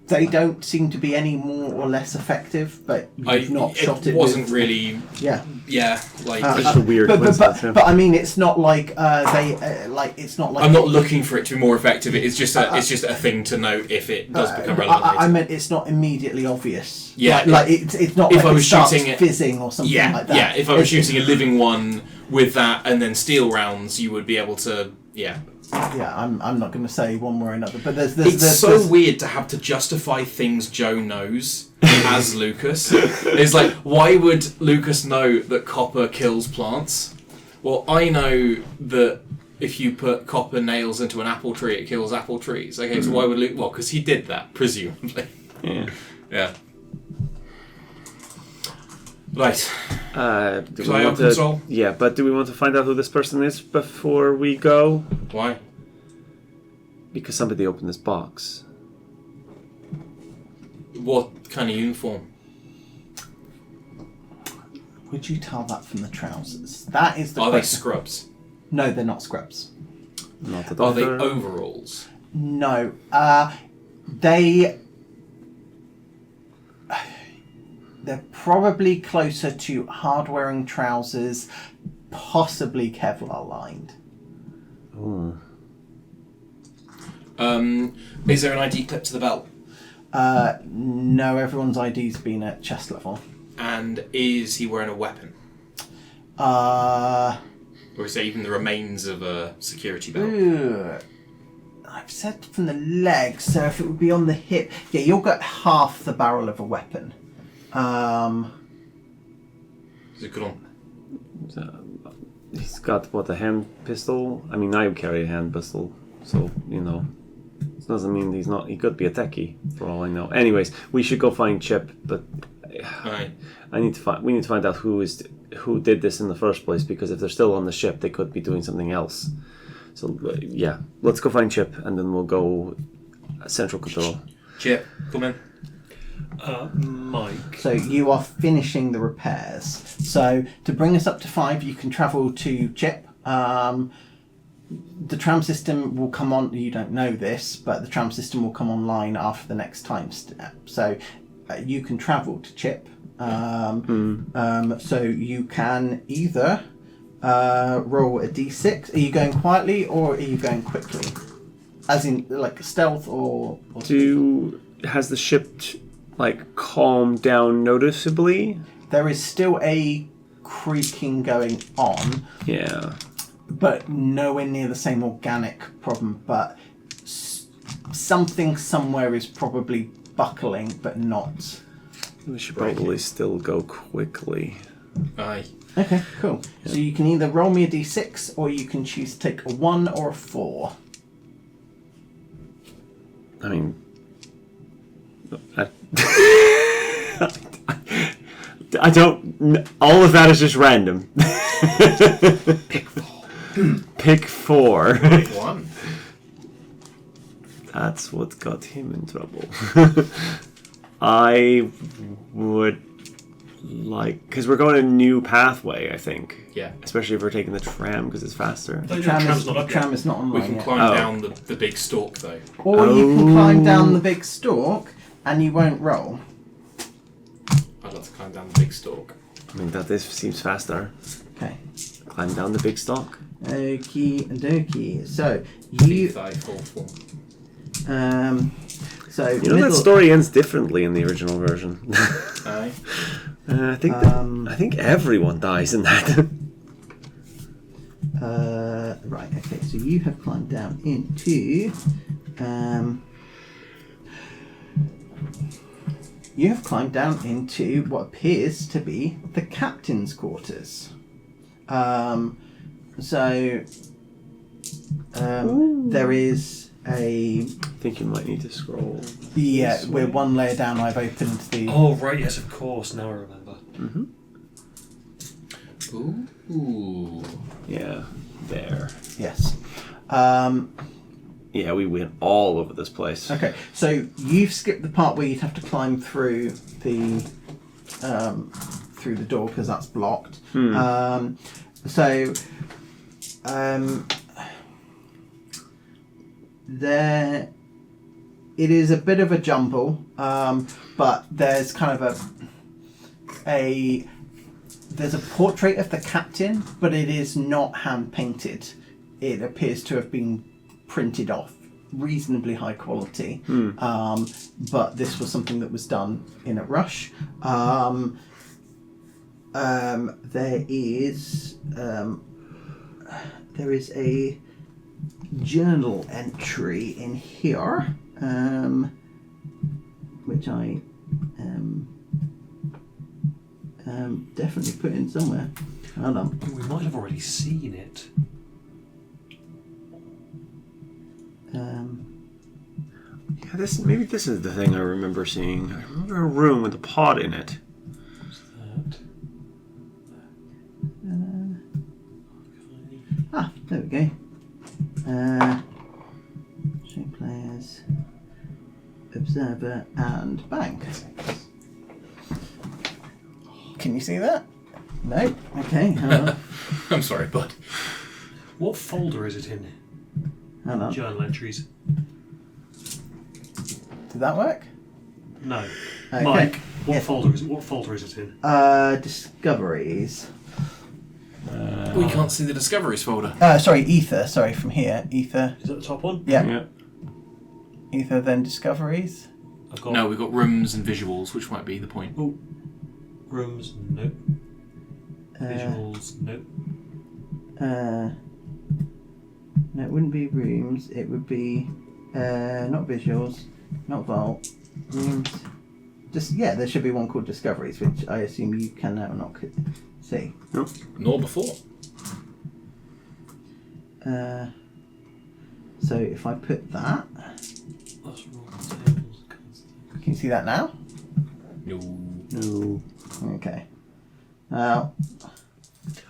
S1: They don't seem to be any more or less effective, but you've not shot it.
S2: It wasn't
S1: with,
S2: really.
S1: Yeah.
S2: Yeah, like.
S3: Just a weird coincidence, yeah.
S1: but I mean, it's not like it's not like.
S2: I'm not looking for it to be more effective. It's just a thing to note if it does become relevant.
S1: I meant it's not immediately obvious.
S2: Yeah,
S1: like it's not
S2: if
S1: like
S2: I was
S1: it starts
S2: shooting it-
S1: fizzing or something like that.
S2: Yeah, if I was shooting a living one with that and then steel rounds, you would be able to. Yeah.
S1: Yeah, I'm not going to say one way or another, but there's
S2: It's so weird to have to justify things Joe knows as Lucas. It's like, why would Lucas know that copper kills plants? Well, I know that if you put copper nails into an apple tree, it kills apple trees. Okay, so why would Luke? Well, because he did that, presumably.
S3: Yeah.
S2: Yeah. Right.
S3: Do
S2: Shall I open control?
S3: Yeah, but do we want to find out who this person is before we go?
S2: Why?
S3: Because somebody opened this box.
S2: What kind of uniform?
S1: Would you tell that from the trousers? That is the
S2: Are they
S1: question.
S2: scrubs?
S1: No, they're not scrubs.
S3: Not at
S2: Are
S3: all.
S2: they overalls?
S1: No, they're probably closer to hard-wearing trousers, possibly Kevlar lined.
S3: Ooh.
S2: Is there an ID clip to the belt?
S1: No, everyone's ID's been at chest level.
S2: And is he wearing a weapon? Or is there even the remains of a security belt?
S1: Ooh, I've said from the legs, so if it would be on the hip, yeah, you'll get half the barrel of a weapon.
S2: Is it good on?
S3: He's got what, a hand pistol? I mean, I carry a hand pistol, so it doesn't mean he's not. He could be a techie for all I know. Anyways, we should go find Chip, but
S2: Aye.
S3: we need to find out who did this in the first place, because if they're still on the ship, they could be doing something else. So yeah, let's go find Chip, and then we'll go central control.
S2: Chip, come in.
S4: Mike.
S1: So you are finishing the repairs. So to bring us up to 5, you can travel to Chip. The tram system will come on. You don't know this, but the tram system will come online after the next time step. So you can travel to Chip. So you can either roll a d6. Are you going quietly or are you going quickly? As in, like stealth or
S3: Has the ship calmed down noticeably?
S1: There is still a creaking going on.
S3: Yeah.
S1: But nowhere near the same organic problem. But something somewhere is probably buckling, but not.
S3: We should probably still go quickly.
S2: Aye.
S1: Okay, cool. Yeah. So you can either roll me a d6, or you can choose to take a 1 or a 4.
S3: I mean, I don't. All of that is just random.
S2: Pick 4.
S3: Pick 4.
S2: Pick 1.
S3: That's what got him in trouble. I would because we're going a new pathway, I think.
S2: Yeah.
S3: Especially if we're taking the tram, because it's faster.
S1: The tram is not online.
S2: We can climb down the big stalk, though.
S1: Or you can climb down the big stalk and you won't roll.
S2: I'd like to climb down the big stalk.
S3: I mean, seems faster.
S1: Okay.
S3: Climb down the big stalk.
S1: Okie dokie. So you.
S2: Thy full form.
S1: So
S3: that story ends differently in the original version.
S2: Aye.
S3: I think everyone dies in that.
S1: Right. Okay. So you have climbed down into. You have climbed down into what appears to be the captain's quarters. There is a.
S3: I think you might need to scroll.
S1: Yeah, we're one layer down. I've opened the.
S4: Oh right, yes, of course. Now I remember.
S3: Mm-hmm.
S2: Ooh.
S3: Yeah, there.
S1: Yes.
S3: Yeah, we went all over this place.
S1: Okay, so you've skipped the part where you'd have to climb through the door because that's blocked. There, it is a bit of a jumble, but there's kind of there's a portrait of the captain, but it is not hand painted. It appears to have been printed off, reasonably high quality, but this was something that was done in a rush. There is a journal entry in here, which I definitely put in somewhere. Hold on.
S4: We might have already seen it.
S3: Yeah, maybe this is the thing I remember seeing. I remember a room with a pot in it.
S4: What's that?
S1: There we go. Show players, observer, and bank. Can you see that? No? Okay, hold on.
S2: I'm sorry, bud.
S4: What folder is it in?
S1: Hold on.
S4: Journal entries.
S1: Did that work?
S4: No.
S1: Okay.
S4: Mike, what
S1: Yeah.
S4: folder is it? What folder is it in?
S1: Discoveries.
S2: We can't see the discoveries folder.
S1: Sorry, Aether. Sorry, from here. Aether.
S4: Is that the top one?
S1: Yeah. Aether, then discoveries.
S4: I've got
S2: No, we've got rooms and visuals, which might be the point.
S4: rooms. Nope. Visuals. Nope.
S1: No, it wouldn't be rooms. It would be not visuals, not vault. Rooms, there should be one called Discoveries, which I assume you can now not see.
S3: Nope.
S2: Nor before.
S1: So if I put that, can you see that now?
S2: No.
S1: Okay. Now.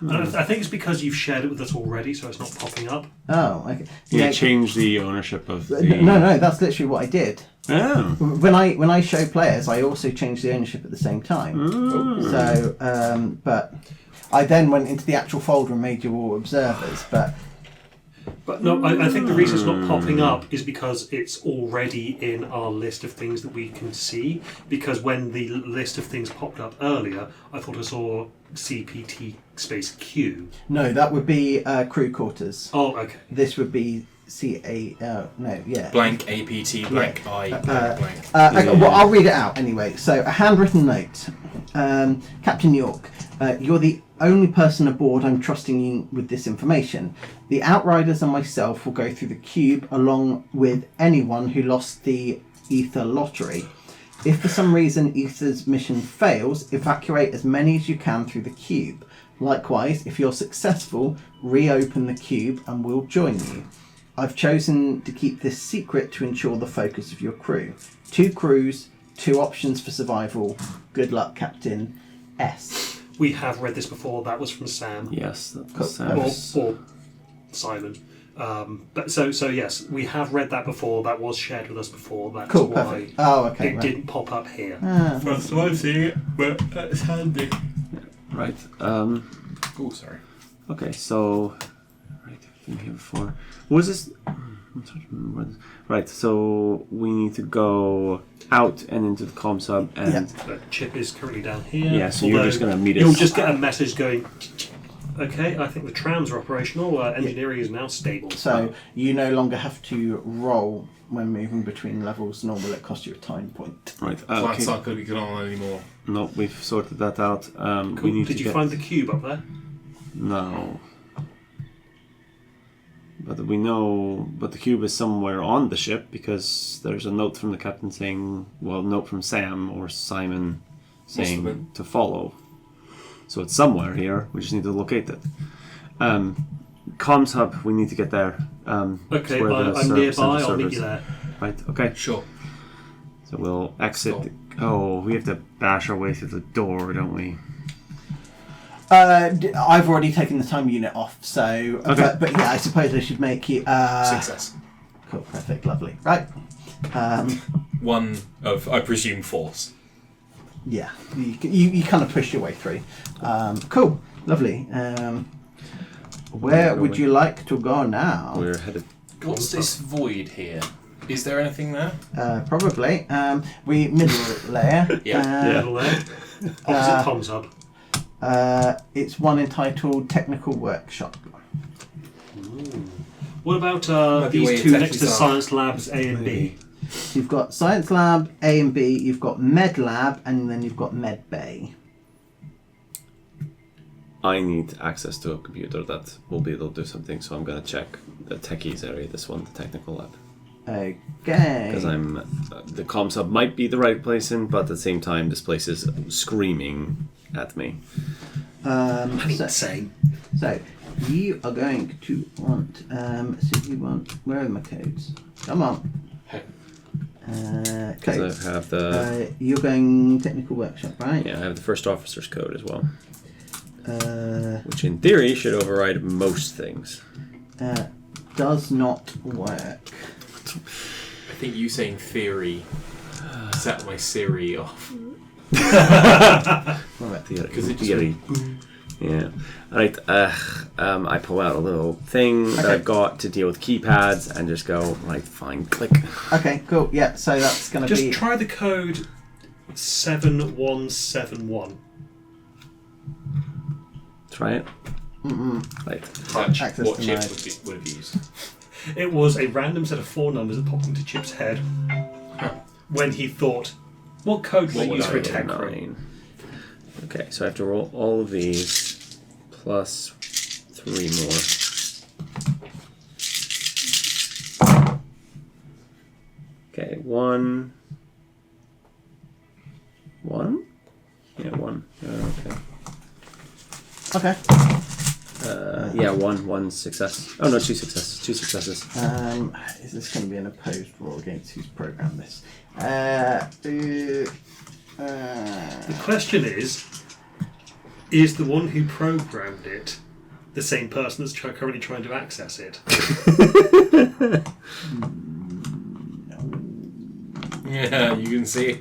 S4: I think it's because you've shared it with us already, so it's not popping up.
S1: Oh, okay.
S3: You change the ownership of the...
S1: No, that's literally what I did.
S3: Oh.
S1: When I show players, I also change the ownership at the same time. So, but I then went into the actual folder and made you all observers.
S4: But no, I think the reason it's not popping up is because it's already in our list of things that we can see. Because when the list of things popped up earlier, I thought I saw CPT space Q.
S1: No, that would be crew quarters.
S4: Oh, okay.
S1: This would be
S2: Blank APT, blank I, blank.
S1: Okay, well, I'll read it out anyway. So, a handwritten note. Captain York, you're the only person aboard I'm trusting you with this information. The Outriders and myself will go through the cube along with anyone who lost the Aether lottery. If for some reason Aether's mission fails, evacuate as many as you can through the cube. Likewise, if you're successful, reopen the cube and we'll join you. I've chosen to keep this secret to ensure the focus of your crew. 2 crews, 2 options for survival. Good luck, Captain S.
S4: We have read this before. That was from Sam.
S3: Yes, that
S1: Cool.
S3: was Sam's.
S4: Or Simon. But so yes, we have read that before. That was shared with us before. That's
S1: Cool,
S4: why
S1: perfect. Oh, okay.
S4: it didn't pop up here.
S2: First time seeing it, but that's handy.
S3: Right.
S2: Oh, sorry.
S3: Okay, so... Right, everything here before... Was this... I'm trying to remember this. Right, so we need to go out and into the comm sub and...
S4: The chip is currently down here.
S3: Yeah, so you're just going to meet us.
S4: You'll just get a message going... Okay, I think the trams are operational. Engineering is now stable.
S1: So, you no longer have to roll when moving between levels, nor will it cost you a time point.
S3: Right,
S2: Flights
S3: okay.
S2: aren't going to be good on anymore.
S3: No, we've sorted that out.
S4: Cool.
S3: We need
S4: Did
S3: to
S4: you find the cube up there?
S3: No. But we know... But the cube is somewhere on the ship, because there's a note from the captain saying... Well, note from Sam or Simon saying to follow. So it's somewhere here. We just need to locate it. Comms hub, we need to get there.
S4: Okay,
S3: where the
S4: I'm nearby.
S3: central
S4: I'll meet
S3: servers-
S4: you there.
S3: Right, okay.
S2: Sure.
S3: So we'll exit...
S2: Cool.
S3: Oh, we have to bash our way through the door, don't we?
S1: I've already taken the time unit off, so...
S3: Okay.
S1: But yeah, I suppose I should make you...
S2: Success.
S1: Cool, perfect, lovely. Right.
S2: One of, I presume, force.
S1: Yeah, you kind of push your way through. Cool, lovely. Where would you like to go now?
S3: We're headed...
S2: What's this void here? Is there anything there?
S1: Probably. We middle layer.
S2: Yeah.
S4: Middle there. Opposite comms hub.
S1: It's one entitled Technical Workshop.
S4: What about
S2: Might be where
S4: these
S2: your
S4: two next to
S2: techies are.
S4: Science Labs A and B?
S1: So you've got Science Lab A and B, you've got Med Lab, and then you've got Med Bay.
S3: I need access to a computer that will be able to do something, so I'm going to check the techies area, this one, the technical lab.
S1: Okay.
S3: Because I'm... the comms hub might be the right place in, but at the same time, this place is screaming at me.
S4: Same.
S1: So you are going to want. So you want. Where are my codes? Come on.
S3: Because
S1: Codes.
S3: I have the...
S1: You're going Technical Workshop, right?
S3: yeah, I have the first officer's code as well.
S1: Uh,
S3: Which in theory should override most things.
S1: does not work.
S2: I think you saying theory set my Siri off.
S3: Because
S2: it
S3: theory. Yeah. Alright, I pull out a little thing that I've got to deal with keypads and just go, right, fine, click.
S1: Okay, cool. Yeah, so that's going to
S4: Just
S1: be.
S4: try the code 7171.
S3: Try it.
S1: Mm-mm.
S3: Right.
S2: Touch.
S1: Access
S2: What
S1: denied.
S2: chip would have used?
S4: It was a random set of 4 numbers that popped into Chip's head when he thought, what code would I use for a tech room?
S3: 9. Okay, so I have to roll all of these plus 3 more. Okay, 1,
S1: Okay.
S3: Yeah, one success. Oh no, two successes.
S1: Is this going to be an opposed roll against who's programmed this?
S4: The question is the one who programmed it the same person that's currently trying to access it?
S2: Yeah, you can see.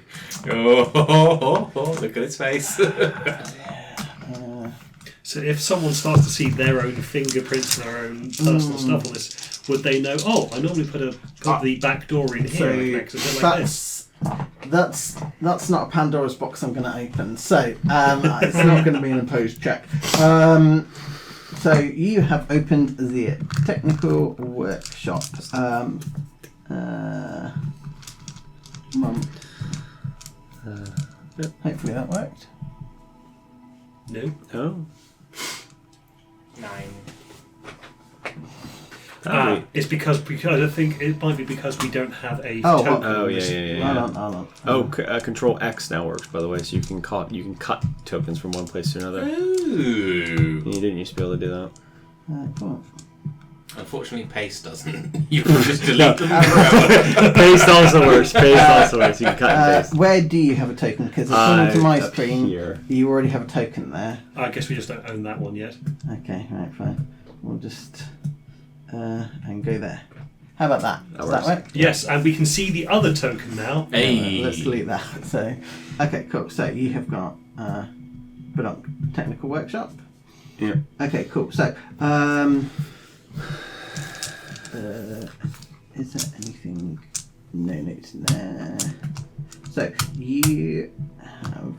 S2: Oh, look at his face.
S4: So if someone starts to see their own fingerprints and their own personal stuff on this, would they know, oh, I normally put the back door in here and access it like this?
S1: That's not a Pandora's box I'm going to open. So it's not going to be an opposed check. So you have opened the technical workshop. Hopefully that worked.
S4: No.
S3: Oh.
S2: 9.
S4: It's because I think it might be because we don't have a
S1: Oh,
S4: token.
S3: Oh yeah.
S1: Hold on.
S3: Oh, Control X now works, by the way, so you can cut tokens from one place to another.
S2: Ooh.
S3: You didn't used to be able to do that.
S1: Cool.
S2: Unfortunately, paste doesn't. You can just delete them forever.
S3: Paste also works. You can cut and paste.
S1: Where do you have a token? Because according to my
S3: Up
S1: screen,
S3: here.
S1: you already have a token there.
S4: I guess we just don't own that one yet.
S1: Okay, right, fine. We'll just and go there. How about that? Does that
S3: works.
S1: work?
S4: Yes, and we can see the other token now.
S2: Hey.
S1: Let's delete that. So, okay, cool. So you have got technical workshop.
S3: Yeah.
S1: Okay, cool. So, is there anything? No notes in there. So you have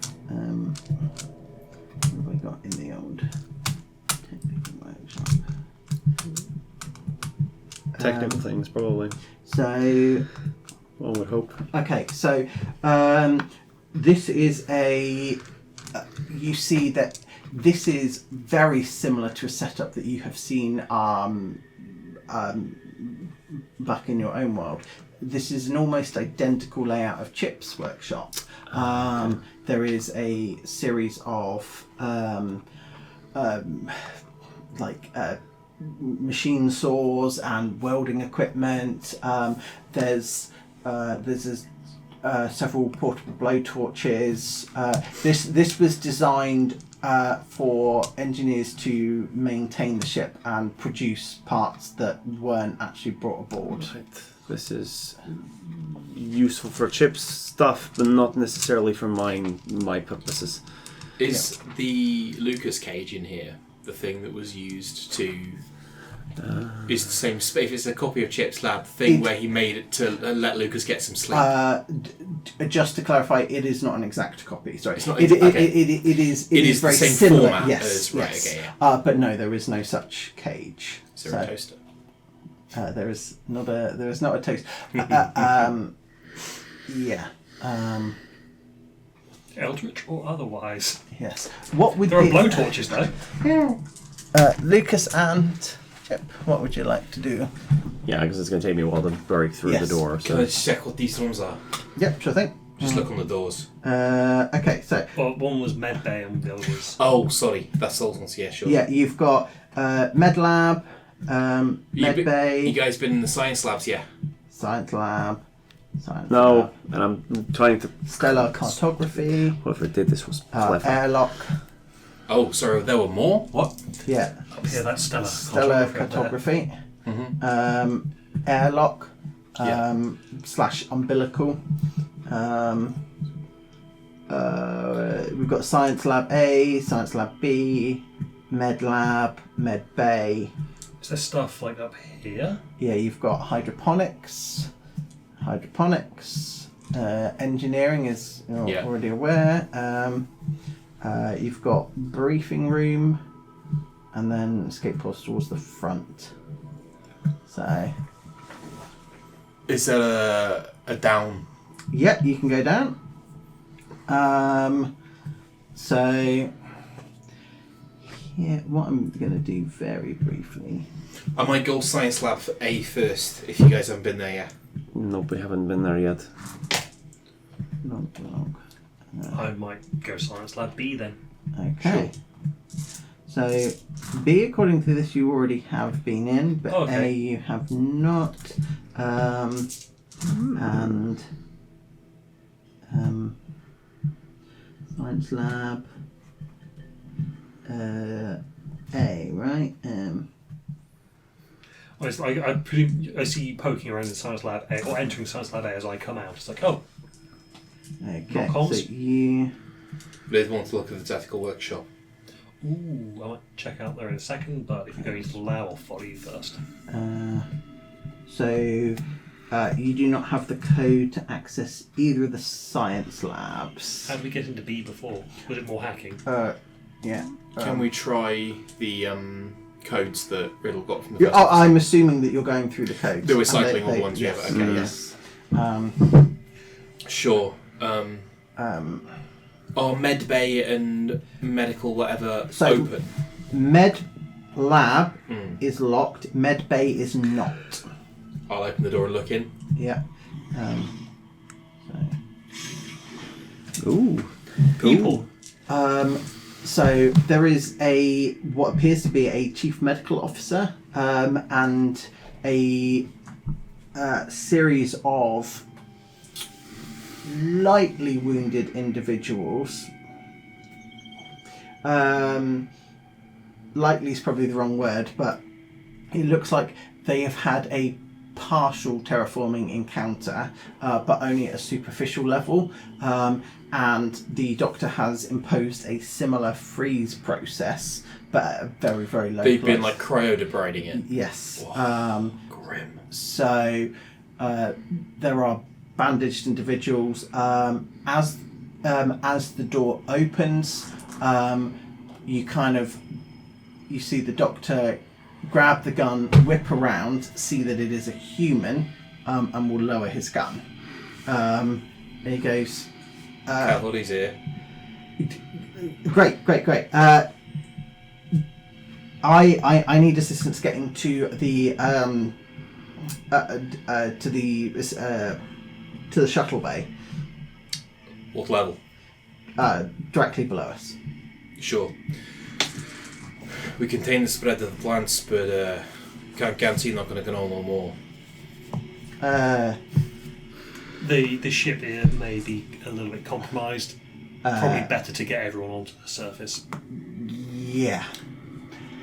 S1: what have I got in the old technical workshop?
S3: Technical things, probably.
S1: So,
S3: One would hope.
S1: okay, so this is a. You see that this is very similar to a setup that you have seen back in your own world. This is an almost identical layout of Chip's workshop. There is a series of machine saws and welding equipment. There's several portable blowtorches. This was designed for engineers to maintain the ship and produce parts that weren't actually brought aboard.
S3: Right. This is useful for Chip's stuff, but not necessarily for my purposes.
S2: Is the Lucas cage in here the thing that was used to? Is the same if it's a copy of Chip's lab thing where he made it to let Lucas get some sleep?
S1: Just to clarify, it is not an exact copy. Sorry,
S2: It's not
S1: it is
S2: the
S1: very
S2: same
S1: similar.
S2: format
S1: Yes,
S2: as- right,
S1: yes.
S2: okay, yeah.
S1: But no, there is no such cage.
S2: Is there a toaster?
S1: There is not a toast. Yeah.
S4: Eldritch or otherwise.
S1: Yes. What would
S4: There are
S1: be
S4: blowtorches though.
S1: Lucas and Chip? What would you like to do?
S3: Yeah, because it's going to take me a while to break through
S1: Yes.
S3: the door.
S2: Can I
S3: So
S2: just check what these rooms are?
S1: Yep, sure thing.
S2: Just look on the doors.
S1: Okay, so
S4: Well, one was med bay and the other was.
S2: Oh, sorry, that's all. Yeah, sure.
S1: yeah, you've got med lab,
S2: You
S1: med bay,
S2: guys been in the science labs, yeah?
S1: science lab, science
S3: no,
S1: lab,
S3: and I'm trying to.
S1: stellar cartography,
S3: Whoever did this was clever.
S1: airlock.
S2: Oh, sorry, there were more? What?
S1: Yeah,
S4: Up here, that's stellar.
S1: stellar
S4: Cartography up
S1: cartography. Airlock
S2: Yeah.
S1: / umbilical. We've got science lab A, science lab B, med lab, med bay.
S4: there. Is there stuff like up here?
S1: Yeah, you've got hydroponics, engineering is you're
S2: Yeah.
S1: already aware. You've got briefing room, and then escape pods towards the front. So,
S2: Is there a down?
S1: yeah, you can go down. So, yeah, what I'm going to do very briefly.
S2: I might go science lab for A first, if you guys haven't been there yet.
S3: Nope, we haven't been there yet.
S1: Log.
S4: I might go science lab B then.
S1: Okay. So B, according to this, you already have been in, but
S4: Okay.
S1: A, you have not. And science lab. A, right?
S4: I presume I see you poking around in Science Lab A, or entering Science Lab A as I come out. It's like, oh,
S1: Okay,
S4: Not
S1: so
S4: comms?
S1: you.
S2: They want to look at the tactical workshop.
S4: ooh, I might check out there in a second, but if you go into the lab, I'll follow you first.
S1: So you do not have the code to access either of the science labs.
S4: How did we get into B before? Was it more hacking?
S1: Yeah.
S2: Can we try the codes that Riddle got from the first
S1: I'm assuming that you're going through the codes.
S2: They were
S1: And
S2: cycling all the ones you
S1: yes,
S2: have. Okay,
S1: yes.
S2: Sure. Are med bay and medical whatever
S1: So-
S2: open?
S1: Med lab is locked. Med bay is not.
S2: I'll open the door and look in.
S1: Yeah.
S3: Ooh.
S4: People.
S1: So there is what appears to be a chief medical officer and a series of lightly wounded individuals. Lightly is probably the wrong word, but it looks like they have had a partial terraforming encounter, but only at a superficial level. And the doctor has imposed a similar freeze process, but at a very, very low
S2: They've
S1: place.
S2: been like cryo-debriding it.
S1: Yes.
S2: Grim.
S1: So there are bandaged individuals. As the door opens, you see the doctor grab the gun, whip around, see that it is a human, and will lower his gun. And he goes,
S2: Cavalry's here.
S1: Great. I need assistance getting to the shuttle bay,
S2: What level?
S1: directly below us.
S2: Sure. We contain the spread of the plants, but can't guarantee not going to go on no more.
S4: The ship here may be a little bit compromised. Probably better to get everyone onto the surface.
S1: Yeah.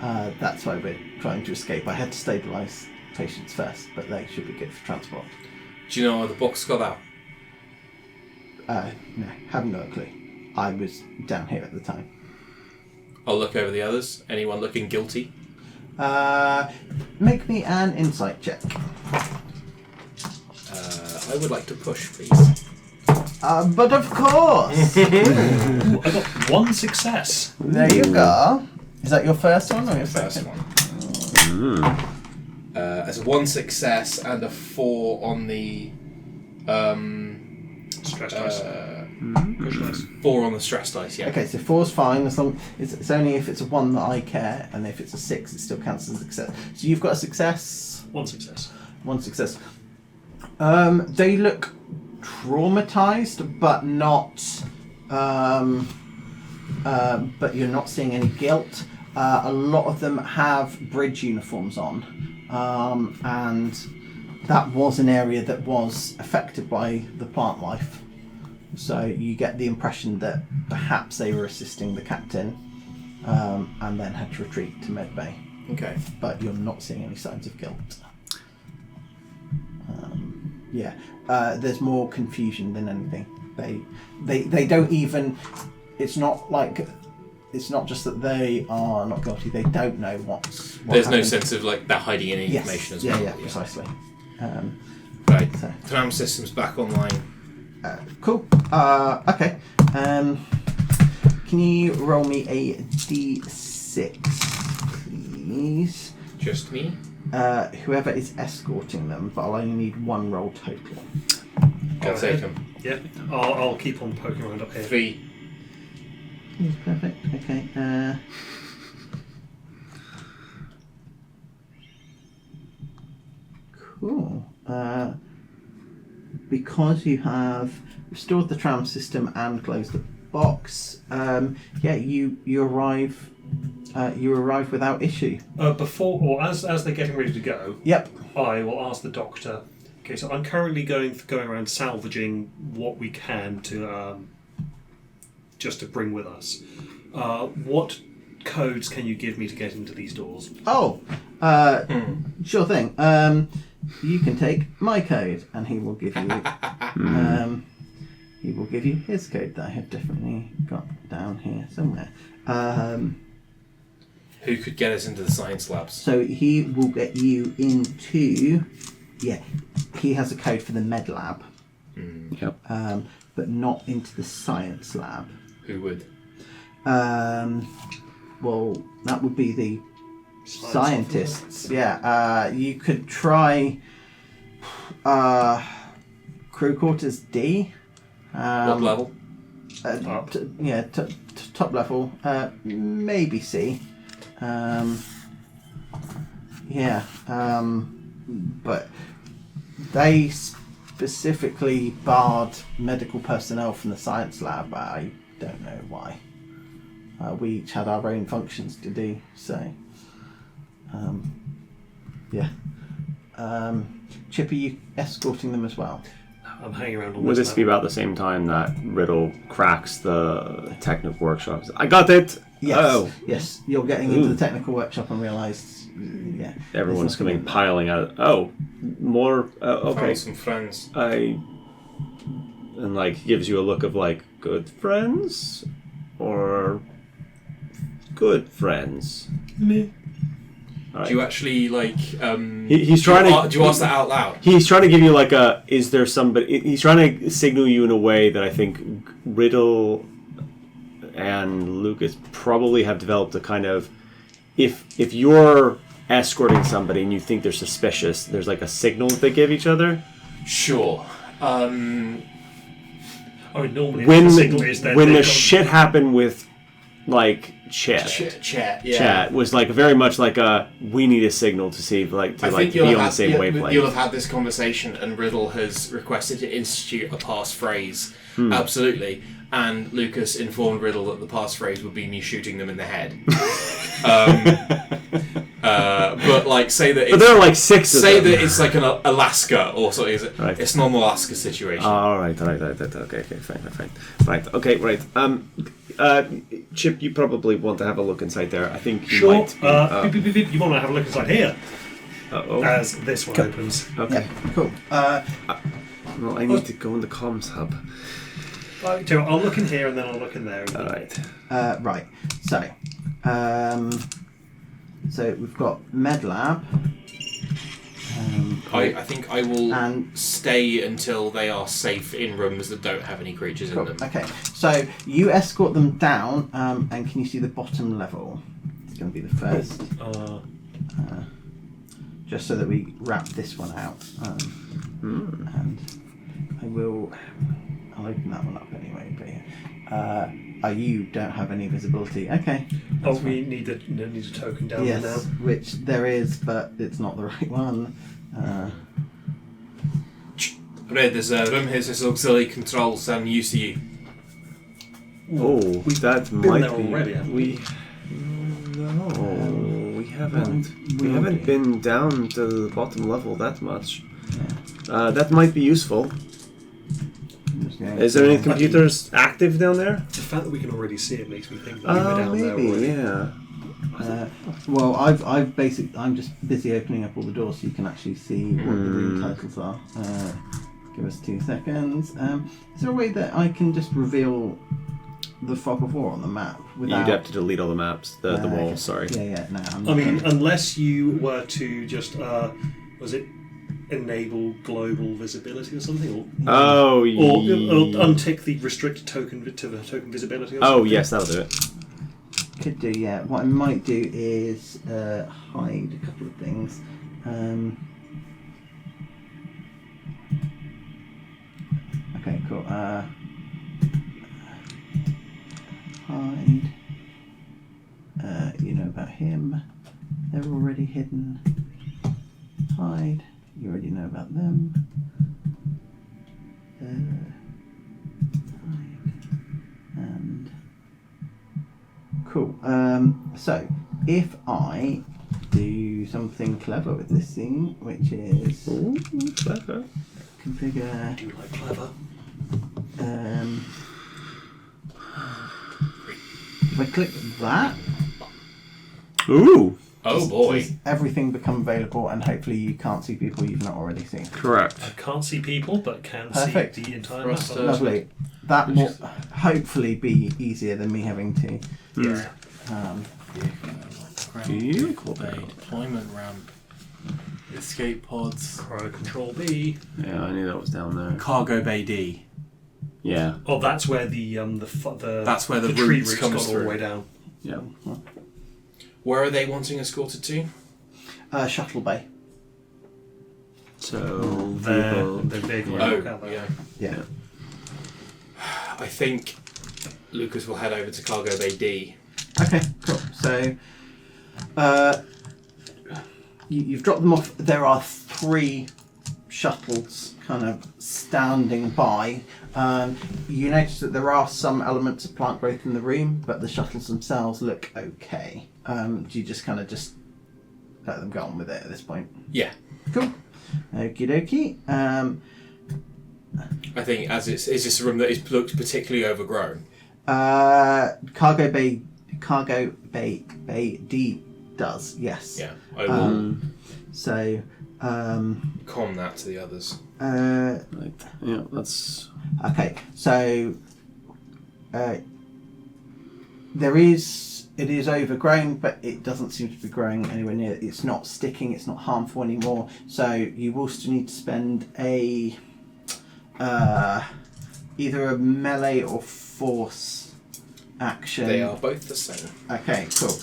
S1: That's why we're trying to escape. I had to stabilise patients first, but they should be good for transport.
S2: Do you know how the box got out?
S1: No, haven't got a clue. I was down here at the time.
S2: I'll look over the others. Anyone looking guilty?
S1: Make me an insight check.
S2: I would like to push, please.
S1: But of course!
S4: Ooh, I got one success.
S1: There you go. Is that your first one or your
S2: First
S1: second?
S2: one. As a 1 success and a 4 on the
S4: Stress dice. Push dice.
S2: 4 on the stress dice. Yeah.
S1: Okay, so 4's fine. As long it's only if it's a 1 that I care, and if it's a 6, it still counts as a success. So you've got a success.
S4: One success.
S1: 1 success. They look traumatized, but not. But you're not seeing any guilt. A lot of them have bridge uniforms on, and that was an area that was affected by the plant life. So you get the impression that perhaps they were assisting the captain, and then had to retreat to medbay.
S2: Okay.
S1: But you're not seeing any signs of guilt. There's more confusion than anything. They don't even. It's not just that they are not guilty. They don't know what
S2: There's no
S1: happened.
S2: sense of like they're hiding any
S1: Yes.
S2: information as
S1: Yeah,
S2: well.
S1: yeah, precisely.
S2: Right.
S1: So.
S2: Tram systems back online.
S1: Cool. Okay. Can you roll me a d6, please?
S2: Just me.
S1: Whoever is escorting them, but I'll only need 1 roll total.
S2: I'll
S4: Go
S2: take
S4: ahead.
S2: them.
S4: Yeah, I'll keep on poking around up here.
S2: 3.
S1: That's perfect. Okay. Cool. Because you have restored the tram system and closed the box, you arrive You arrive without issue.
S4: Before, or as they're getting ready to go,
S1: Yep.
S4: I will ask the doctor. Okay, so I'm currently going around salvaging what we can to just to bring with us. What codes can you give me to get into these doors?
S1: Oh, sure thing. You can take my code, and he will give you. He will give you his code that I have definitely got down here somewhere.
S2: Who could get us into the science labs?
S1: So he will get you into. Yeah, he has a code for the med lab.
S3: Yep.
S1: But not into the science lab.
S2: Who would?
S1: Well, that would be the scientists. Yeah. You could try crew quarters D.
S2: What level?
S4: Up.
S1: Top level. Maybe C. But they specifically barred medical personnel from the science lab. I don't know why. We each had our own functions to do, so Chip, are you escorting them as well?
S4: I'm hanging around on
S3: Would this be about the same time that Riddle cracks the technical workshops? I got it!
S1: Yes.
S3: Oh.
S1: Yes, you're getting into the technical workshop and realise, yeah.
S3: Everyone's coming piling out. Oh, more. Okay.
S2: Found some friends.
S3: And like gives you a look of like good friends or good friends.
S4: Me.
S3: Right.
S2: Do you actually like?
S3: He's trying to.
S2: Do you ask that out loud?
S3: He's trying to give you like a. Is there somebody? He's trying to signal you in a way that I think Riddle and Lucas probably have developed a kind of. If you're escorting somebody and you think they're suspicious, there's like a signal that they give each other.
S2: Sure.
S4: I mean, normally
S3: When
S4: the signal is that
S3: when
S4: they've
S3: the
S4: got-
S3: shit happened with like Chet.
S2: Chat. Yeah.
S3: Chat was like very much like a we need a signal to see like to
S2: I
S3: like
S2: think
S3: be on the same wavelength.
S2: You'll have had this conversation, and Riddle has requested to institute a passphrase. Absolutely. And Lucas informed Riddle that the passphrase would be me shooting them in the head. But like, say that.
S3: But there are like six of
S2: Say
S3: them.
S2: that it's like an Alaska or something.
S3: Right.
S2: It's not an Alaska situation.
S3: All right. Okay, fine. Right. Okay, right. Chip, you probably want to have a look inside there. I think you
S4: Sure.
S3: might.
S4: Beep, beep, beep. You want to have a look inside here
S3: Uh-oh.
S4: as this one opens.
S3: Okay.
S1: Yeah, cool.
S3: Well, I need to go in the comms hub.
S4: I'll look in here and then I'll look in there.
S3: All right.
S1: Right. So we've got med lab.
S2: I think I will
S1: And-
S2: stay until they are safe in rooms that don't have any creatures in
S1: Cool.
S2: them.
S1: Okay. So you escort them down, and can you see the bottom level? It's going to be the first, just so that we wrap this one out. And I'll open that one up anyway. But yeah. You don't have any visibility. Okay.
S4: Oh, we need a token down there now.
S1: Yes, which there is, but it's not the right one.
S2: Red, there's a room here that says auxiliary controls and UCU.
S3: Oh, that might
S4: there
S3: be.
S4: already, haven't
S3: We haven't. We haven't been down to the bottom level that much. That might be useful. Is there any computers active down there?
S4: The fact that we can already see it makes me think that we were down there
S3: maybe,
S4: already.
S3: yeah.
S1: Well, I'm just busy opening up all the doors so you can actually see what the room titles are. Give us 2 seconds. Is there a way that I can just reveal the fog of war on the map without?
S3: You'd have to delete all the maps, the
S1: Okay.
S3: walls. Sorry.
S1: Yeah. No.
S4: I mean, unless you were to just, was it enable global visibility or something? Or untick the restricted token to the token visibility or something?
S3: Oh, yes, that'll do it.
S1: Could do, yeah. What I might do is hide a couple of things. Okay, cool. Hide. You know about him. They're already hidden. Hide. You already know about them. Hide. And... Cool. So, if I do something clever with this thing, which is
S3: Ooh, clever.
S1: configure.
S4: Do you like clever?
S1: If I click that,
S3: Ooh,
S2: Oh boy.
S1: does everything become available, and hopefully you can't see people you've not already seen.
S3: correct.
S4: I can't see people, but can
S1: Perfect.
S4: see the entire
S2: Rust,
S4: map.
S1: Lovely. That will hopefully be easier than me having to.
S4: Yeah.
S3: Vehicle
S2: Bay, deployment ramp, escape pods,
S4: Cryo Control B.
S3: Yeah, I knew that was down there.
S2: cargo bay D.
S3: Yeah,
S4: Oh, that's where the
S2: That's where the
S4: tree
S2: roots
S4: roots
S2: comes
S4: gone all
S2: through.
S4: the way down.
S3: yeah.
S2: Where are they wanting escorted to?
S1: Shuttle bay.
S3: So
S4: They're
S3: vehicle.
S4: big.
S3: Yeah.
S4: Look out
S2: Oh,
S4: there.
S2: yeah.
S1: Yeah.
S2: I think Lucas will head over to cargo bay D.
S1: Okay, cool. So, you've dropped them off. There are 3 shuttles kind of standing by. You notice that there are some elements of plant growth in the room, but the shuttles themselves look okay. Do you just kind of just let them go on with it at this point?
S2: Yeah.
S1: Cool. Okie dokie.
S2: I think as it's just a room that looks particularly overgrown.
S1: Cargo bay D does, yes.
S2: Yeah. I will
S1: So,
S2: com that to the others.
S3: Like, yeah, that's
S1: okay, so it is overgrown, but it doesn't seem to be growing anywhere near. It's not sticking, it's not harmful anymore. So you will still need to spend a either a melee or force action.
S2: They are both the same.
S1: Okay, cool.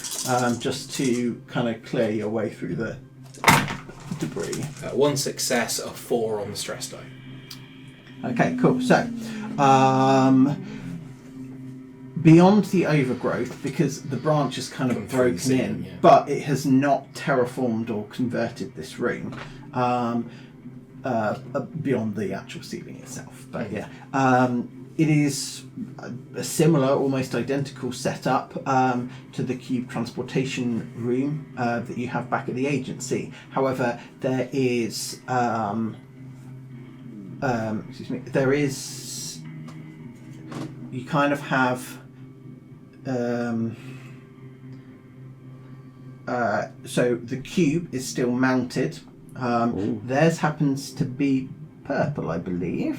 S1: Just to kind of clear your way through the debris.
S2: 1 success, a 4 on the stress die.
S1: Okay, cool. So, beyond the overgrowth, because the branch is kind of
S2: Come through the
S1: broken
S2: ceiling,
S1: in,
S2: yeah.
S1: but it has not terraformed or converted this room beyond the actual ceiling itself. But yeah, it is a similar, almost identical setup to the cube transportation room that you have back at the agency. However, there is there is, you kind of have so the cube is still mounted. Theirs happens to be purple, I believe.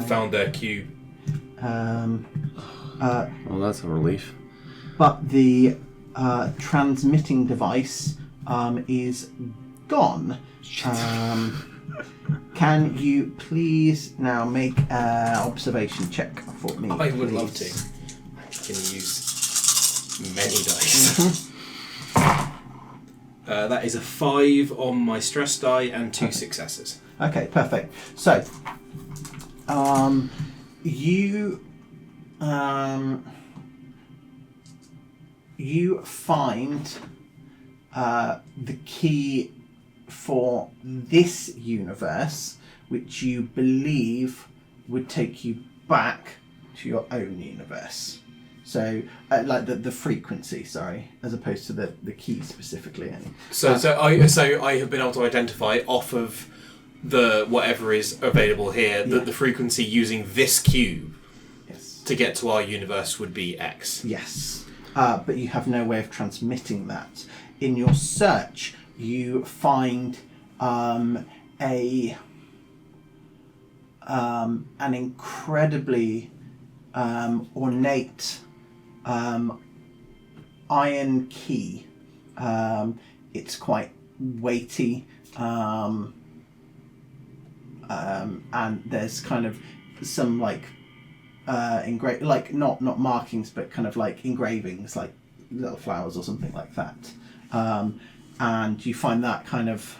S2: Found their cube.
S3: well, that's a relief.
S1: But the transmitting device is gone. Can you please now make an observation check for me?
S2: I would love to.
S1: please?
S2: I can use many dice. That is a 5 on my stress die and 2 successes.
S1: Okay, perfect. So, you find the key for this universe, which you believe would take you back to your own universe. So, like the frequency, sorry, as opposed to the key specifically.
S2: So I have been able to identify off of the whatever is available here that the frequency using this cube
S1: Yes.
S2: to get to our universe would be X.
S1: Yes, but you have no way of transmitting that. In your search, you find an incredibly ornate iron key. It's quite weighty, and there's kind of some like not markings, but kind of like engravings, like little flowers or something like that. And you find that kind of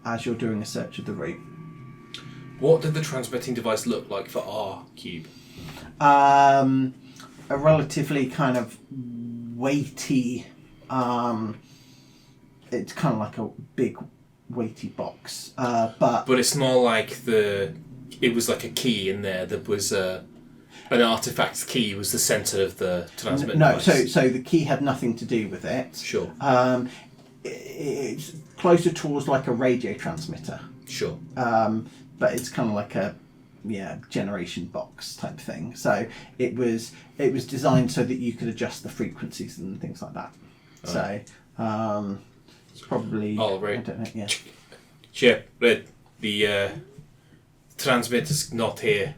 S1: as you're doing a search of the room.
S2: What did the transmitting device look like for our cube?
S1: A relatively kind of weighty. It's kind of like a big weighty box, but
S2: it's not like it was like a key in there that was An artifact's key was the centre of the transmitter
S1: No,
S2: device.
S1: so the key had nothing to do with it.
S2: Sure.
S1: It's closer towards like a radio transmitter,
S2: Sure.
S1: but it's kind of like a generation box type thing. So it was designed so that you could adjust the frequencies and things like that. So it's probably
S2: right.
S1: I don't know. Yeah.
S2: Chip, Red, the transmitter's not here.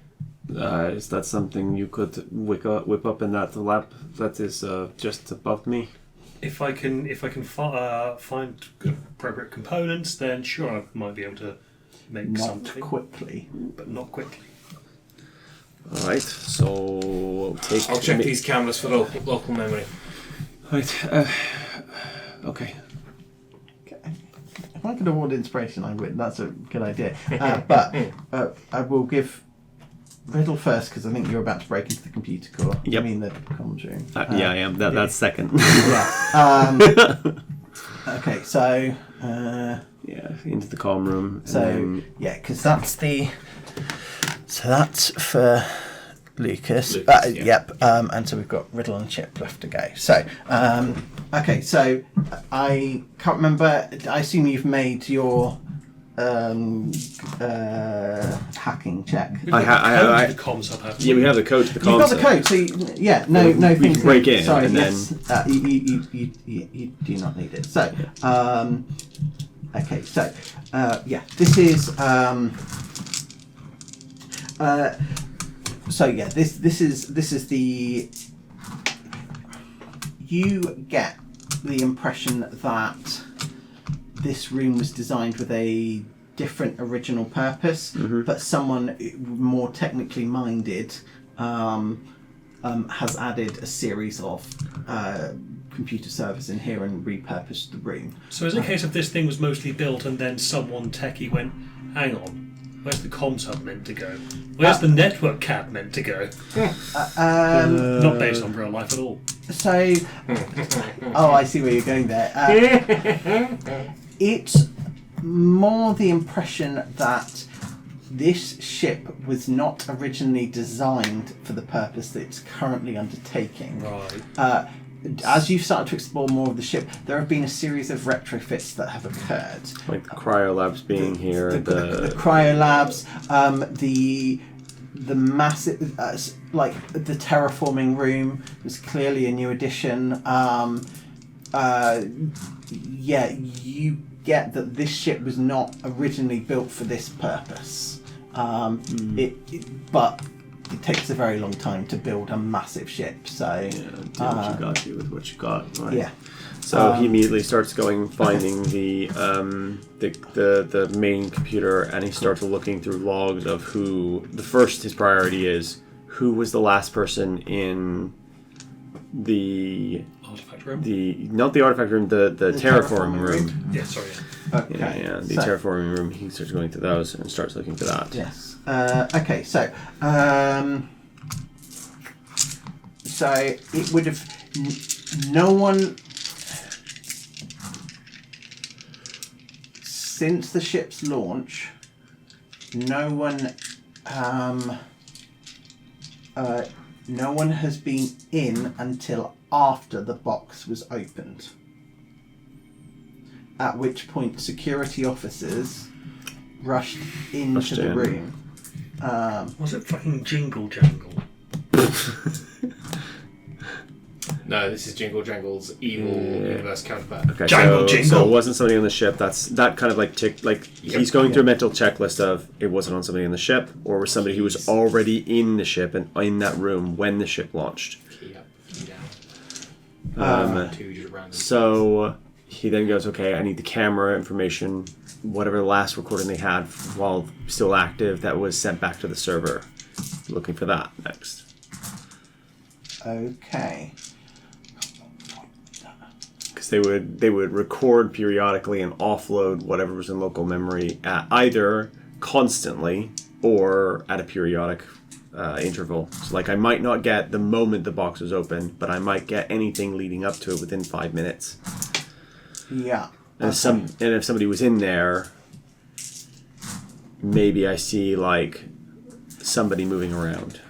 S3: Is that something you could whip up in that lab that is just above me?
S4: If I can find appropriate components, then sure, I might be able to make
S1: Not
S4: something,
S1: quickly.
S4: but not quickly.
S3: All right, so we'll take.
S2: I'll check these cameras for local memory.
S3: Right. Okay.
S1: If I could award inspiration, I would. That's a good idea. But I will give Riddle first because I think you're about to break into the computer core.
S3: Yep.
S1: I mean the comms room.
S3: Yeah, I am. That's second.
S1: Yeah. Okay, so.
S3: Yeah, into the comm room.
S1: So
S3: and
S1: yeah, because that's the. So that's for Lucas.
S2: Yeah.
S1: Yep. And so we've got Riddle and Chip left to go. So okay. So I can't remember. I assume you've made your hacking check.
S4: We've
S3: I
S4: got the comms hub, haven't
S3: yeah, we have the code to the
S1: You've got
S3: console.
S1: the code, so no
S3: We can
S1: things.
S3: break in
S1: Sorry,
S3: and
S1: yes, you do not need it. So, okay, so this is this is the. You get the impression that this room was designed with a different original purpose, but someone more technically minded has added a series of computer servers in here and repurposed the room.
S4: So is it a case of this thing was mostly built and then someone techie went, hang on, where's the comms hub meant to go? Where's the network cab meant to go? Not based on real life at all.
S1: So, I see where you're going there. It's more the impression that this ship was not originally designed for the purpose that it's currently undertaking.
S4: Right.
S1: As you've started to explore more of the ship, there have been a series of retrofits that have occurred.
S3: Like the cryolabs being here,
S1: The cryolabs, the massive, like the terraforming room was clearly a new addition. You get that this ship was not originally built for this purpose. But it takes a very long time to build a massive ship. So
S3: do what you got, do with what you got. Right?
S1: yeah.
S3: So he immediately starts finding the main computer, and he starts looking through logs of who. His priority is who was the last person in the
S4: Artifact room?
S3: not the artifact room, the terraforming room.
S4: Yeah, sorry.
S1: Okay.
S3: Yeah, the terraforming room. He starts going to those and starts looking for that.
S1: Yes. Okay. So it would have no one since the ship's launch. No one has been in until after the box was opened. At which point, security officers rushed into the
S3: in.
S1: room.
S4: Was it fucking Jingle Jangle?
S2: No, this is Jingle Jangle's evil universe counterpart.
S3: Okay,
S4: Jangle,
S3: so
S4: jingle.
S3: it wasn't somebody on the ship. That kind of he's going through a mental checklist of it wasn't on somebody on the ship, or was somebody who was already in the ship and in that room when the ship launched.
S2: Key up, key down. Two just random.
S3: So he then goes, okay, I need the camera information, whatever the last recording they had while still active that was sent back to the server. Looking for that next.
S1: Okay.
S3: Because they would record periodically and offload whatever was in local memory at either constantly or at a periodic interval. So like I might not get the moment the box was open, but I might get anything leading up to it within 5 minutes.
S1: Yeah.
S3: And if somebody was in there, maybe I see like somebody moving around.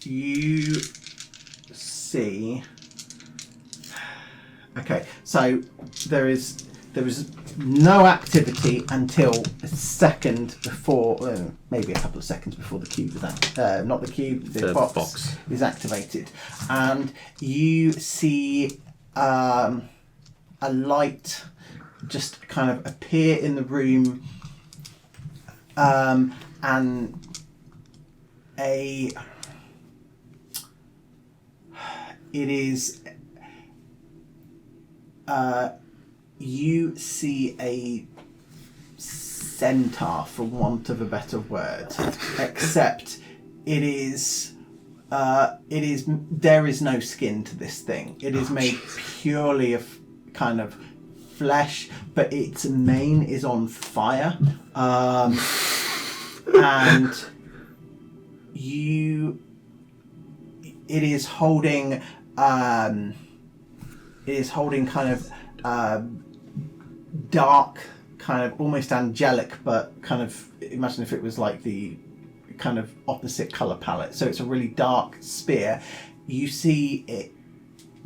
S1: you see. Okay, so there is no activity until a second before, maybe a couple of seconds before the cube is not the cube, the box is activated, and you see a light just kind of appear in the room, and you see a centaur, for want of a better word, except there is no skin to this thing. It is made purely of kind of flesh, but its mane is on fire, and it is holding kind of dark, kind of almost angelic, but kind of, imagine if it was like the kind of opposite colour palette. So it's a really dark spear. You see it,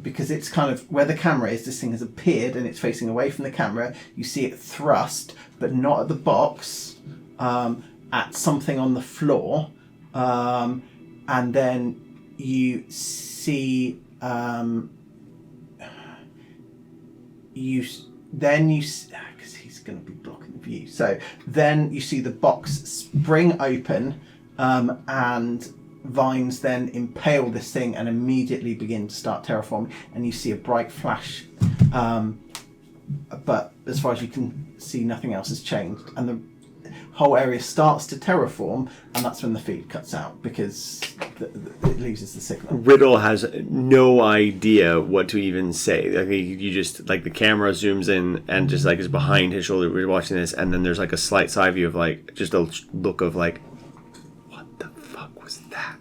S1: because it's kind of where the camera is, this thing has appeared and it's facing away from the camera. You see it thrust, but not at the box, at something on the floor. And then you see because he's going to be blocking the view, so then you see the box spring open, and vines then impale this thing and immediately begin to start terraforming, and you see a bright flash, but as far as you can see, nothing else has changed, and the whole area starts to terraform, and that's when the feed cuts out, because it loses the signal.
S3: Riddle has no idea what to even say. Like, you just, like, the camera zooms in and just like is behind his shoulder. We're watching this, and then there's like a slight side view of like just a look of like, what the fuck was that?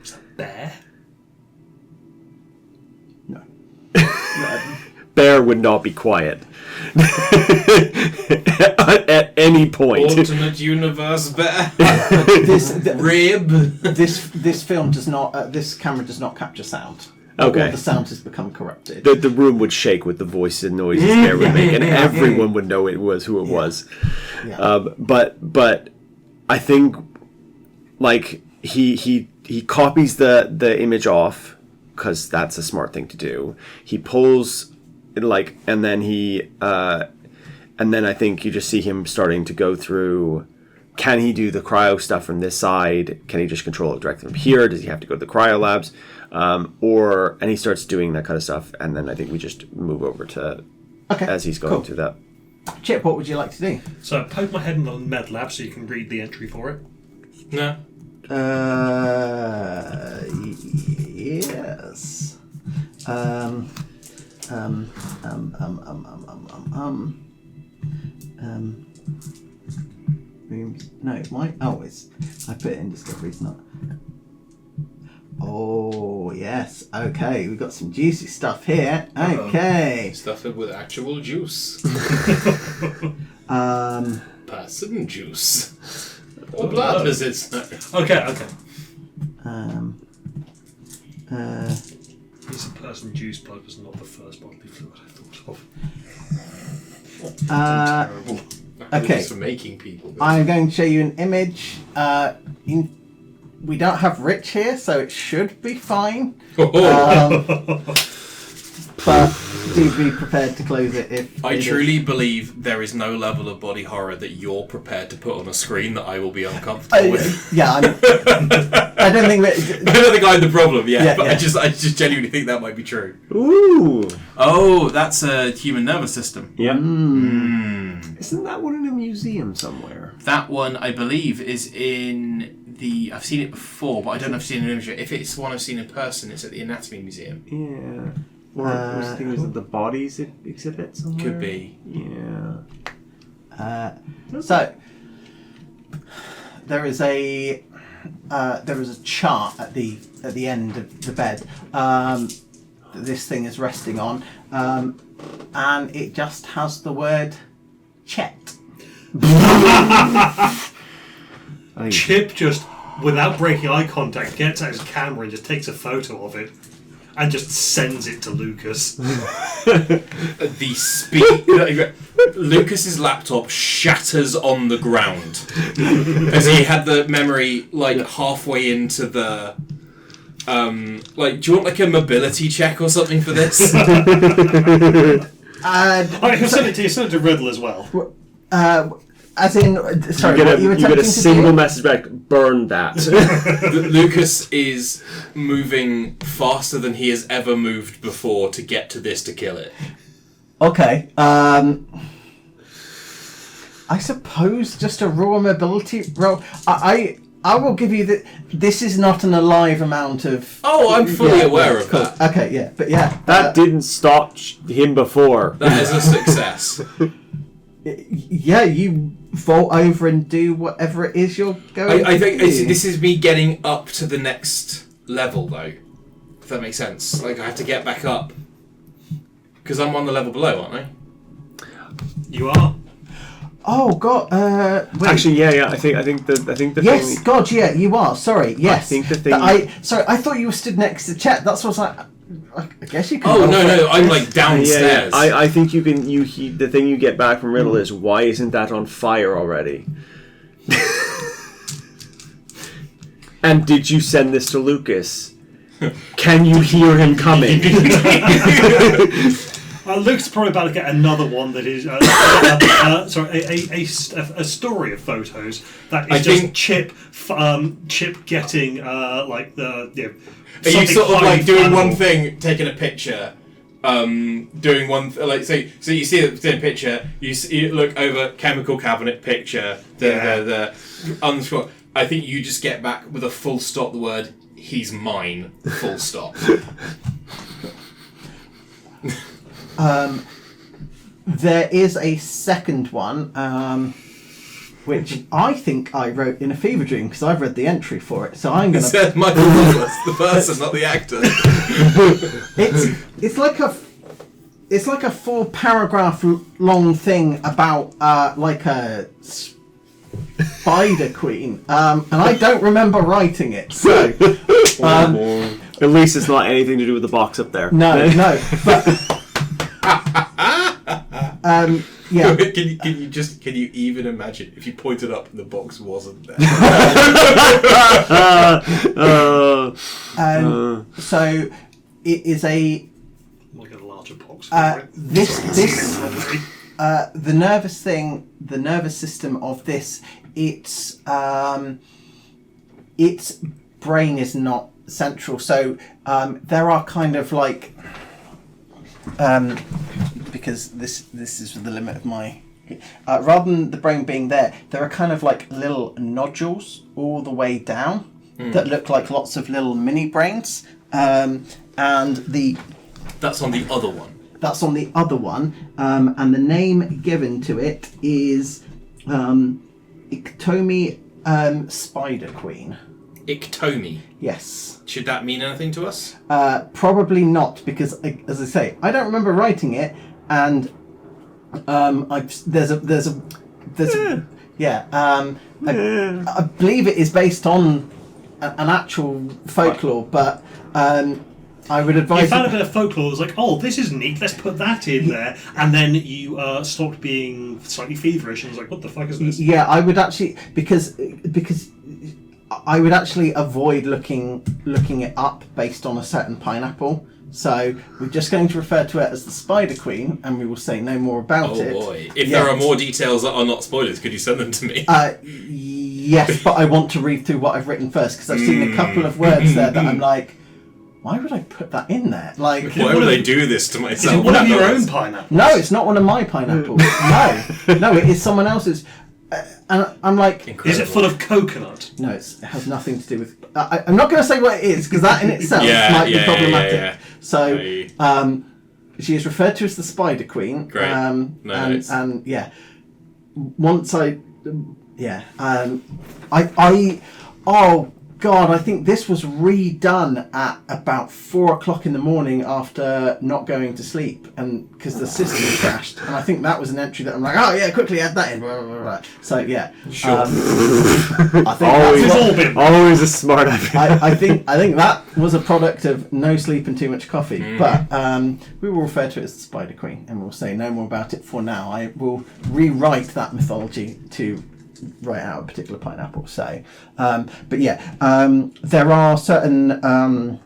S4: Was that a bear?
S1: No.
S3: Bear would not be quiet at any point.
S2: Alternate universe bear.
S1: This film does not. This camera does not capture sound.
S3: Okay.
S1: All the sound has become corrupted.
S3: The room would shake with the voices and noises Bear would make, and everyone would know it was who it was.
S1: Yeah.
S3: But I think like he copies the image off, because that's a smart thing to do. He pulls like, and then I think you just see him starting to go through. Can he do the cryo stuff from this side? Can he just control it directly from here? Does he have to go to the cryo labs? And he starts doing that kind of stuff, and then I think we just move over to as he's going through that.
S1: Chip, what would you like to do?
S4: So poke my head in the med lab so you can read the entry for it.
S2: No.
S1: Yes. No, it might. Oh, I put it in Discovery. It's not. Oh yes. Okay, we've got some juicy stuff here. Okay.
S2: Stuff it with actual juice. Person juice. Or blood visits. No.
S4: Okay. Piece of person juice blood was not the first bodily fluid I thought of.
S2: Terrible.
S1: Okay.
S2: For making people.
S1: I'm going to show you an image. We don't have Rich here, so it should be fine. But do be prepared to close it if
S2: I truly believe there is no level of body horror that you're prepared to put on a screen that I will be uncomfortable with.
S1: Yeah, I don't think that.
S2: I don't think I had the problem, but
S1: Yeah.
S2: I just genuinely think that might be true.
S3: Ooh.
S2: Oh, that's a human nervous system.
S3: Yeah. Isn't that one in a museum somewhere?
S2: That one, I believe, is in the... I've seen it before, but I don't know if I've seen an image. If it's one I've seen in person, it's at the Anatomy Museum.
S3: Yeah. Or was it the bodies exhibit somewhere?
S2: Could be.
S3: Yeah.
S1: So there is a chart at the end of the bed that this thing is resting on, and it just has the word Chet.
S4: Chip just without breaking eye contact, gets out his camera and just takes a photo of it and just sends it to Lucas.
S2: The speed. Lucas's laptop shatters on the ground as he had the memory halfway into the. Do you want a mobility check or something for this?
S4: He'll send it to Riddle as well.
S1: As in, sorry,
S3: you get a single message back. Burn that.
S2: Lucas is moving faster than he has ever moved before to get to this to kill it.
S1: Okay. I suppose just a raw mobility roll. I will give you that. This is not an alive amount of.
S2: Oh, I'm fully aware of that.
S1: Okay, yeah, but yeah,
S3: that didn't stop him before.
S2: That is a success.
S1: Yeah, you vault over and do whatever it is you're going.
S2: I think this is me getting up to the next level, though. If that makes sense. I have to get back up because I'm on the level below, aren't I?
S4: You are.
S1: Oh God! Wait.
S3: Actually, yeah. I think the
S1: yes,
S3: thing.
S1: God, yeah, you are. Sorry, yes.
S3: I think the thing.
S1: I thought you were stood next to Chet. That's what I guess you can.
S2: Oh no! I'm downstairs.
S3: Yeah. I think you can. The thing you get back from Riddle is, why isn't that on fire already? And did you send this to Lucas? Can you hear him coming?
S4: Luke's probably about to get another one that is a story of photos that is Chip getting the.
S2: Are you sort of doing one thing, taking a picture, doing one so you see a picture, you look over chemical cabinet picture, the underscore. I think you just get back with a full stop. The word "he's mine." Full stop.
S1: There is a second one, which I think I wrote in a fever dream because I've read the entry for it. So I'm going to.
S2: It says Michael Douglas, the person, not the actor.
S1: It's like a 4-paragraph long thing about like a spider queen, and I don't remember writing it. So
S3: at least it's not anything to do with the box up there.
S1: no, but. Yeah.
S2: Can you even imagine if you pointed up and the box wasn't there?
S1: So it is a.
S4: Like a larger box.
S1: The nervous system of this, its brain is not central. So there are kind of like. Because this is the limit of my. Rather than the brain being there are kind of like little nodules all the way down that look like lots of little mini brains, and
S2: That's on the other one.
S1: That's on the other one, and the name given to it is Iktomi Spider Queen.
S2: Iktomi.
S1: Yes.
S2: Should that mean anything to us?
S1: Probably not, because as I say, I don't remember writing it, and I believe it is based on an actual folklore, but I would advise.
S4: You found a bit of folklore. It was like, oh, this is neat. Let's put that in there, and then you stopped being slightly feverish and was like, what the fuck is this?
S1: Yeah, I would actually because I would actually avoid looking it up based on a certain pineapple. So we're just going to refer to it as the Spider Queen, and we will say no more about it.
S2: Oh boy! If there are more details that are not spoilers, could you send them to me?
S1: Yes, but I want to read through what I've written first because I've seen a couple of words there that I'm like, why would I put that in there? Like,
S2: why would I do this to myself?
S4: Is it one of your own pineapples?
S1: No, it's not one of my pineapples. No, it is someone else's. And I'm like,
S2: Incredible.
S4: Is it full of coconut?
S1: No, it has nothing to do with. I'm not going to say what it is because that in itself might be problematic.
S2: Yeah.
S1: So, she is referred to as the Spider Queen.
S2: Great.
S1: And yeah, once God, I think this was redone at about 4 o'clock in the morning after not going to sleep, and because the system crashed. And I think that was an entry that I'm like, oh yeah, quickly add that in. Blah, blah, blah. So yeah,
S2: Sure.
S1: I think
S3: Always,
S1: that's
S4: all been-
S3: always a smart idea.
S1: I think that was a product of no sleep and too much coffee. But we will refer to it as the Spider Queen, and we'll say no more about it for now. I will rewrite that mythology to write out a particular pineapple. So, but yeah, there are certain there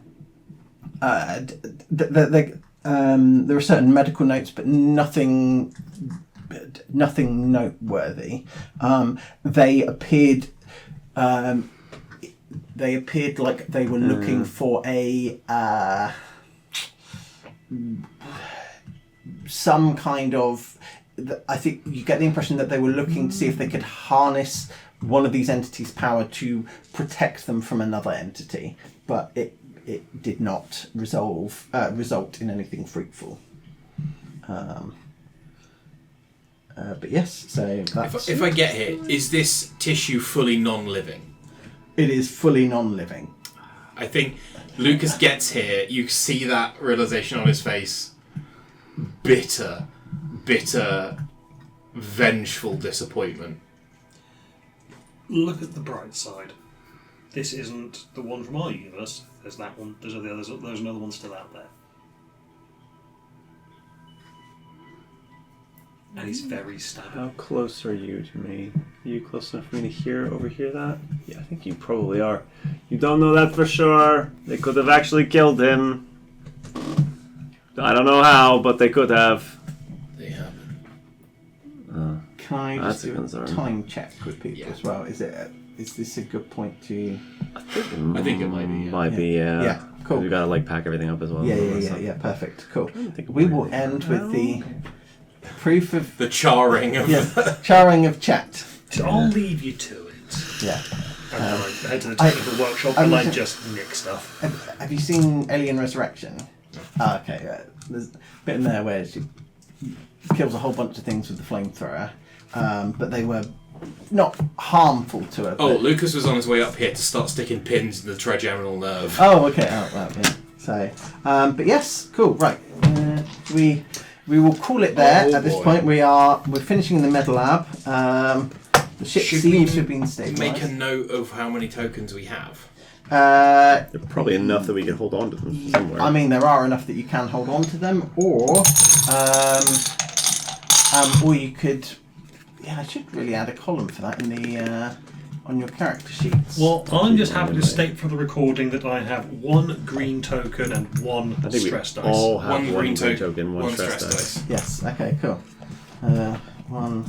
S1: are certain medical notes, but nothing noteworthy. They appeared like they were looking for a some kind of. I think you get the impression that they were looking to see if they could harness one of these entities' power to protect them from another entity, but it did not result in anything fruitful. But yes, so that's
S2: If I get here, is this tissue fully non-living?
S1: it is fully non-living.
S2: I think Lucas gets here, you see that realization on his face. Bitter, vengeful disappointment.
S4: Look at the bright side. This isn't the one from our universe. There's that one. There's another one still out there. And he's very stabby.
S3: How close are you to me? Are you close enough for me to overhear that? Yeah, I think you probably are. You don't know that for sure. They could have actually killed him. I don't know how, but they could have.
S2: They haven't.
S1: Can I
S3: That's
S1: just do
S3: a
S1: a
S3: concern.
S1: time check with people
S2: Yeah.
S1: as well? Is this a good point to?
S2: I think it might be. Yeah.
S3: Might be, yeah.
S1: Yeah, cool.
S3: You gotta pack everything up as well.
S1: Yeah. Perfect. Cool.
S3: think
S1: We
S3: about
S1: will
S3: it
S1: end with the proof of
S2: The charring of
S1: charring of chat.
S4: So I'll leave you to it.
S1: Yeah.
S4: And then I head to the technical workshop and I just nick stuff.
S1: Have you seen Alien Resurrection? Oh, okay. There's a bit in there where she kills a whole bunch of things with the flamethrower, but they were not harmful to her.
S2: Oh,
S1: but-
S2: Lucas was on his way up here to start sticking pins in the trigeminal nerve.
S1: Oh, okay. Oh, well, yeah. So, but yes, cool. Right. We will call it there.
S2: Oh,
S1: At this
S2: boy.
S1: point, we're finishing the med lab. The ship
S2: Should
S1: seems
S2: we
S1: to have been stabilised.
S2: Make a note of how many tokens we have.
S3: They're probably enough that we can hold on to them somewhere.
S1: I mean, there are enough that you can hold on to them, or you could. Yeah, I should really add a column for that in the on your character sheets.
S4: Well, I'm just happy to state for the recording that I have one green token and one
S3: I think
S4: stress
S3: we
S4: dice.
S3: all have
S2: One green
S3: token, one stress dice.
S2: dice.
S1: Yes. Okay. Cool. One.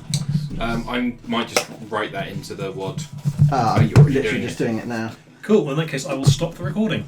S2: I might just write that into the WAD.
S1: I'm
S2: you're already
S1: literally
S2: doing
S1: just
S2: it.
S1: doing it now.
S4: Cool, well, in that case I will stop the recording.